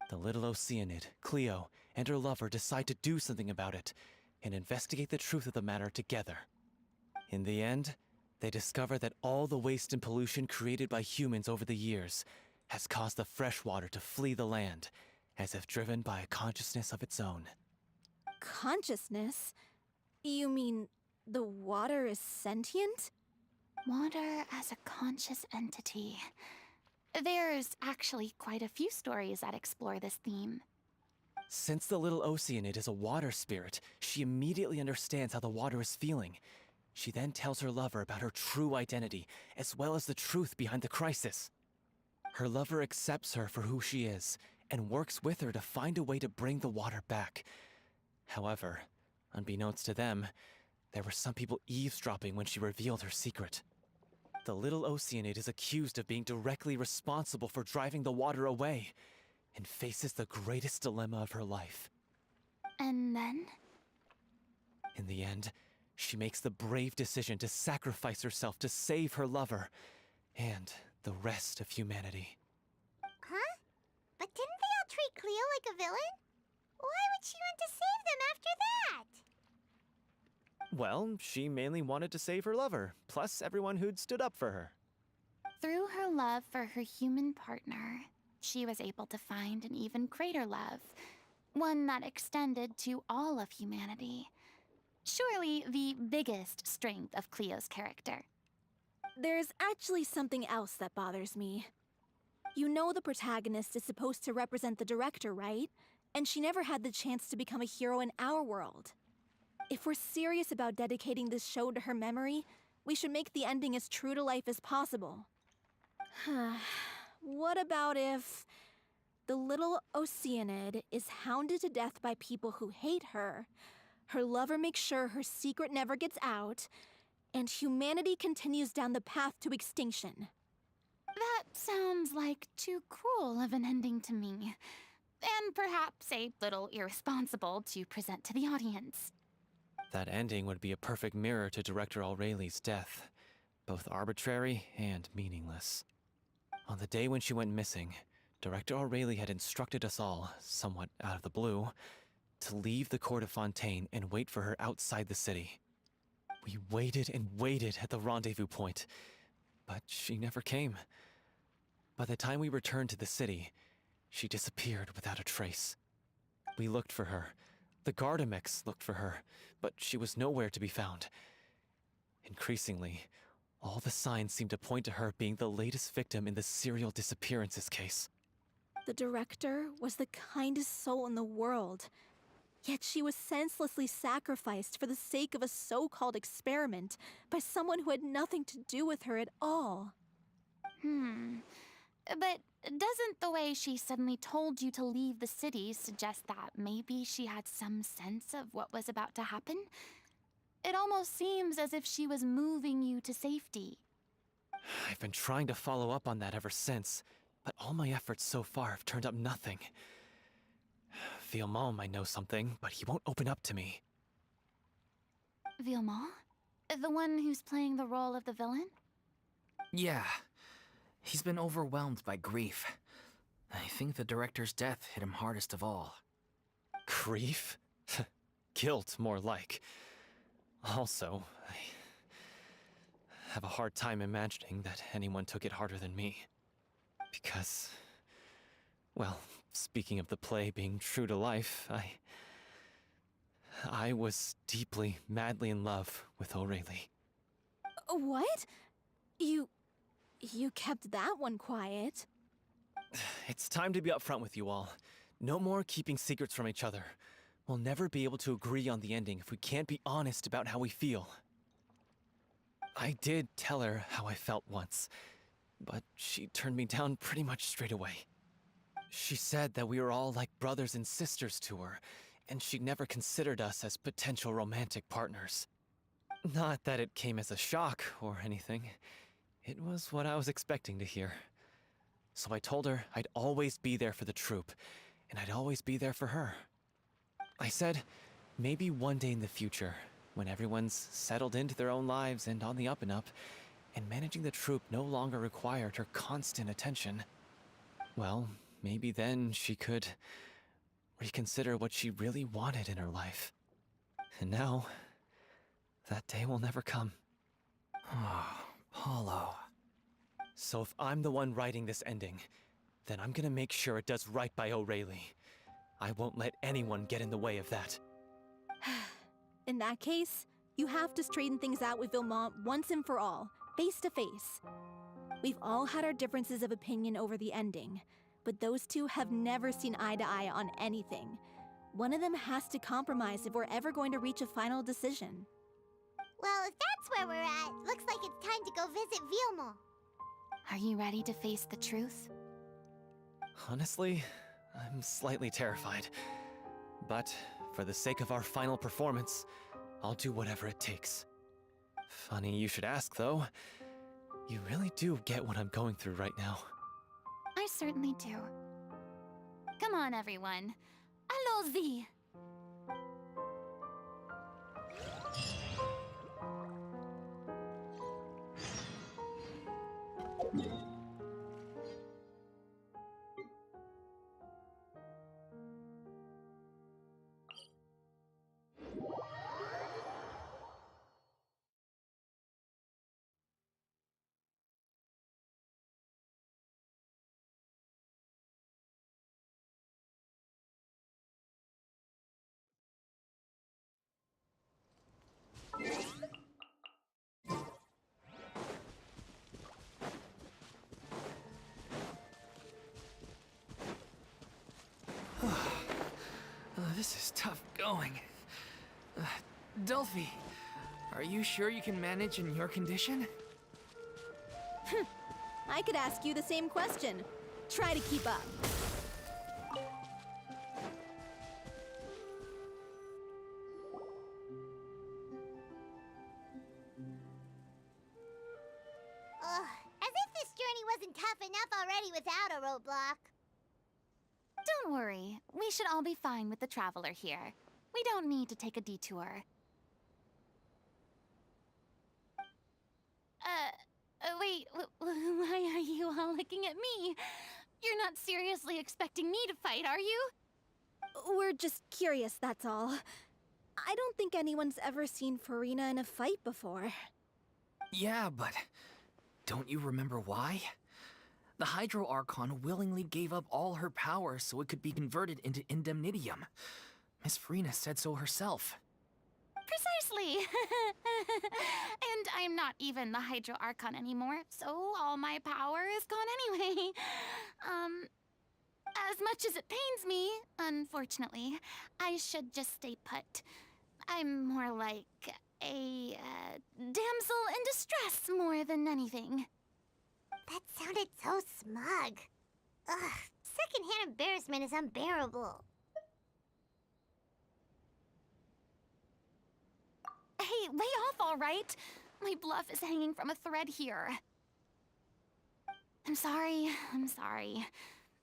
The little Oceanid, Cleo, and her lover decide to do something about it, and investigate the truth of the matter together. In the end, they discover that all the waste and pollution created by humans over the years has caused the fresh water to flee the land, as if driven by a consciousness of its own. Consciousness? You mean the water is sentient? Water as a conscious entity. There's actually quite a few stories that explore this theme. Since the little Oceanid is a water spirit, she immediately understands how the water is feeling. She then tells her lover about her true identity, as well as the truth behind the crisis. Her lover accepts her for who she is, and works with her to find a way to bring the water back. However, unbeknownst to them, there were some people eavesdropping when she revealed her secret. The little Oceanid is accused of being directly responsible for driving the water away, and faces the greatest dilemma of her life. And then? In the end, she makes the brave decision to sacrifice herself to save her lover, and the rest of humanity. Huh? But didn't they all treat Cleo like a villain? Why would she want to save them after that? Well, she mainly wanted to save her lover, plus everyone who'd stood up for her. Through her love for her human partner, she was able to find an even greater love, one that extended to all of humanity. Surely the biggest strength of Cleo's character. There's actually something else that bothers me. You know the protagonist is supposed to represent the director, right? And she never had the chance to become a hero in our world. If we're serious about dedicating this show to her memory, we should make the ending as true to life as possible. What about if the little Oceanid is hounded to death by people who hate her, her lover makes sure her secret never gets out, and humanity continues down the path to extinction? That sounds like too cruel of an ending to me, and perhaps a little irresponsible to present to the audience. That ending would be a perfect mirror to Director Aureli's death, both arbitrary and meaningless. On the day when she went missing, Director Aureli had instructed us all, somewhat out of the blue, to leave the court of Fontaine and wait for her outside the city. We waited and waited at the rendezvous point, but she never came. By the time we returned to the city, she disappeared without a trace. We looked for her. The Gardamex looked for her, but she was nowhere to be found. Increasingly, all the signs seemed to point to her being the latest victim in the serial disappearances case. The director was the kindest soul in the world, yet she was senselessly sacrificed for the sake of a so-called experiment by someone who had nothing to do with her at all. But doesn't the way she suddenly told you to leave the city suggest that maybe she had some sense of what was about to happen? It almost seems as if she was moving you to safety. I've been trying to follow up on that ever since, but all my efforts so far have turned up nothing. Villemont might know something, but he won't open up to me. Villemont? The one who's playing the role of the villain? Yeah. He's been overwhelmed by grief. I think the director's death hit him hardest of all. Grief? Guilt, more like. Also, I have a hard time imagining that anyone took it harder than me. Because, well, speaking of the play being true to life, I was deeply, madly in love with O'Reilly. What? You kept that one quiet. It's time to be upfront with you all. No more keeping secrets from each other. We'll never be able to agree on the ending if we can't be honest about how we feel. I did tell her how I felt once, but she turned me down pretty much straight away. She said that we were all like brothers and sisters to her, and she'd never considered us as potential romantic partners. Not that it came as a shock or anything. It was what I was expecting to hear. So I told her I'd always be there for the troupe, and I'd always be there for her. I said, maybe one day in the future, when everyone's settled into their own lives and on the up and up, and managing the troupe no longer required her constant attention, well, maybe then she could reconsider what she really wanted in her life. And now, that day will never come. Oh, Paulo. So if I'm the one writing this ending, then I'm gonna make sure it does right by O'Reilly. I won't let anyone get in the way of that. In that case, you have to straighten things out with Villemont once and for all, face to face. We've all had our differences of opinion over the ending, but those two have never seen eye to eye on anything. One of them has to compromise if we're ever going to reach a final decision. Well, if that's where we're at, looks like it's time to go visit Villemont. Are you ready to face the truth? Honestly, I'm slightly terrified. But for the sake of our final performance, I'll do whatever it takes. Funny you should ask, though. You really do get what I'm going through right now. I certainly do. Come on, everyone. Allons-y! This is tough going. Delphi, are you sure you can manage in your condition? I could ask you the same question. Try to keep up. Ugh, as if this journey wasn't tough enough already without a roadblock. Don't worry. We should all be fine with the traveler here. We don't need to take a detour. Wait, why are you all looking at me? You're not seriously expecting me to fight, are you? We're just curious, that's all. I don't think anyone's ever seen Furina in a fight before. Yeah, but don't you remember why? The Hydro Archon willingly gave up all her power so it could be converted into indemnitium. Miss Furina said so herself. Precisely! And I'm not even the Hydro Archon anymore, so all my power is gone anyway. As much as it pains me, unfortunately, I should just stay put. I'm more like a damsel in distress more than anything. That sounded so smug. Ugh, secondhand embarrassment is unbearable. Hey, lay off, all right? My bluff is hanging from a thread here. I'm sorry.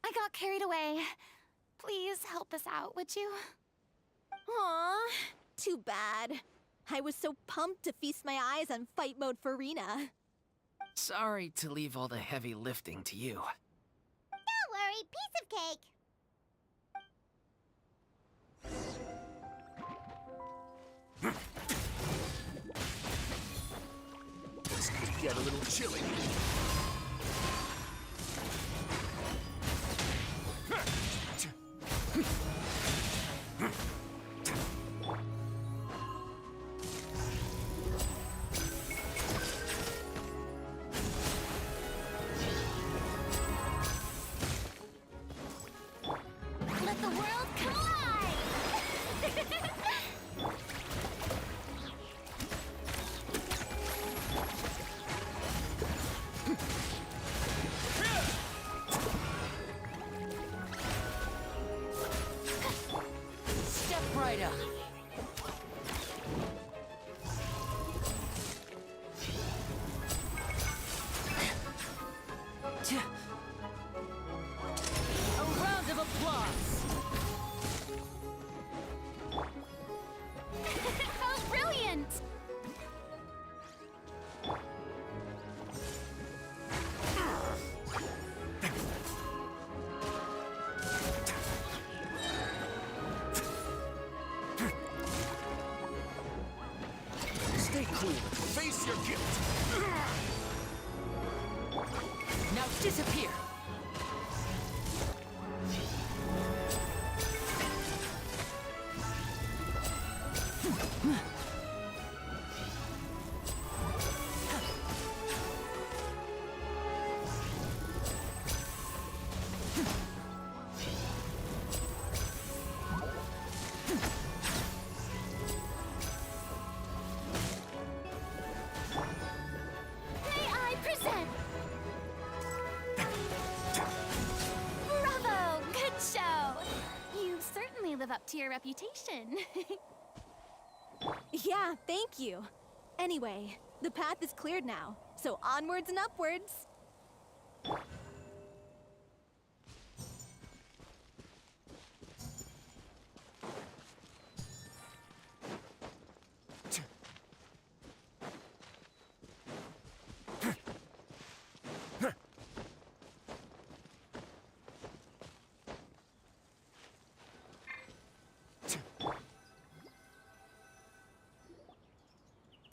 I got carried away. Please help us out, would you? Aw, too bad. I was so pumped to feast my eyes on fight mode Furina. Sorry to leave all the heavy lifting to you. Don't worry, piece of cake. This could get a little chilly. Let the world collide! Step right up. A round of applause. How brilliant! Stay cool. Face your guilt. Now disappear. May I present? Bravo! Good show! You certainly live up to your reputation. Yeah, thank you. Anyway, the path is cleared now, so onwards and upwards.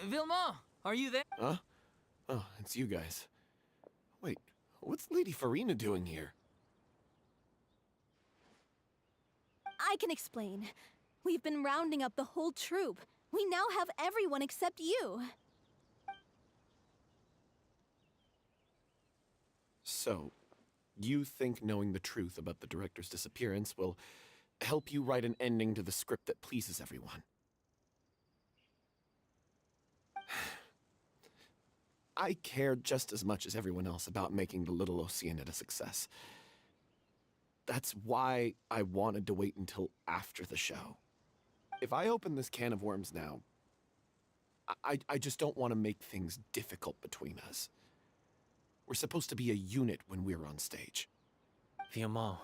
Vilma, are you there? Huh? Oh, it's you guys. Wait, what's Lady Furina doing here? I can explain. We've been rounding up the whole troop. We now have everyone except you. So, you think knowing the truth about the director's disappearance will help you write an ending to the script that pleases everyone? I care just as much as everyone else about making the Little Oceanid a success. That's why I wanted to wait until after the show. If I open this can of worms now, I just don't want to make things difficult between us. We're supposed to be a unit when we're on stage. Vilma,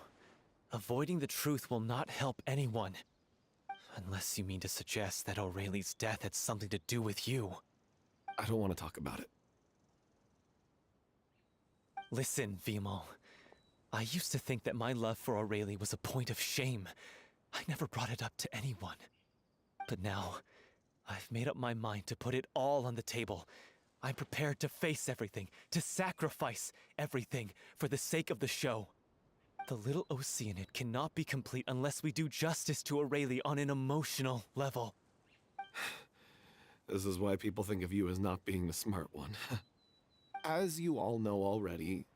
avoiding the truth will not help anyone. Unless you mean to suggest that Aurelie's death had something to do with you. I don't want to talk about it. Listen, Vilma. I used to think that my love for Aurelie was a point of shame. I never brought it up to anyone. But now, I've made up my mind to put it all on the table. I'm prepared to face everything, to sacrifice everything for the sake of the show. The Little Oceanid cannot be complete unless we do justice to Aurelie on an emotional level. This is why people think of you as not being the smart one. As you all know already,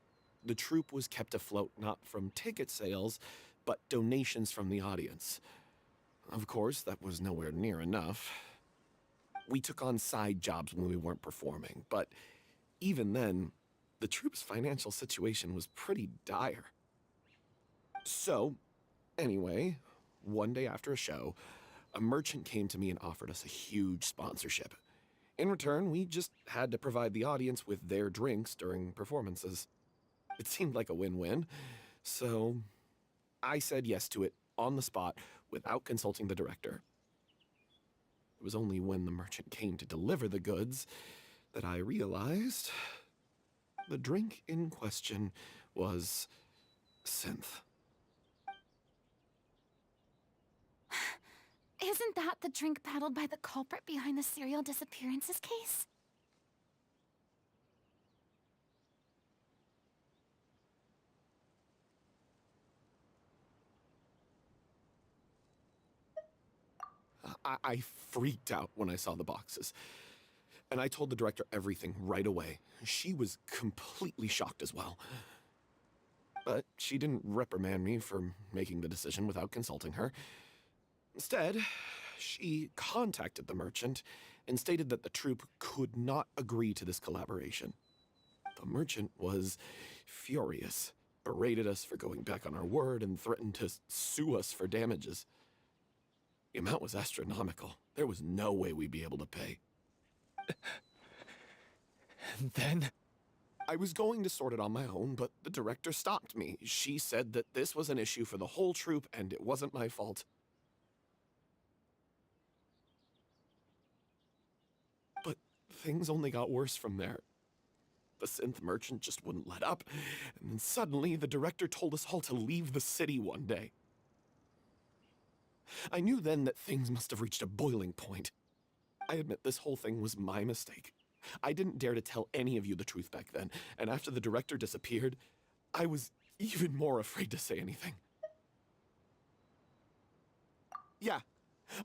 the troupe was kept afloat not from ticket sales, but donations from the audience. Of course, that was nowhere near enough. We took on side jobs when we weren't performing, but even then, the troupe's financial situation was pretty dire. So, anyway, one day after a show, a merchant came to me and offered us a huge sponsorship. In return, we just had to provide the audience with their drinks during performances. It seemed like a win-win, so I said yes to it on the spot without consulting the director. It was only when the merchant came to deliver the goods that I realized the drink in question was synth. Isn't that the drink peddled by the culprit behind the serial disappearances case? I freaked out when I saw the boxes, and I told the director everything right away. She was completely shocked as well. But she didn't reprimand me for making the decision without consulting her. Instead, she contacted the merchant and stated that the troupe could not agree to this collaboration. The merchant was furious, berated us for going back on our word, and threatened to sue us for damages. The amount was astronomical. There was no way we'd be able to pay. And then? I was going to sort it on my own, but the director stopped me. She said that this was an issue for the whole troupe and it wasn't my fault. But things only got worse from there. The synth merchant just wouldn't let up, and then suddenly the director told us all to leave the city one day. I knew then that things must have reached a boiling point. I admit this whole thing was my mistake. I didn't dare to tell any of you the truth back then, and after the director disappeared, I was even more afraid to say anything. Yeah,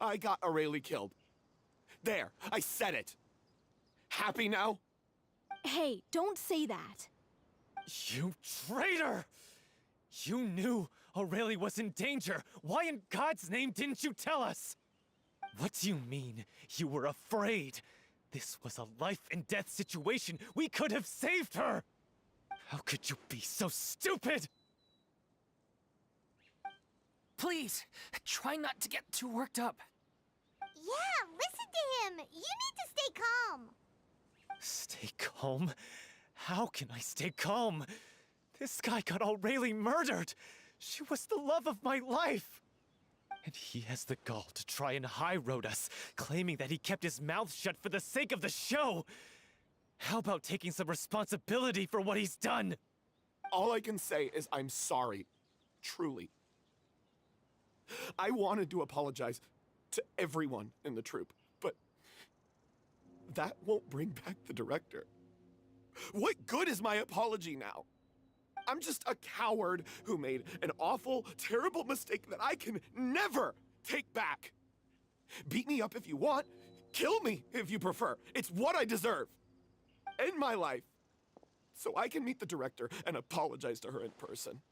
I got Aurelie killed. There, I said it. Happy now? Hey, don't say that. You traitor! You knew Aurelie was in danger. Why in God's name didn't you tell us? What do you mean, you were afraid? This was a life-and-death situation. We could have saved her! How could you be so stupid? Please, try not to get too worked up. Yeah, listen to him. You need to stay calm. Stay calm? How can I stay calm? This guy got Aurelie murdered! She was the love of my life! And he has the gall to try and high-road us, claiming that he kept his mouth shut for the sake of the show! How about taking some responsibility for what he's done? All I can say is I'm sorry. Truly. I wanted to apologize to everyone in the troupe, but that won't bring back the director. What good is my apology now? I'm just a coward who made an awful, terrible mistake that I can never take back. Beat me up if you want. Kill me if you prefer. It's what I deserve. End my life so I can meet the director and apologize to her in person.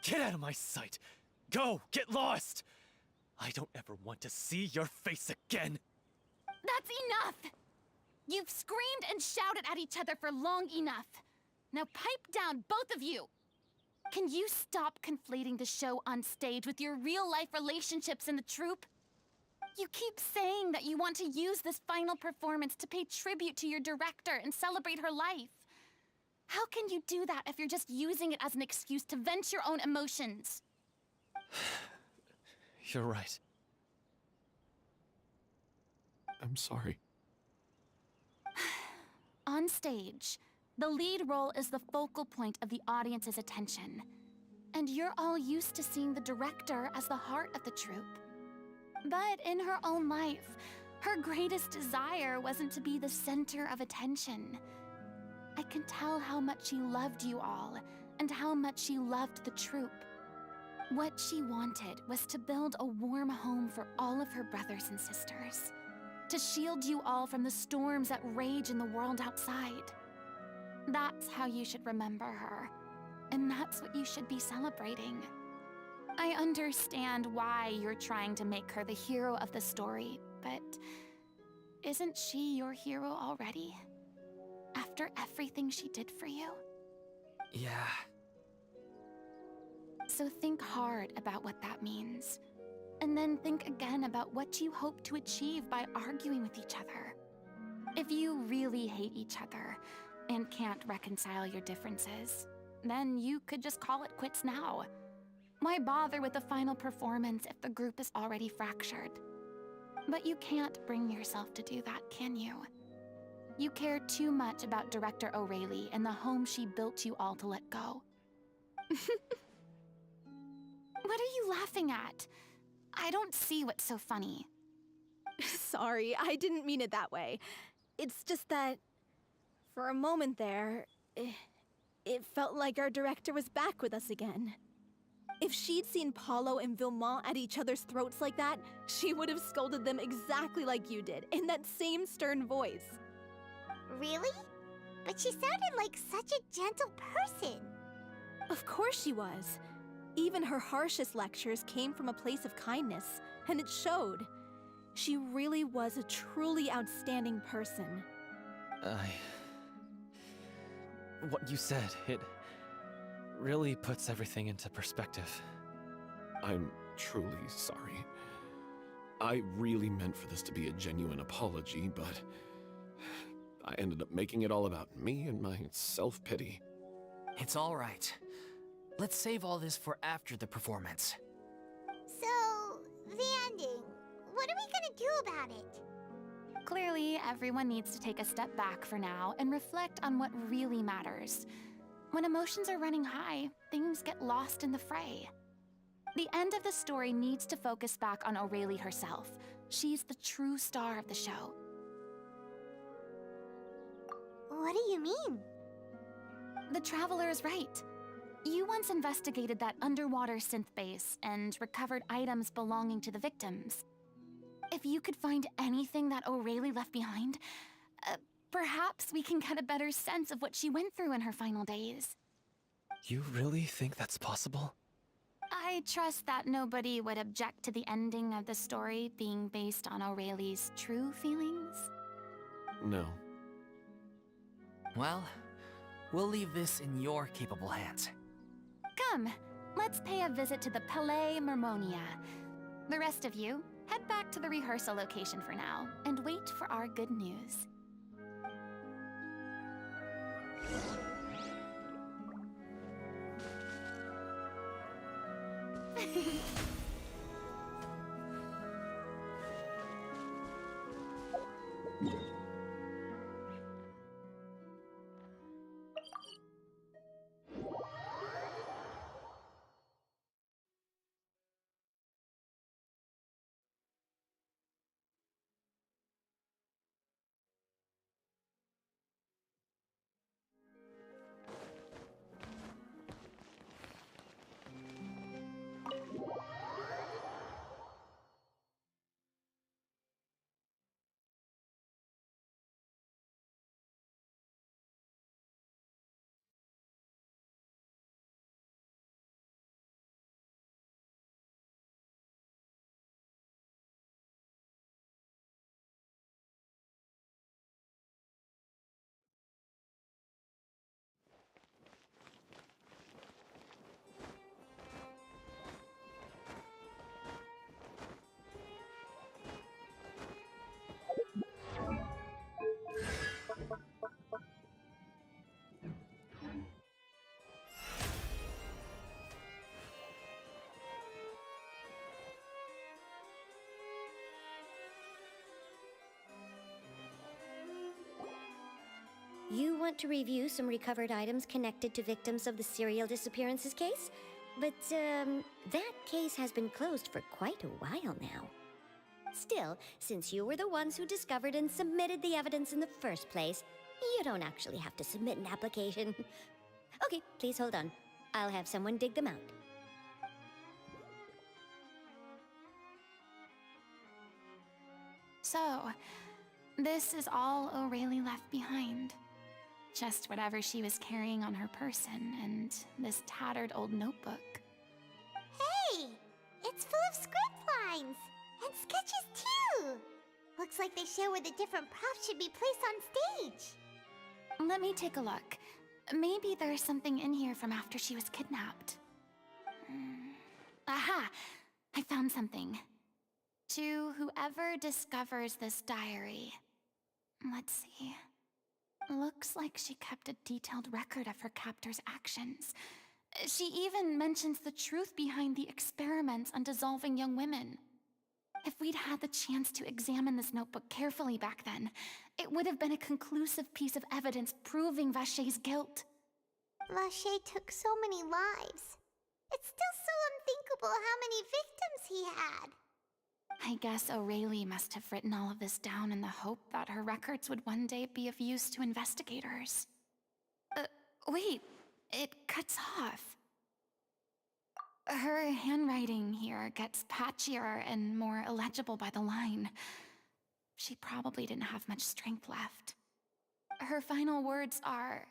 Get out of my sight! Go! Get lost! I don't ever want to see your face again! That's enough! You've screamed and shouted at each other for long enough. Now pipe down, both of you! Can you stop conflating the show on stage with your real-life relationships in the troupe? You keep saying that you want to use this final performance to pay tribute to your director and celebrate her life. How can you do that if you're just using it as an excuse to vent your own emotions? You're right. I'm sorry. On stage, the lead role is the focal point of the audience's attention. And you're all used to seeing the director as the heart of the troupe. But in her own life, her greatest desire wasn't to be the center of attention. I can tell how much she loved you all, and how much she loved the troupe. What she wanted was to build a warm home for all of her brothers and sisters. To shield you all from the storms that rage in the world outside. That's how you should remember her. And that's what you should be celebrating. I understand why you're trying to make her the hero of the story, but isn't she your hero already? After everything she did for you? Yeah. So think hard about what that means. and then think again about what you hope to achieve by arguing with each other. If you really hate each other and can't reconcile your differences, then you could just call it quits now. Why bother with the final performance if the group is already fractured? But you can't bring yourself to do that, can you? You care too much about Director O'Reilly and the home she built you all to let go. What are you laughing at? I don't see what's so funny. Sorry, I didn't mean it that way. It's just that, for a moment there, it felt like our director was back with us again. If she'd seen Paulo and Vilmont at each other's throats like that, she would have scolded them exactly like you did, in that same stern voice. Really? But she sounded like such a gentle person. Of course she was. Even her harshest lectures came from a place of kindness, and it showed. She really was a truly outstanding person. What you said, it really puts everything into perspective. I'm truly sorry. I really meant for this to be a genuine apology, but I ended up making it all about me and my self-pity. It's all right. Let's save all this for after the performance. So, the ending. What are we gonna do about it? Clearly, everyone needs to take a step back for now and reflect on what really matters. When emotions are running high, things get lost in the fray. The end of the story needs to focus back on O'Reilly herself. She's the true star of the show. What do you mean? The Traveler is right. You once investigated that underwater synth base and recovered items belonging to the victims. If you could find anything that O'Reilly left behind, perhaps we can get a better sense of what she went through in her final days. You really think that's possible? I trust that nobody would object to the ending of the story being based on O'Reilly's true feelings. No. Well, we'll leave this in your capable hands. Come, let's pay a visit to the Palais Mermonia. The rest of you, head back to the rehearsal location for now, and wait for our good news. You want to review some recovered items connected to victims of the serial disappearances case? But, that case has been closed for quite a while now. Still, since you were the ones who discovered and submitted the evidence in the first place, you don't actually have to submit an application. Okay, please hold on. I'll have someone dig them out. So, this is all O'Reilly left behind. Just whatever she was carrying on her person and this tattered old notebook. Hey! It's full of script lines! And sketches too! Looks like they show where the different props should be placed on stage. Let me take a look. Maybe there's something in here from after she was kidnapped. Aha! I found something. To whoever discovers this diary. Let's see. Looks like she kept a detailed record of her captor's actions. She even mentions the truth behind the experiments on dissolving young women. If we'd had the chance to examine this notebook carefully back then, it would have been a conclusive piece of evidence proving Vacher's guilt. Vacher took so many lives. It's still so unthinkable how many victims he had. I guess Aurelie must have written all of this down in the hope that her records would one day be of use to investigators. Wait, it cuts off. Her handwriting here gets patchier and more illegible by the line. She probably didn't have much strength left. Her final words are...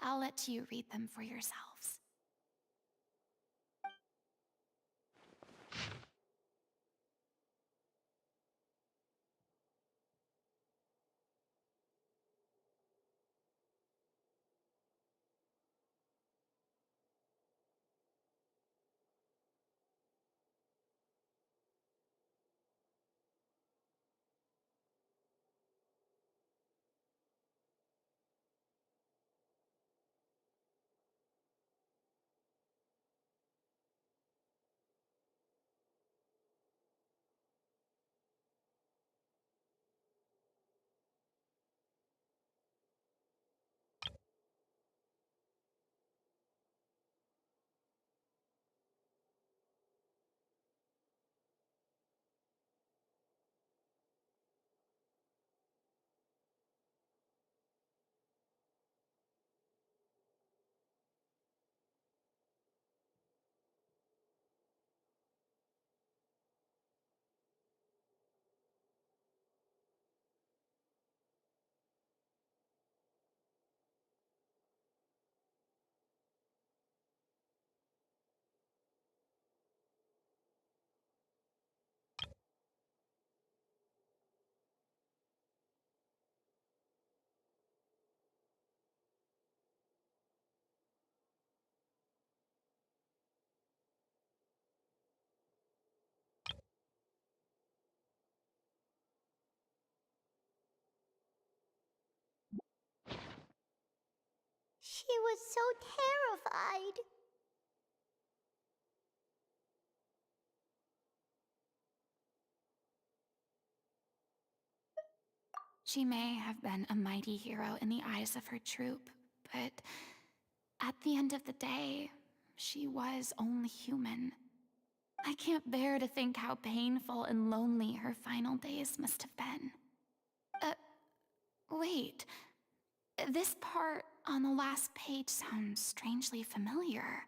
I'll let you read them for yourselves. She was so terrified. She may have been a mighty hero in the eyes of her troop, but at the end of the day, she was only human. I can't bear to think how painful and lonely her final days must have been. Wait. This part on the last page sounds strangely familiar.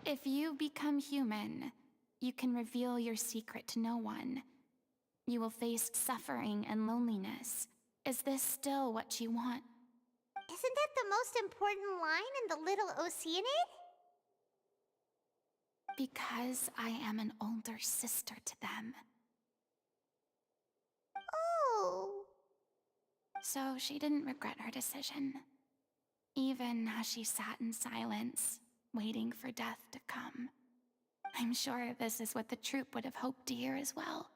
If you become human, you can reveal your secret to no one. You will face suffering and loneliness. Is this still what you want? Isn't that the most important line in the Little Oceanid? Because I am an older sister to them. Oh. So she didn't regret her decision. Even as she sat in silence, waiting for death to come. I'm sure this is what the troupe would have hoped to hear as well.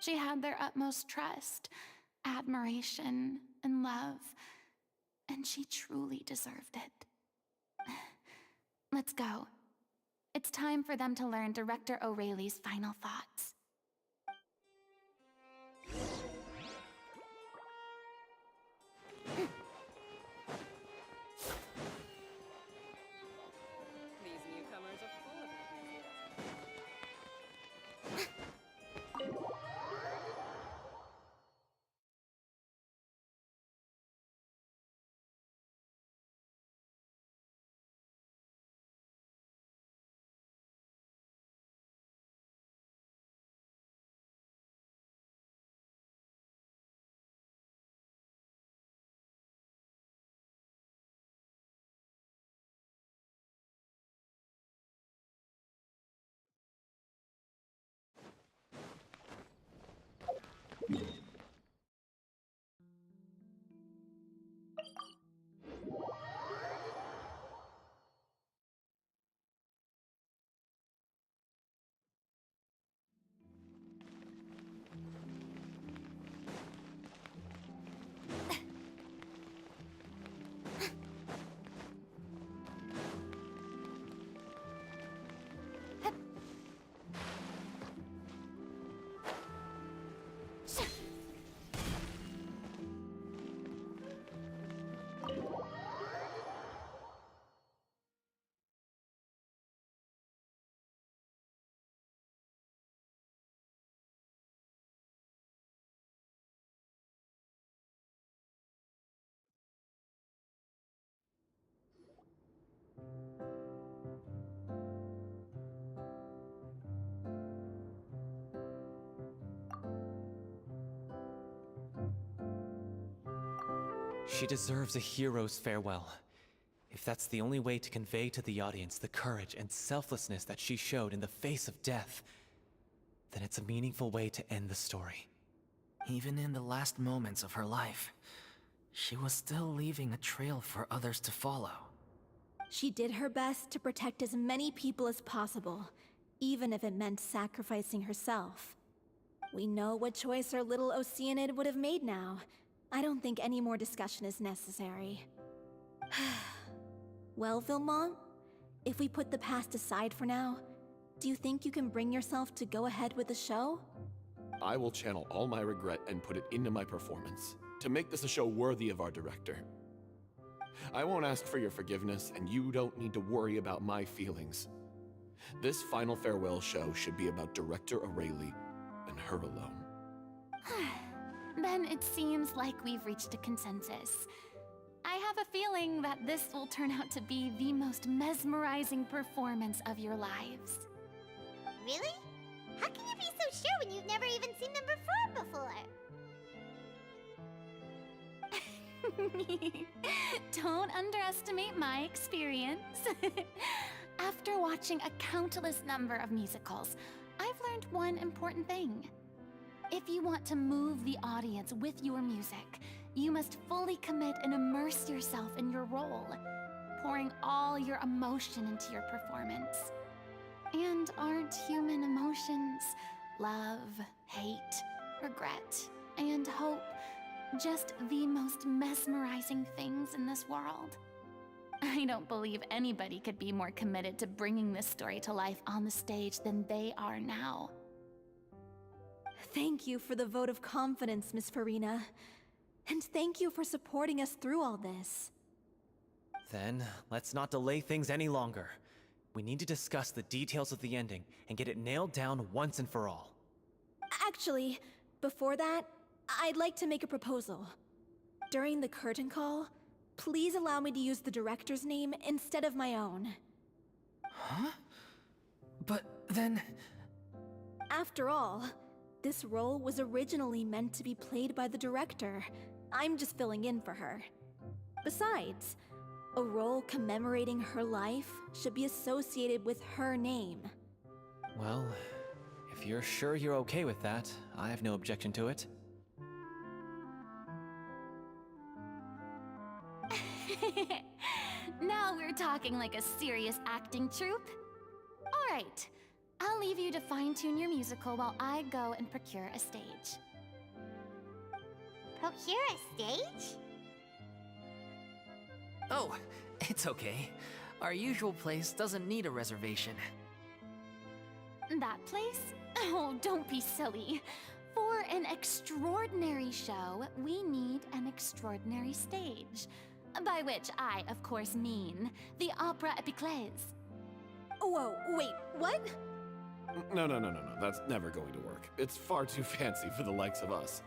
She had their utmost trust, admiration, and love, and she truly deserved it. Let's go. It's time for them to learn Director Aurelie's final thoughts. She deserves a hero's farewell. If that's the only way to convey to the audience the courage and selflessness that she showed in the face of death, then it's a meaningful way to end the story. Even in the last moments of her life, she was still leaving a trail for others to follow. She did her best to protect as many people as possible, even if it meant sacrificing herself. We know what choice our little Oceanid would have made now. I don't think any more discussion is necessary. Well, Vilmont, if we put the past aside for now, do you think you can bring yourself to go ahead with the show? I will channel all my regret and put it into my performance, to make this a show worthy of our director. I won't ask for your forgiveness, and you don't need to worry about my feelings. This final farewell show should be about Director Aurelie and her alone. Then it seems like we've reached a consensus. I have a feeling that this will turn out to be the most mesmerizing performance of your lives. Really? How can you be so sure when you've never even seen them perform before? Don't underestimate my experience. After watching a countless number of musicals, I've learned one important thing. If you want to move the audience with your music, you must fully commit and immerse yourself in your role, pouring all your emotion into your performance. And aren't human emotions, love, hate, regret, and hope, just the most mesmerizing things in this world? I don't believe anybody could be more committed to bringing this story to life on the stage than they are now. Thank you for the vote of confidence, Miss Furina. And thank you for supporting us through all this. Then, let's not delay things any longer. We need to discuss the details of the ending and get it nailed down once and for all. Actually, before that, I'd like to make a proposal. During the curtain call, please allow me to use the director's name instead of my own. Huh? But then... After all, this role was originally meant to be played by the director. I'm just filling in for her. Besides, a role commemorating her life should be associated with her name. Well, if you're sure you're okay with that, I have no objection to it. Now we're talking like a serious acting troupe. All right, I'll leave you to fine-tune your musical while I go and procure a stage. Procure a stage? Oh, it's okay. Our usual place doesn't need a reservation. That place? Oh, don't be silly. For an extraordinary show, we need an extraordinary stage. By which I, of course, mean the Opera Epiclese. Whoa, wait, what? No. That's never going to work. It's far too fancy for the likes of us.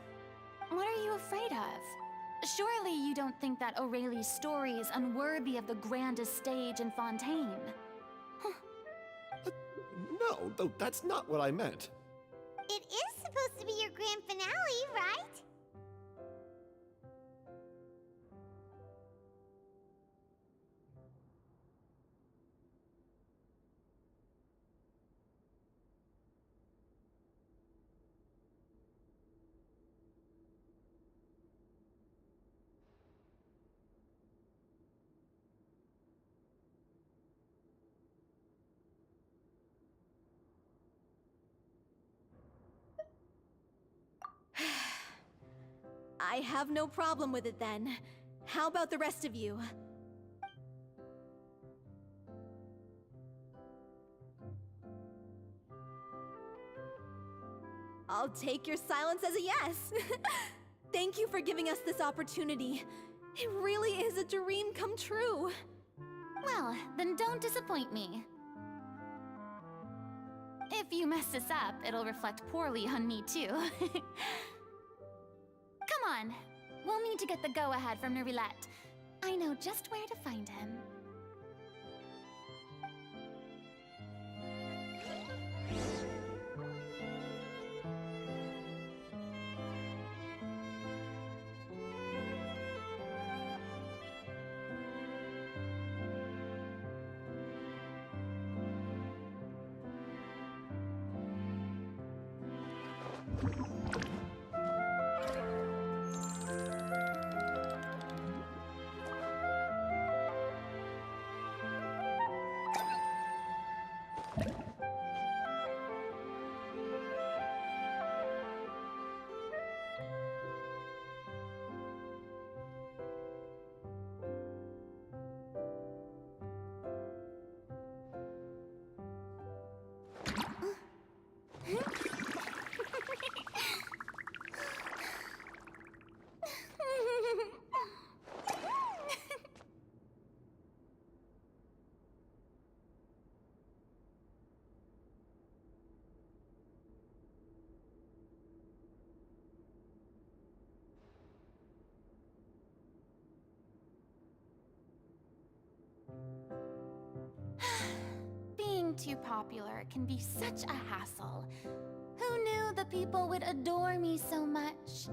What are you afraid of? Surely you don't think that Aurelie's story is unworthy of the grandest stage in Fontaine? No, that's not what I meant. It is supposed to be your grand finale, right? I have no problem with it then. How about the rest of you? I'll take your silence as a yes. Thank you for giving us this opportunity. It really is a dream come true. Well, then don't disappoint me. If you mess this up, it'll reflect poorly on me too. Come on, we'll need to get the go-ahead from Nerilette. I know just where to find him. being too popular can be such a hassle. Who knew the people would adore me so much?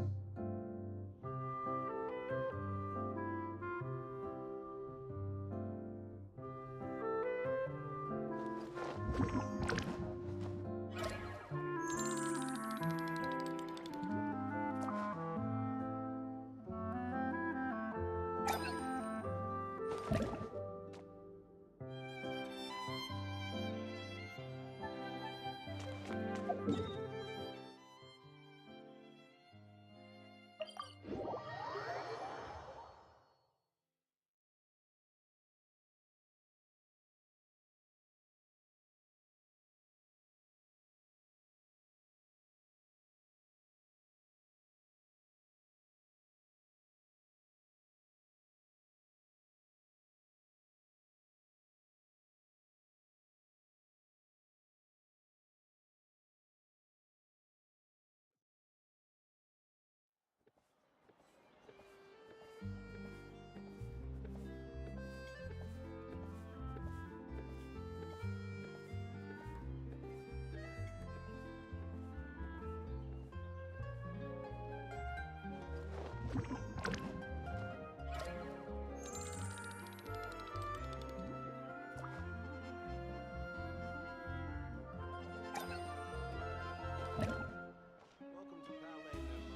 Welcome to Palais Mermoni.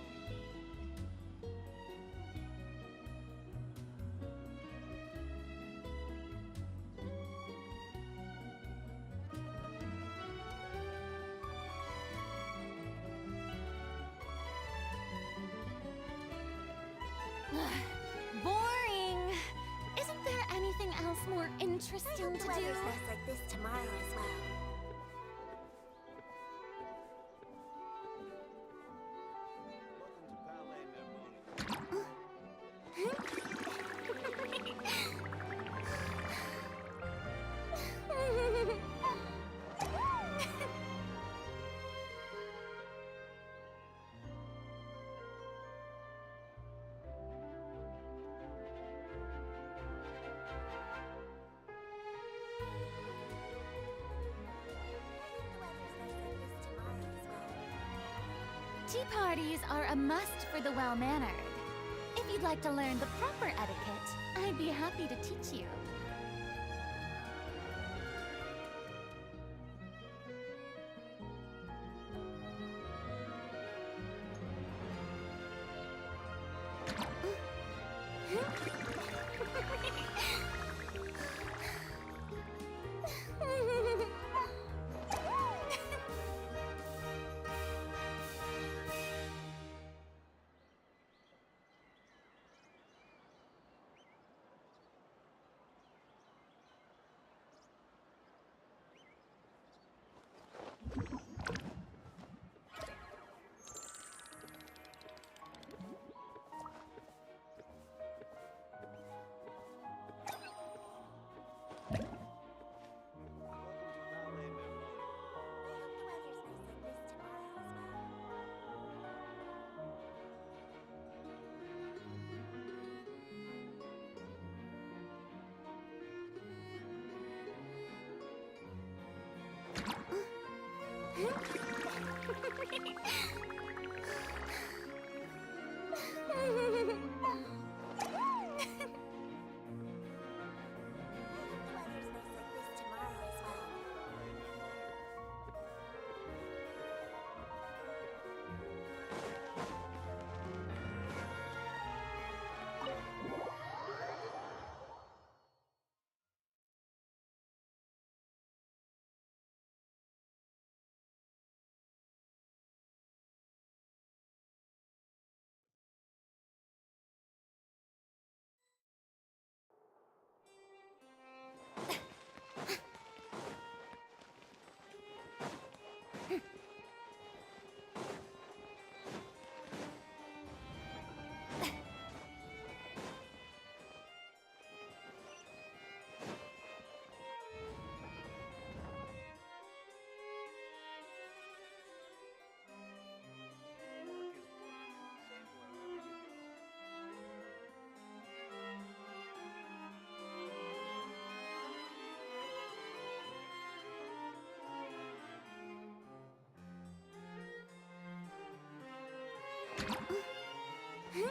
Boring! Isn't there anything else more interesting to do? Nice like this tomorrow as well. Welcome to Palais Mermoni. Tea parties are a must for the well-mannered. If you'd like to learn the proper etiquette, I'd be happy to teach you. Boring!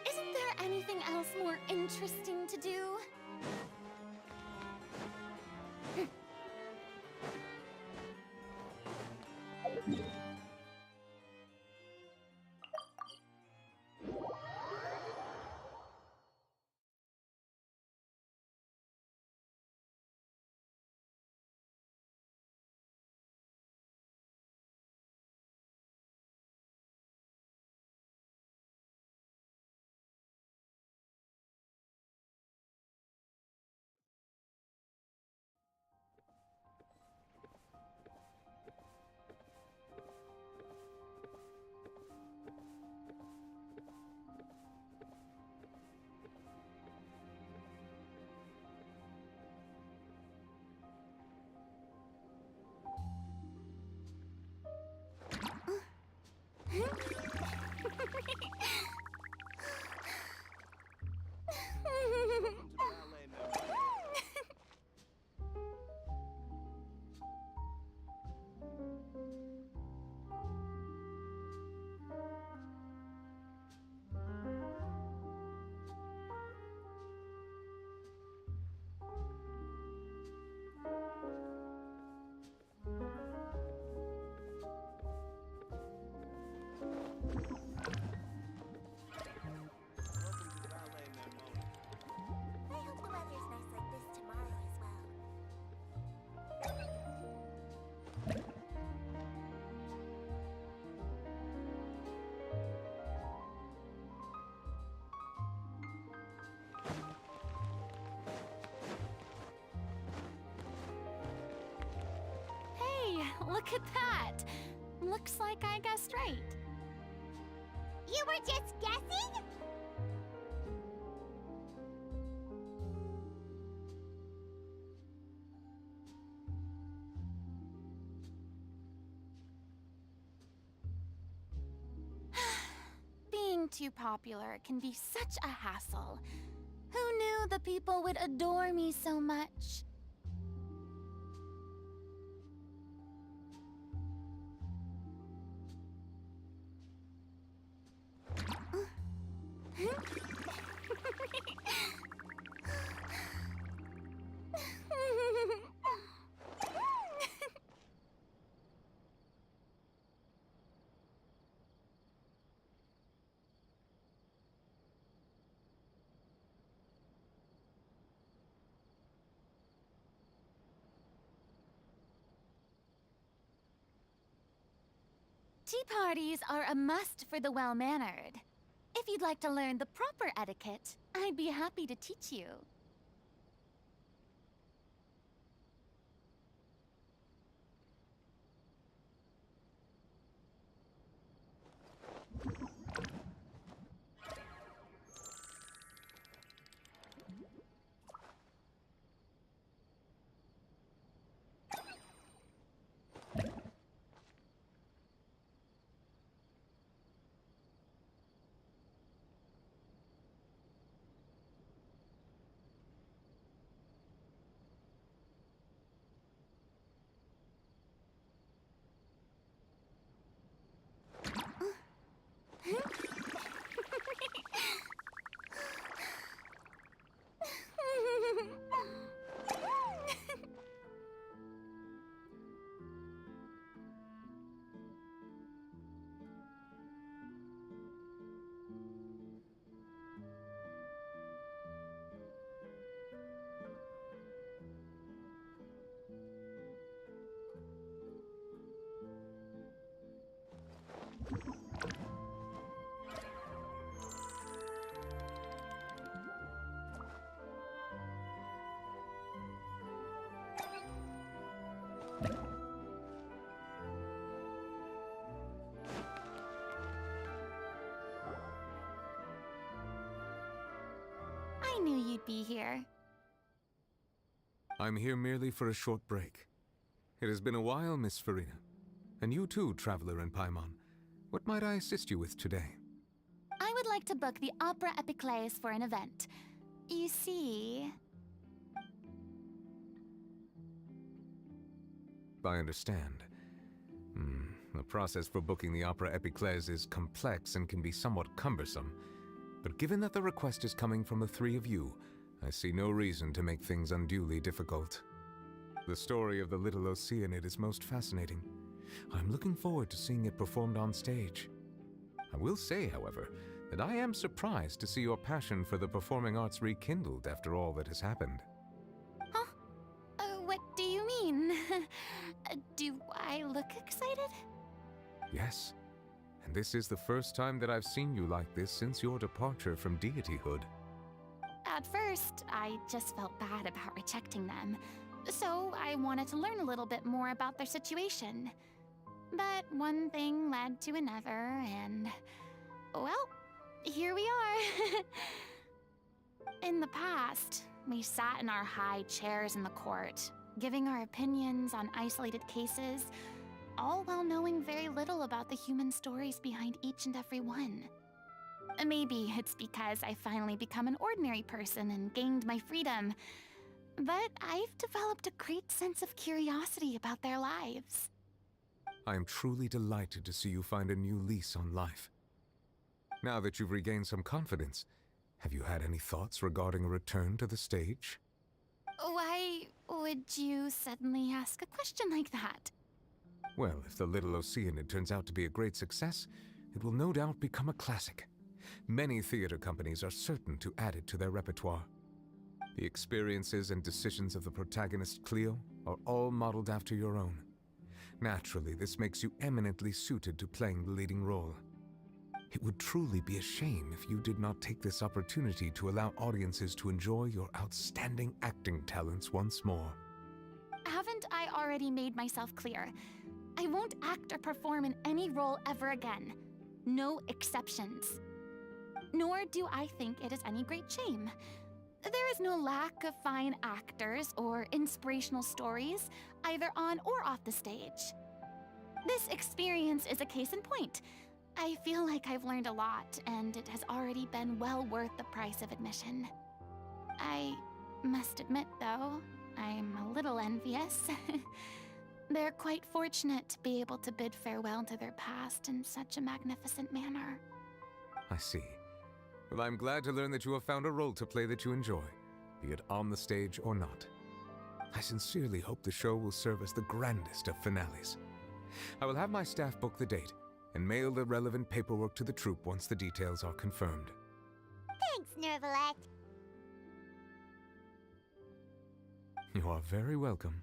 Isn't there anything else more interesting to do? I hope the weather's nice like this tomorrow as well. Hey, look at that! Looks like I guessed right. You were just guessing? Being too popular can be such a hassle. Who knew the people would adore me so much? Tea parties are a must for the well-mannered. If you'd like to learn the proper etiquette, I'd be happy to teach you. I knew you'd be here. I'm here merely for a short break. It has been a while, Miss Furina. And you too, traveler in Paimon. What might I assist you with today? I would like to book the Opera Epiclese for an event. You see... I understand. The process for booking the Opera Epiclese is complex and can be somewhat cumbersome. But given that the request is coming from the three of you, I see no reason to make things unduly difficult. The story of the little Oceanid is most fascinating. I'm looking forward to seeing it performed on stage. I will say, however, that I am surprised to see your passion for the performing arts rekindled after all that has happened. Huh? What do you mean? Do I look excited? Yes, and this is the first time that I've seen you like this since your departure from deityhood. At first, I just felt bad about rejecting them, so I wanted to learn a little bit more about their situation. But one thing led to another, and... well, here we are. In the past, we sat in our high chairs in the court, giving our opinions on isolated cases, all while knowing very little about the human stories behind each and every one. Maybe it's because I finally become an ordinary person and gained my freedom, but I've developed a great sense of curiosity about their lives. I am truly delighted to see you find a new lease on life. Now that you've regained some confidence, have you had any thoughts regarding a return to the stage? Why would you suddenly ask a question like that? Well, if the Little Oceanid turns out to be a great success, it will no doubt become a classic. Many theater companies are certain to add it to their repertoire. The experiences and decisions of the protagonist, Cleo, are all modeled after your own. Naturally, this makes you eminently suited to playing the leading role. It would truly be a shame if you did not take this opportunity to allow audiences to enjoy your outstanding acting talents once more. Haven't I already made myself clear? I won't act or perform in any role ever again. No exceptions. Nor do I think it is any great shame. There is no lack of fine actors or inspirational stories, either on or off the stage. This experience is a case in point. I feel like I've learned a lot, and it has already been well worth the price of admission. I must admit, though, I'm a little envious. They're quite fortunate to be able to bid farewell to their past in such a magnificent manner. I see. Well, I'm glad to learn that you have found a role to play that you enjoy, be it on the stage or not. I sincerely hope the show will serve as the grandest of finales. I will have my staff book the date and mail the relevant paperwork to the troupe once the details are confirmed. Thanks, Nervalect. You are very welcome.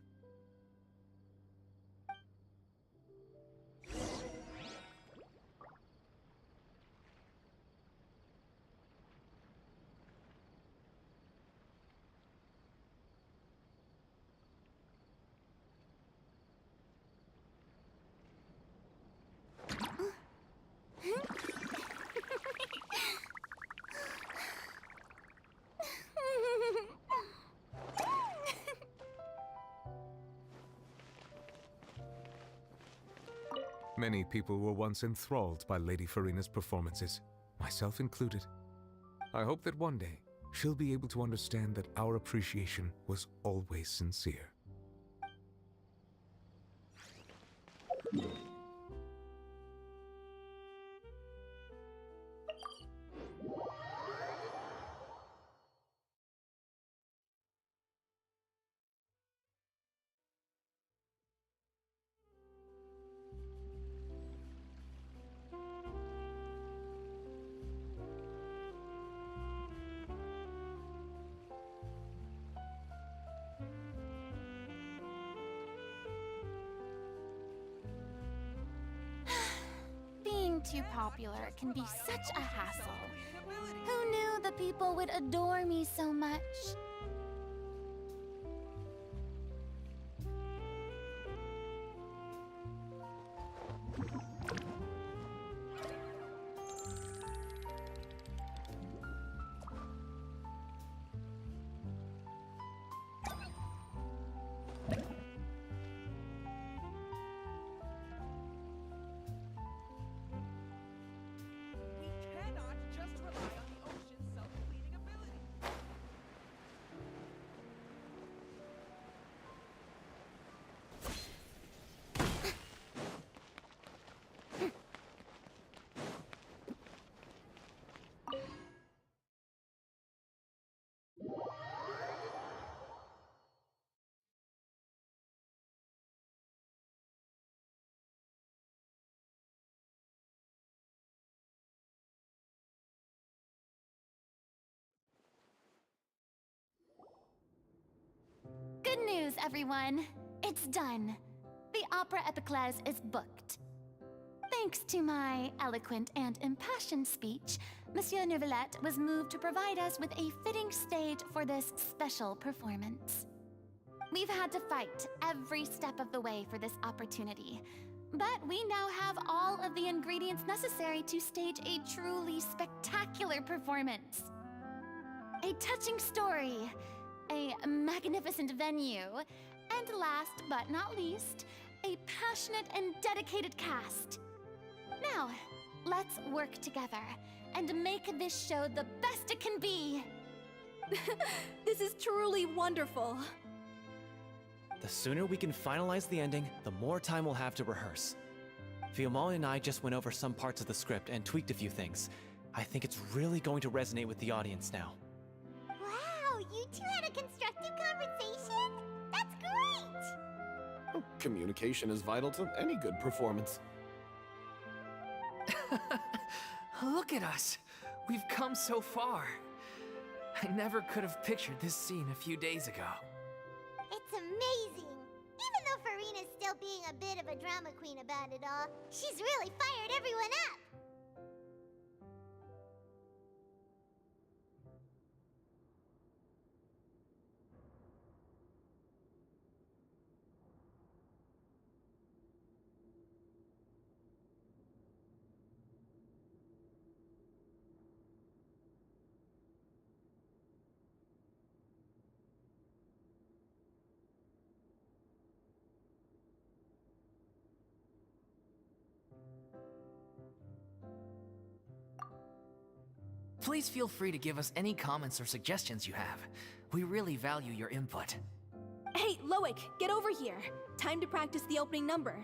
Many people were once enthralled by Lady Furina's performances, myself included. I hope that one day she'll be able to understand that our appreciation was always sincere. Being too popular can be such a hassle. Who knew the people would adore me so much? news, everyone. It's done. The Opera Epiclese is booked. Thanks to my eloquent and impassioned speech, Monsieur Neuvillette was moved to provide us with a fitting stage for this special performance. We've had to fight every step of the way for this opportunity, but we now have all of the ingredients necessary to stage a truly spectacular performance. A touching story, a magnificent venue, and last but not least, a passionate and dedicated cast. Now, let's work together and make this show the best it can be. This is truly wonderful. The sooner we can finalize the ending, the more time we'll have to rehearse. Fiamma and I just went over some parts of the script and tweaked a few things. I think it's really going to resonate with the audience now. Wow, you two had a constructive conversation? That's great! Oh, communication is vital to any good performance. Look at us. We've come so far. I never could have pictured this scene a few days ago. It's amazing! Even though Furina's still being a bit of a drama queen about it all, she's really fired everyone up! Please feel free to give us any comments or suggestions you have. We really value your input. Hey, Loic, get over here. Time to practice the opening number.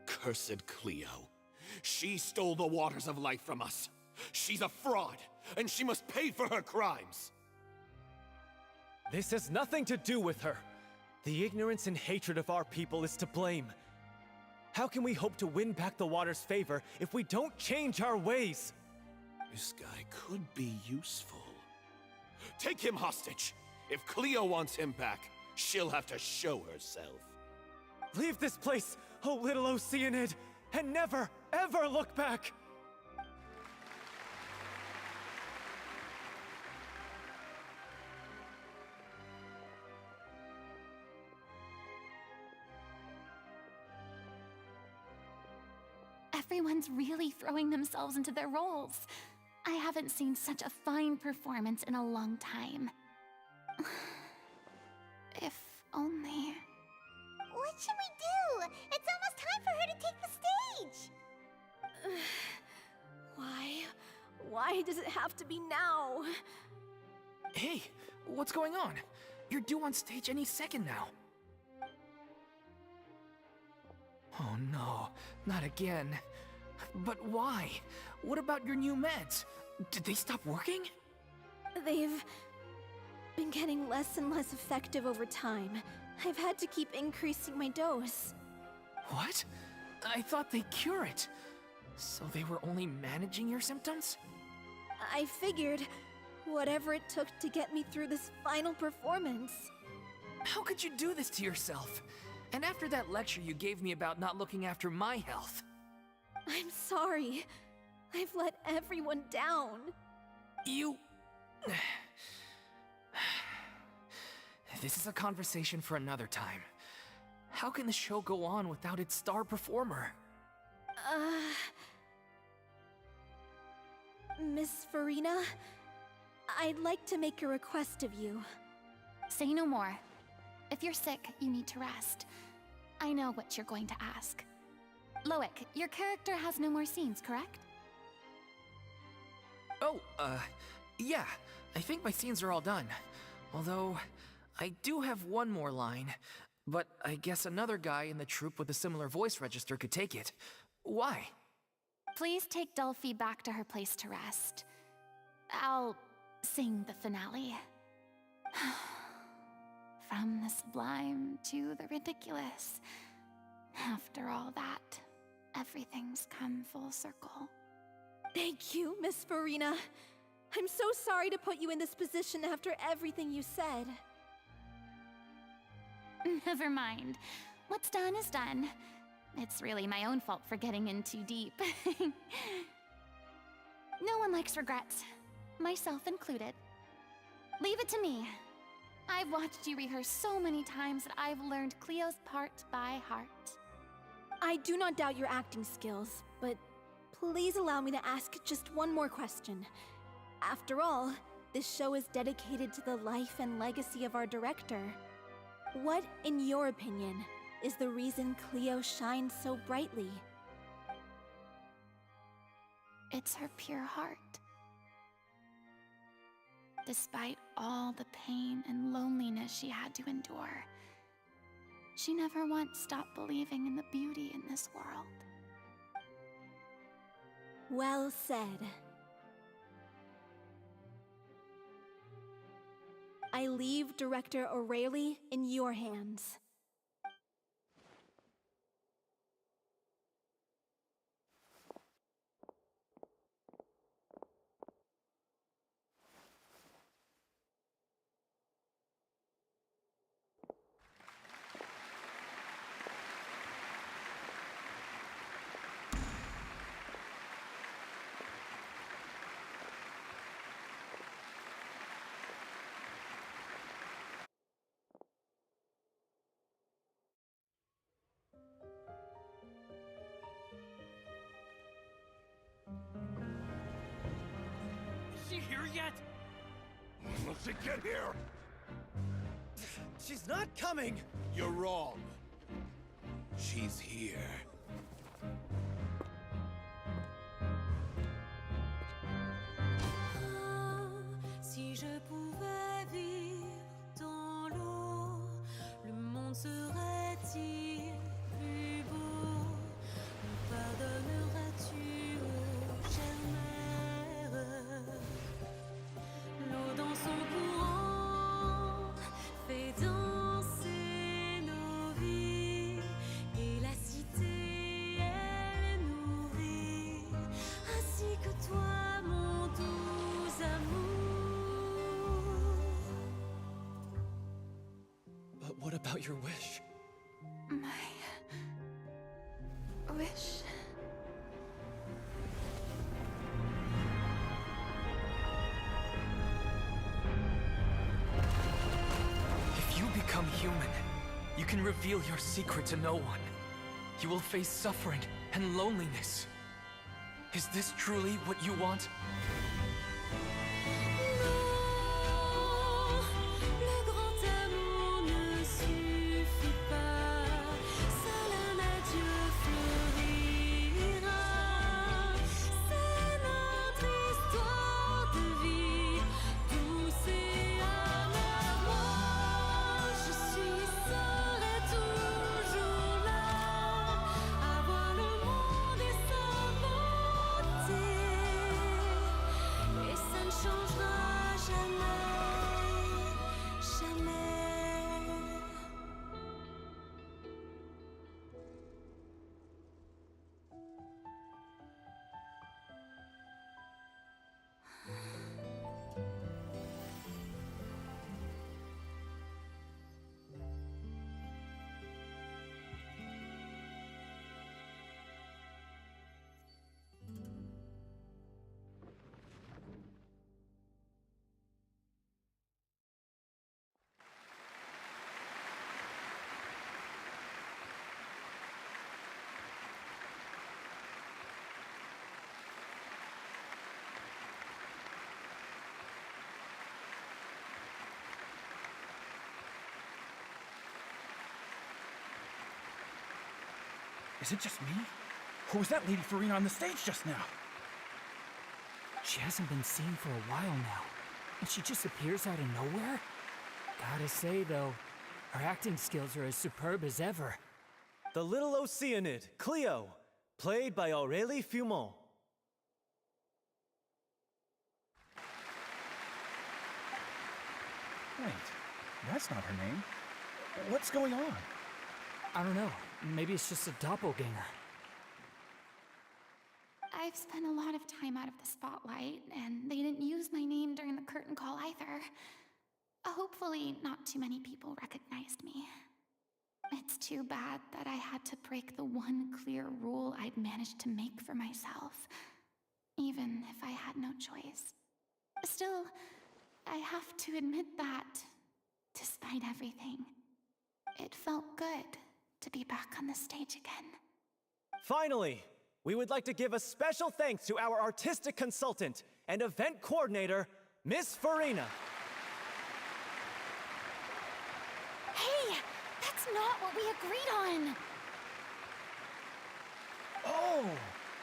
Cursed Cleo. She stole the waters of life from us. She's a fraud, and she must pay for her crimes. This has nothing to do with her. The ignorance and hatred of our people is to blame. How can we hope to win back the water's favor if we don't change our ways? This guy could be useful. Take him hostage. If Cleo wants him back, she'll have to show herself. Leave this place, oh little Oceanid, and never, ever look back! Everyone's really throwing themselves into their roles. I haven't seen such a fine performance in a long time. If only... What should we do? It's almost time for her to take the stage! Why does it have to be now? Hey, what's going on? You're due on stage any second now. Oh no, not again. But why? What about your new meds? Did they stop working? They've been getting less and less effective over time. I've had to keep increasing my dose. What? I thought they cure it. So they were only managing your symptoms? I figured whatever it took to get me through this final performance. How could you do this to yourself? And after that lecture you gave me about not looking after my health. I'm sorry. I've let everyone down. You... This is a conversation for another time. How can the show go on without its star performer? Miss Furina, I'd like to make a request of you. Say no more. If you're sick, you need to rest. I know what you're going to ask. Loic, your character has no more scenes, correct? Oh, yeah. I think my scenes are all done. Although, I do have one more line. But I guess another guy in the troupe with a similar voice register could take it. Why? Please take Delphi back to her place to rest. I'll sing the finale. From the sublime to the ridiculous. After all that, everything's come full circle. Thank you, Miss Furina. I'm so sorry to put you in this position after everything you said. Never mind. What's done is done. It's really my own fault for getting in too deep. No one likes regrets, myself included. Leave it to me. I've watched you rehearse so many times that I've learned Cleo's part by heart. I do not doubt your acting skills, but please allow me to ask just one more question. After all, this show is dedicated to the life and legacy of our director. What, in your opinion, is the reason Cleo shines so brightly? It's her pure heart. Despite all the pain and loneliness she had to endure, she never once stopped believing in the beauty in this world. Well said. I leave Director O'Reilly in your hands. Is she here yet? Will she get here? She's not coming! You're wrong. She's here. Si je pouvais vivre dans l'eau, le monde serait-il plus beau? Me pardonneras-tu, ô chère mère? L'eau dans son courant fait danser nos vies, et la cité elle est nourrie, ainsi que toi, mon doux amour. But what about your wish? My wish. If you become human, you can reveal your secret to no one. You will face suffering and loneliness. Is this truly what you want? Le grand amour ne suffit pas, seul un adieu fleurira. C'est notre histoire de vie, douce et amère. Moi, je suis, serai toujours là, à voir le monde et sa beauté, et ça ne changera jamais, jamais. Is it just me? Or was that Lady Furina on the stage just now? She hasn't been seen for a while now. And she just appears out of nowhere? Gotta say, though, her acting skills are as superb as ever. The little Oceanid, Cleo, played by Aurélie Fumont. Wait, that's not her name. What's going on? I don't know. Maybe it's just a doppelganger. I've spent a lot of time out of the spotlight, and they didn't use my name during the curtain call either. Hopefully, not too many people recognized me. It's too bad that I had to break the one clear rule I'd managed to make for myself, even if I had no choice. Still, I have to admit that, despite everything, it felt good to be back on the stage again. Finally, we would like to give a special thanks to our artistic consultant and event coordinator, Miss Furina. Hey, that's not what we agreed on! Oh,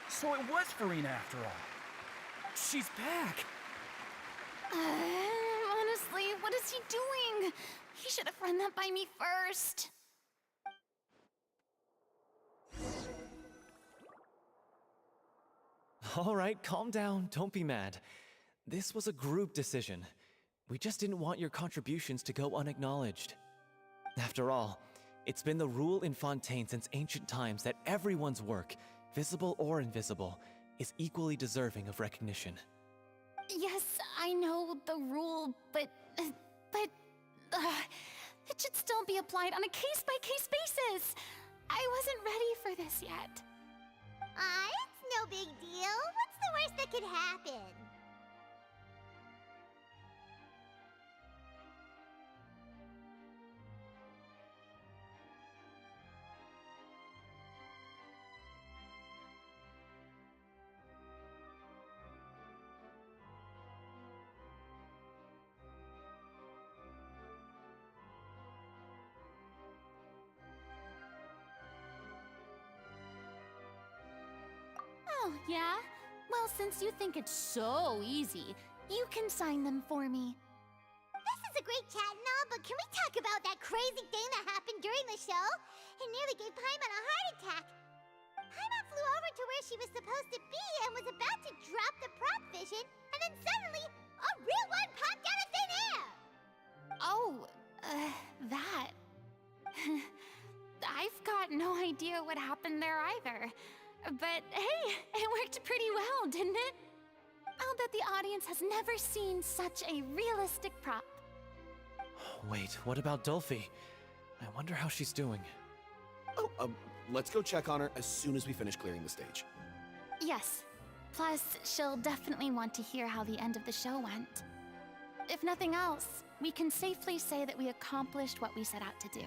so it was Furina after all. She's back! Honestly, what is he doing? He should have run that by me first. All right, calm down, don't be mad. This was a group decision. We just didn't want your contributions to go unacknowledged. After all, it's been the rule in Fontaine since ancient times that everyone's work, visible or invisible, is equally deserving of recognition. Yes, I know the rule, but it should still be applied on a case-by-case basis. I wasn't ready for this yet. It's no big deal. What's the worst that could happen? Oh, yeah? Well, since you think it's so easy, you can sign them for me. This is a great chat and all, but can we talk about that crazy thing that happened during the show? It nearly gave Paimon a heart attack. Paimon flew over to where she was supposed to be and was about to drop the prop vision, and then suddenly, a real one popped out of thin air! Oh, that. I've got no idea what happened there either. But hey, it worked pretty well, didn't it? I'll bet the audience has never seen such a realistic prop. Wait, what about Dolphy? I wonder how she's doing. Oh, let's go check on her as soon as we finish clearing the stage. Yes. Plus, she'll definitely want to hear how the end of the show went. If nothing else, we can safely say that we accomplished what we set out to do.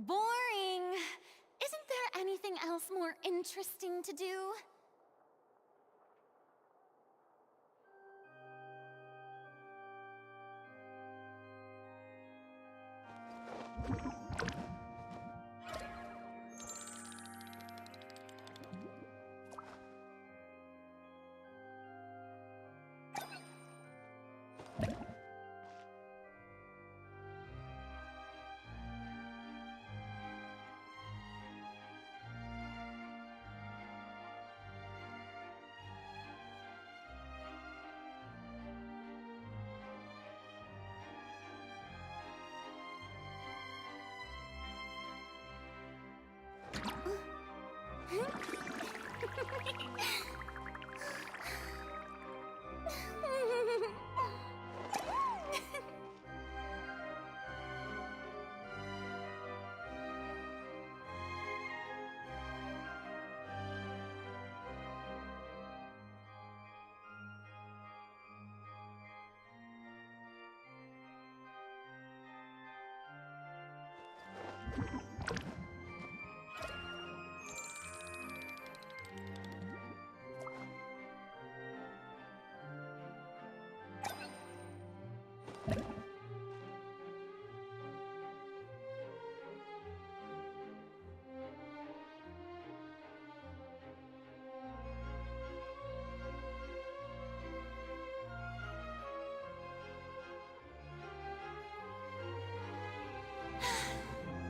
Boring! Isn't there anything else more interesting to do?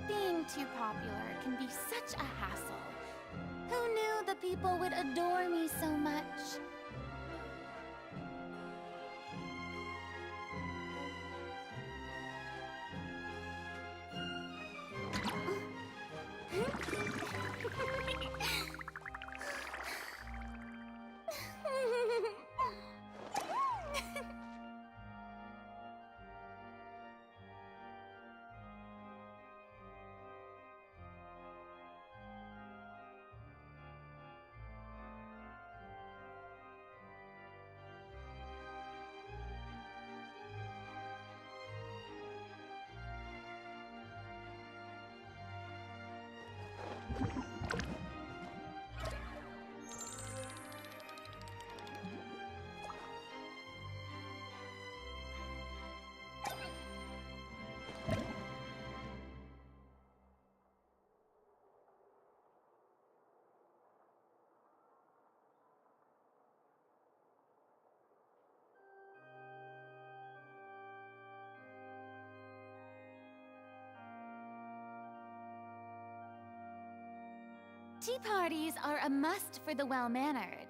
Being too popular can be such a hassle. Who knew the people would adore me so much? Tea parties are a must for the well-mannered.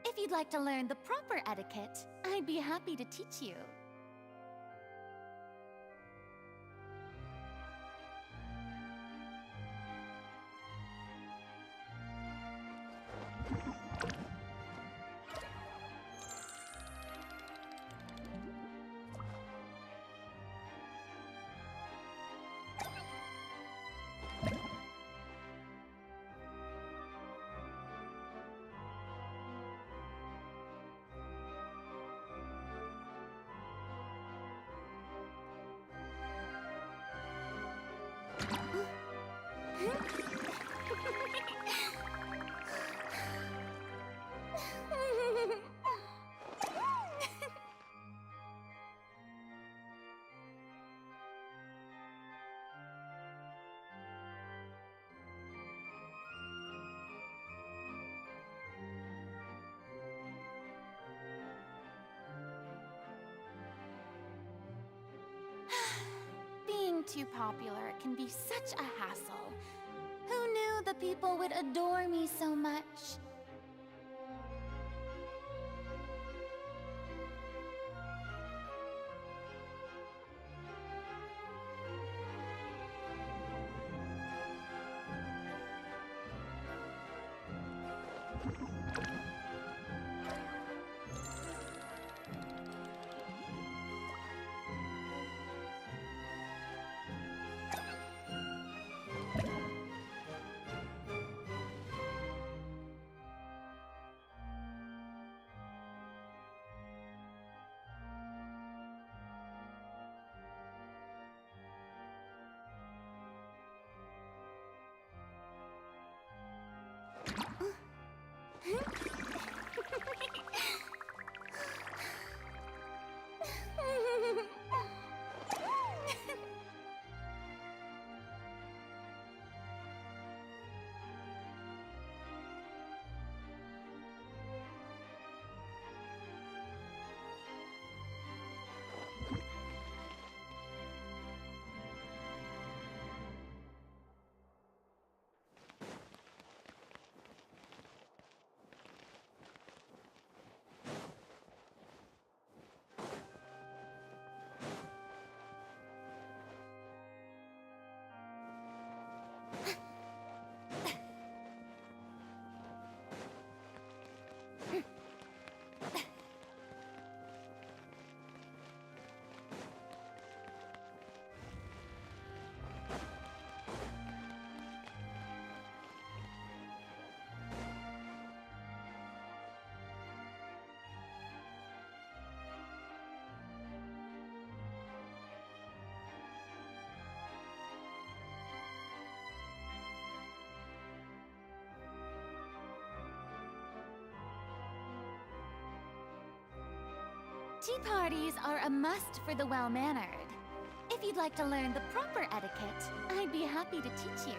If you'd like to learn the proper etiquette, I'd be happy to teach you. Being too popular can be such a hassle. Who knew the people would adore me so much? Tea parties are a must for the well-mannered. If you'd like to learn the proper etiquette, I'd be happy to teach you.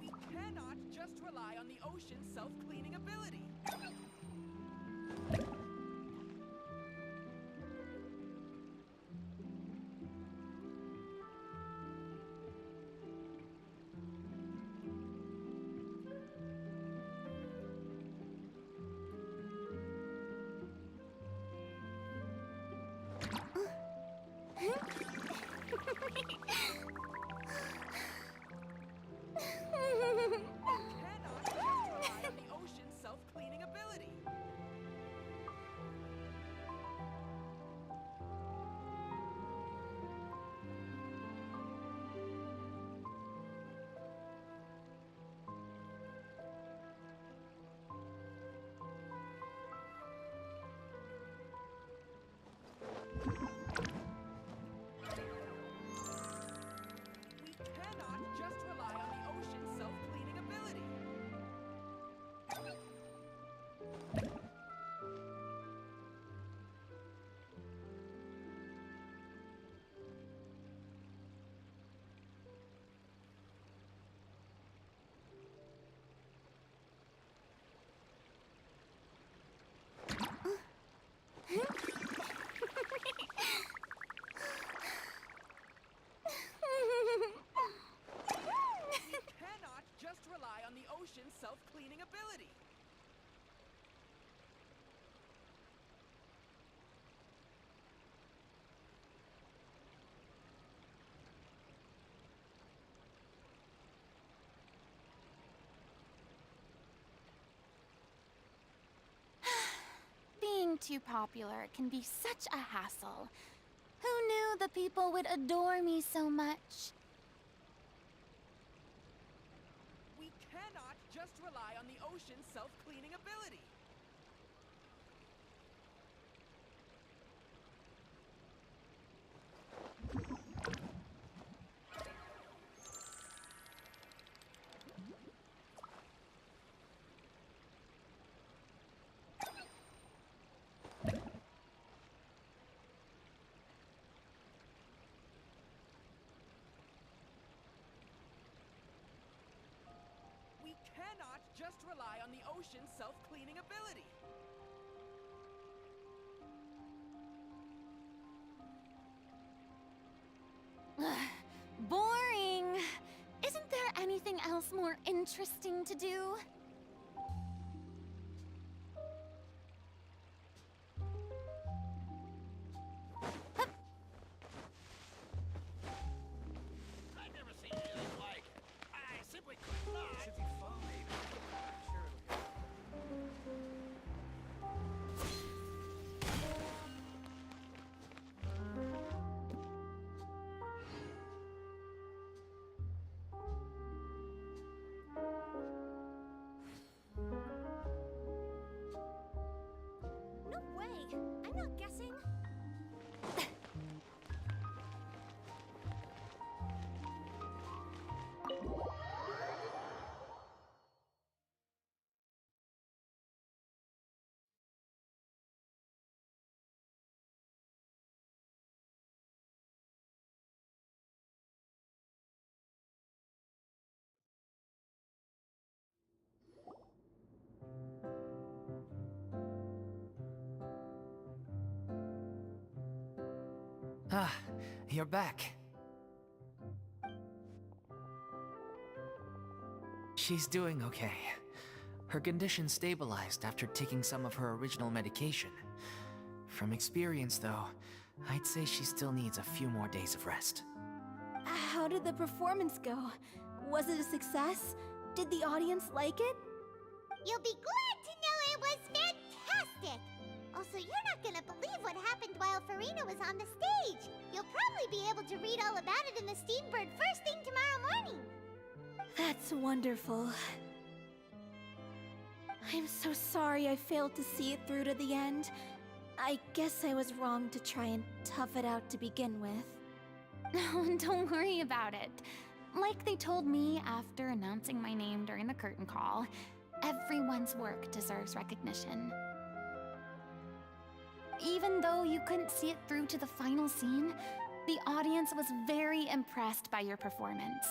We cannot just rely on the ocean's self-cleaning ability. Cannot just rely on the ocean's self-cleaning ability. We cannot just rely on the ocean's self-cleaning ability. We cannot just rely on the ocean's self-cleaning ability. Being too popular can be such a hassle. Who knew the people would adore me so much? We cannot just rely on the ocean's self-cleaning ability. We cannot just rely on the ocean's self-cleaning ability. Boring. Isn't there anything else more interesting to do? I've never seen anything like it. I simply could not. It should be fun, maybe. Sure it'll be. Ah, you're back. She's doing okay. Her condition stabilized after taking some of her original medication. From experience, though, I'd say she still needs a few more days of rest. How did the performance go? Was it a success? Did the audience like it? You'll be glad to know it was fantastic! Also, you're not gonna believe what happened while Furina was on the stage. You'll probably be able to read all about it in the Steambird first thing tomorrow morning. That's wonderful. I'm so sorry I failed to see it through to the end. I guess I was wrong to try and tough it out to begin with. No, don't worry about it. Like they told me after announcing my name during the curtain call, everyone's work deserves recognition. Even though you couldn't see it through to the final scene, the audience was very impressed by your performance.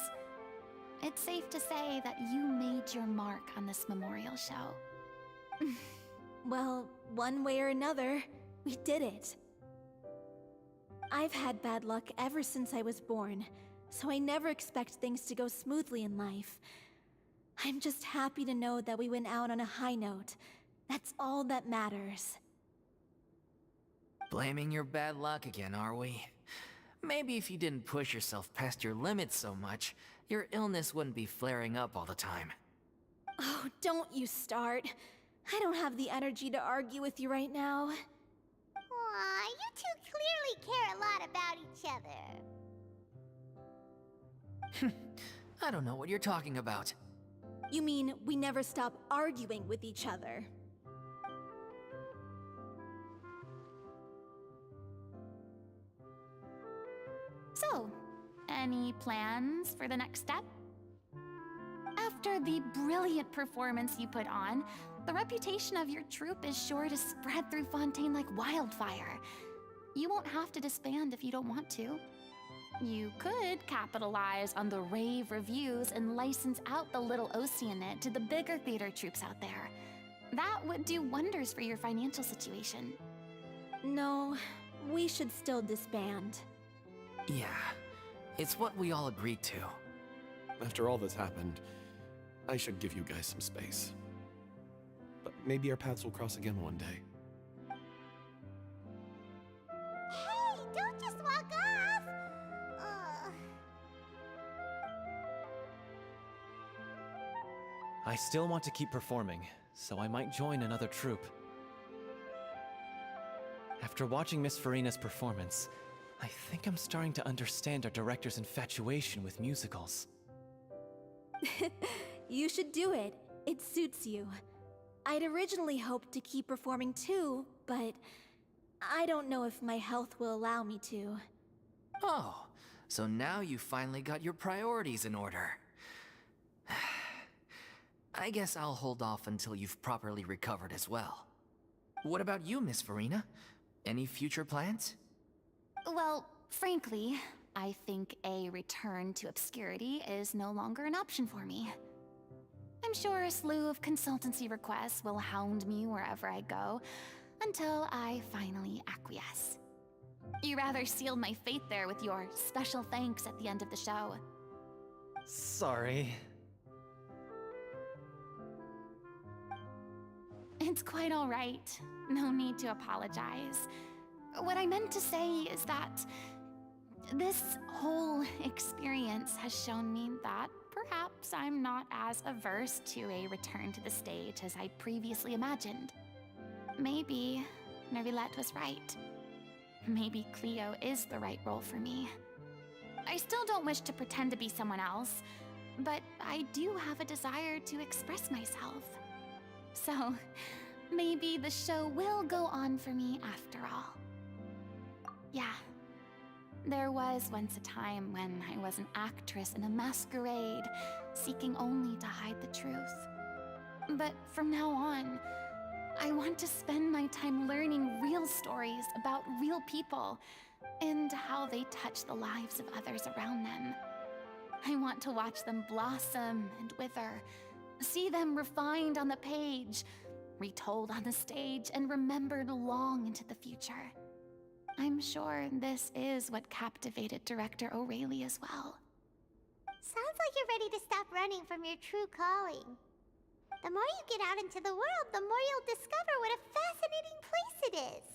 It's safe to say that you made your mark on this memorial show. Well, one way or another, we did it. I've had bad luck ever since I was born, so I never expect things to go smoothly in life. I'm just happy to know that we went out on a high note. That's all that matters. Blaming your bad luck again, are we? Maybe if you didn't push yourself past your limits so much, your illness wouldn't be flaring up all the time. Oh, don't you start. I don't have the energy to argue with you right now. Aw, you two clearly care a lot about each other. I don't know what you're talking about. You mean we never stop arguing with each other? So, any plans for the next step? After the brilliant performance you put on, the reputation of your troupe is sure to spread through Fontaine like wildfire. You won't have to disband if you don't want to. You could capitalize on the rave reviews and license out the Little Oceanid to the bigger theater troupes out there. That would do wonders for your financial situation. No, we should still disband. Yeah, it's what we all agreed to. After all that's happened, I should give you guys some space. But maybe our paths will cross again one day. Hey, don't just walk off! I still want to keep performing, so I might join another troupe. After watching Miss Furina's performance, I think I'm starting to understand our director's infatuation with musicals. You should do it. It suits you. I'd originally hoped to keep performing too, but I don't know if my health will allow me to. Oh, so now you finally got your priorities in order. I guess I'll hold off until you've properly recovered as well. What about you, Miss Furina? Any future plans? Well, frankly, I think a return to obscurity is no longer an option for me. I'm sure a slew of consultancy requests will hound me wherever I go, until I finally acquiesce. You rather sealed my fate there with your special thanks at the end of the show. Sorry. It's quite all right. No need to apologize. What I meant to say is that this whole experience has shown me that perhaps I'm not as averse to a return to the stage as I previously imagined. Maybe Nervilette was right. Maybe Cleo is the right role for me. I still don't wish to pretend to be someone else, but I do have a desire to express myself. So, maybe the show will go on for me after all. Yeah. There was once a time when I was an actress in a masquerade, seeking only to hide the truth. But from now on, I want to spend my time learning real stories about real people and how they touch the lives of others around them. I want to watch them blossom and wither, see them refined on the page, retold on the stage, and remembered long into the future. I'm sure this is what captivated director O'Reilly as well. Sounds like you're ready to stop running from your true calling. The more you get out into the world, the more you'll discover what a fascinating place it is.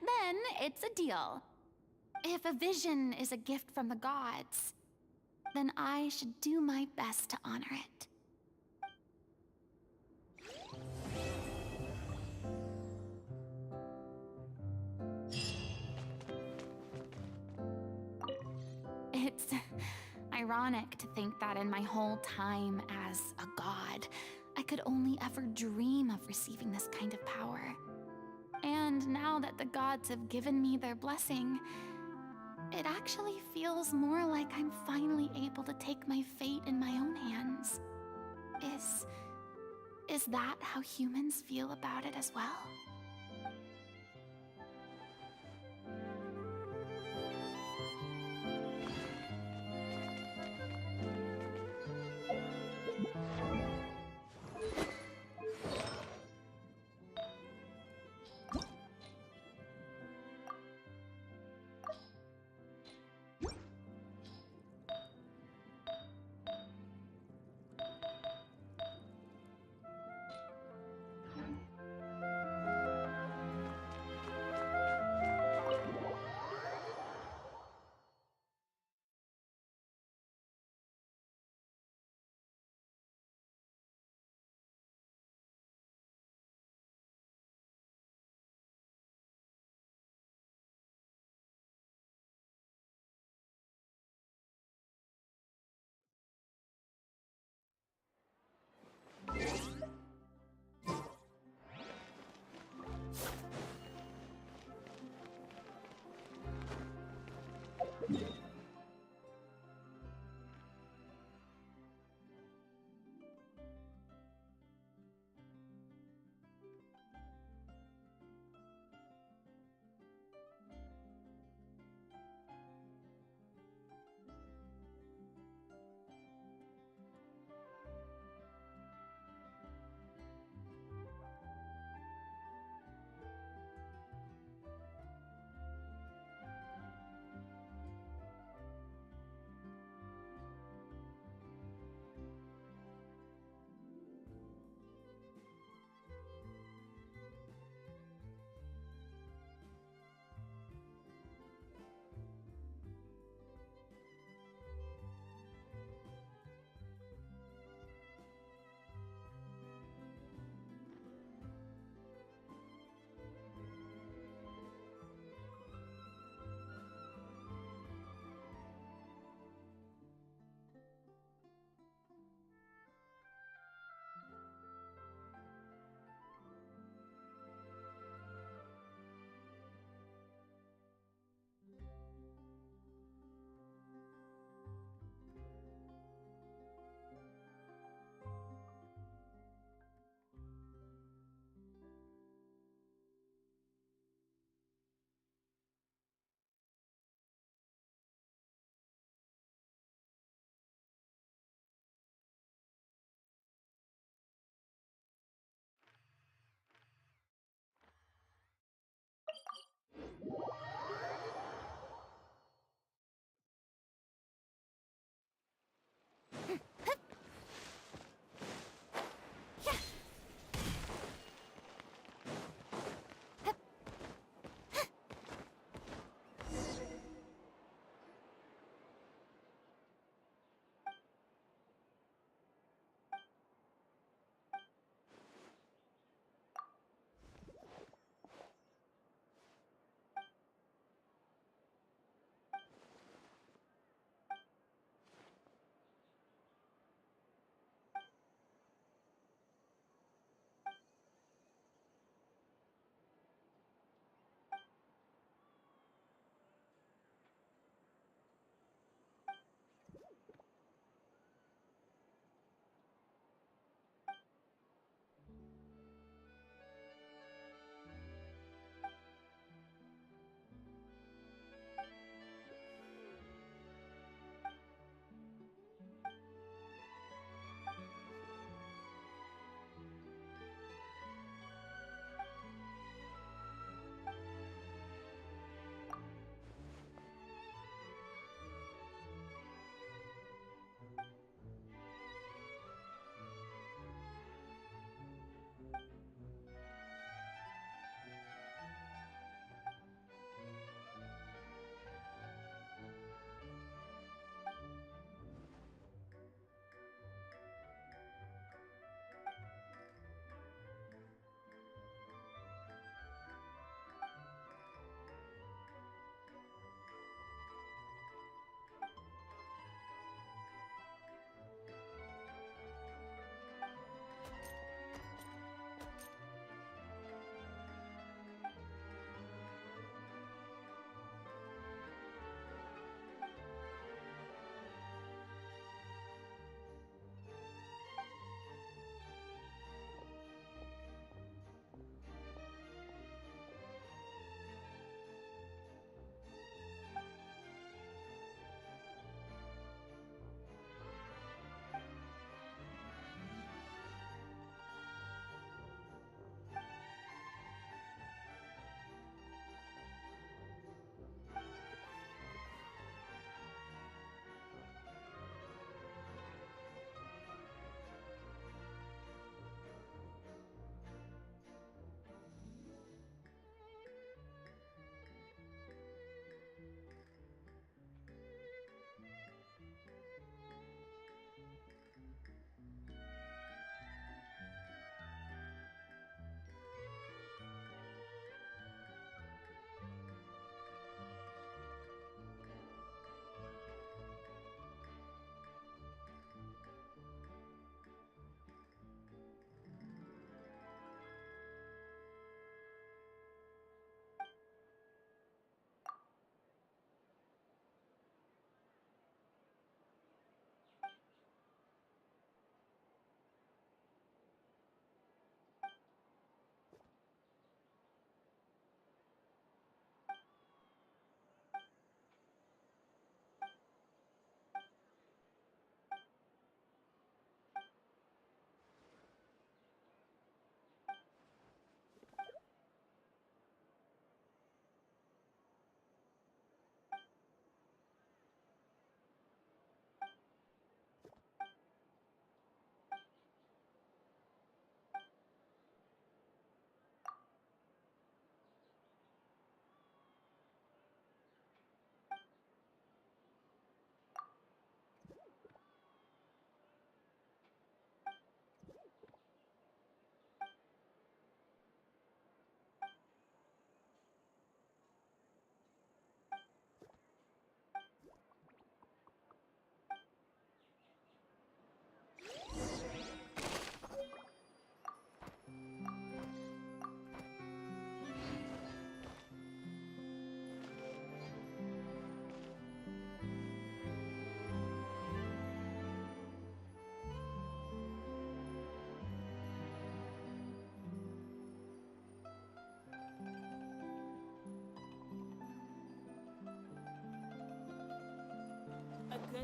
Then it's a deal. If a vision is a gift from the gods, then I should do my best to honor it. It's ironic to think that in my whole time as a god, I could only ever dream of receiving this kind of power. And now that the gods have given me their blessing, it actually feels more like I'm finally able to take my fate in my own hands. Is that how humans feel about it as well?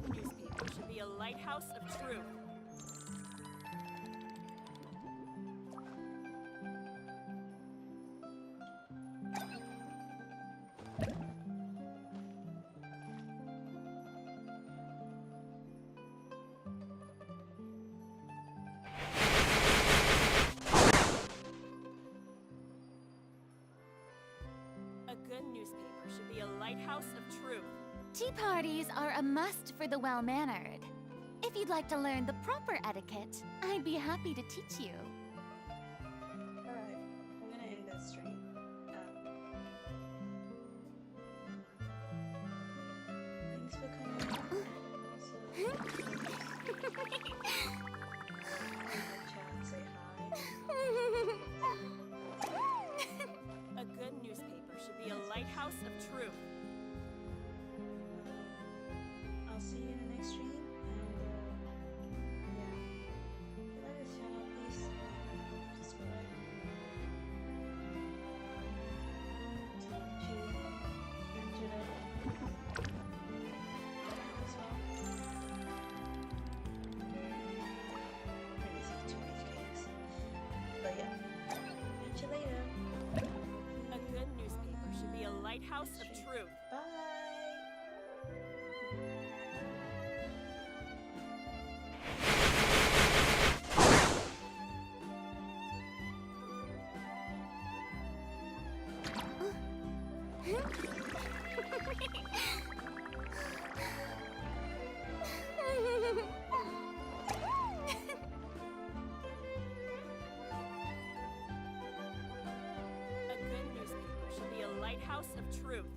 good newspaper should be a lighthouse of truth. A good newspaper should be a lighthouse of truth. Tea parties are a must for the well-mannered. If you'd like to learn the proper etiquette, I'd be happy to teach you. Alright, I'm gonna end this stream. Thanks for coming. Chat, say hi. A good newspaper should be a lighthouse of truth. I'll see you in the next stream, and yeah. If you like this channel, please subscribe to YouTube and to the as well. Maybe see 2 HKs. But yeah, catch you later. A good newspaper should be a lighthouse of truth. Bye. A good newspaper should be a lighthouse of truth.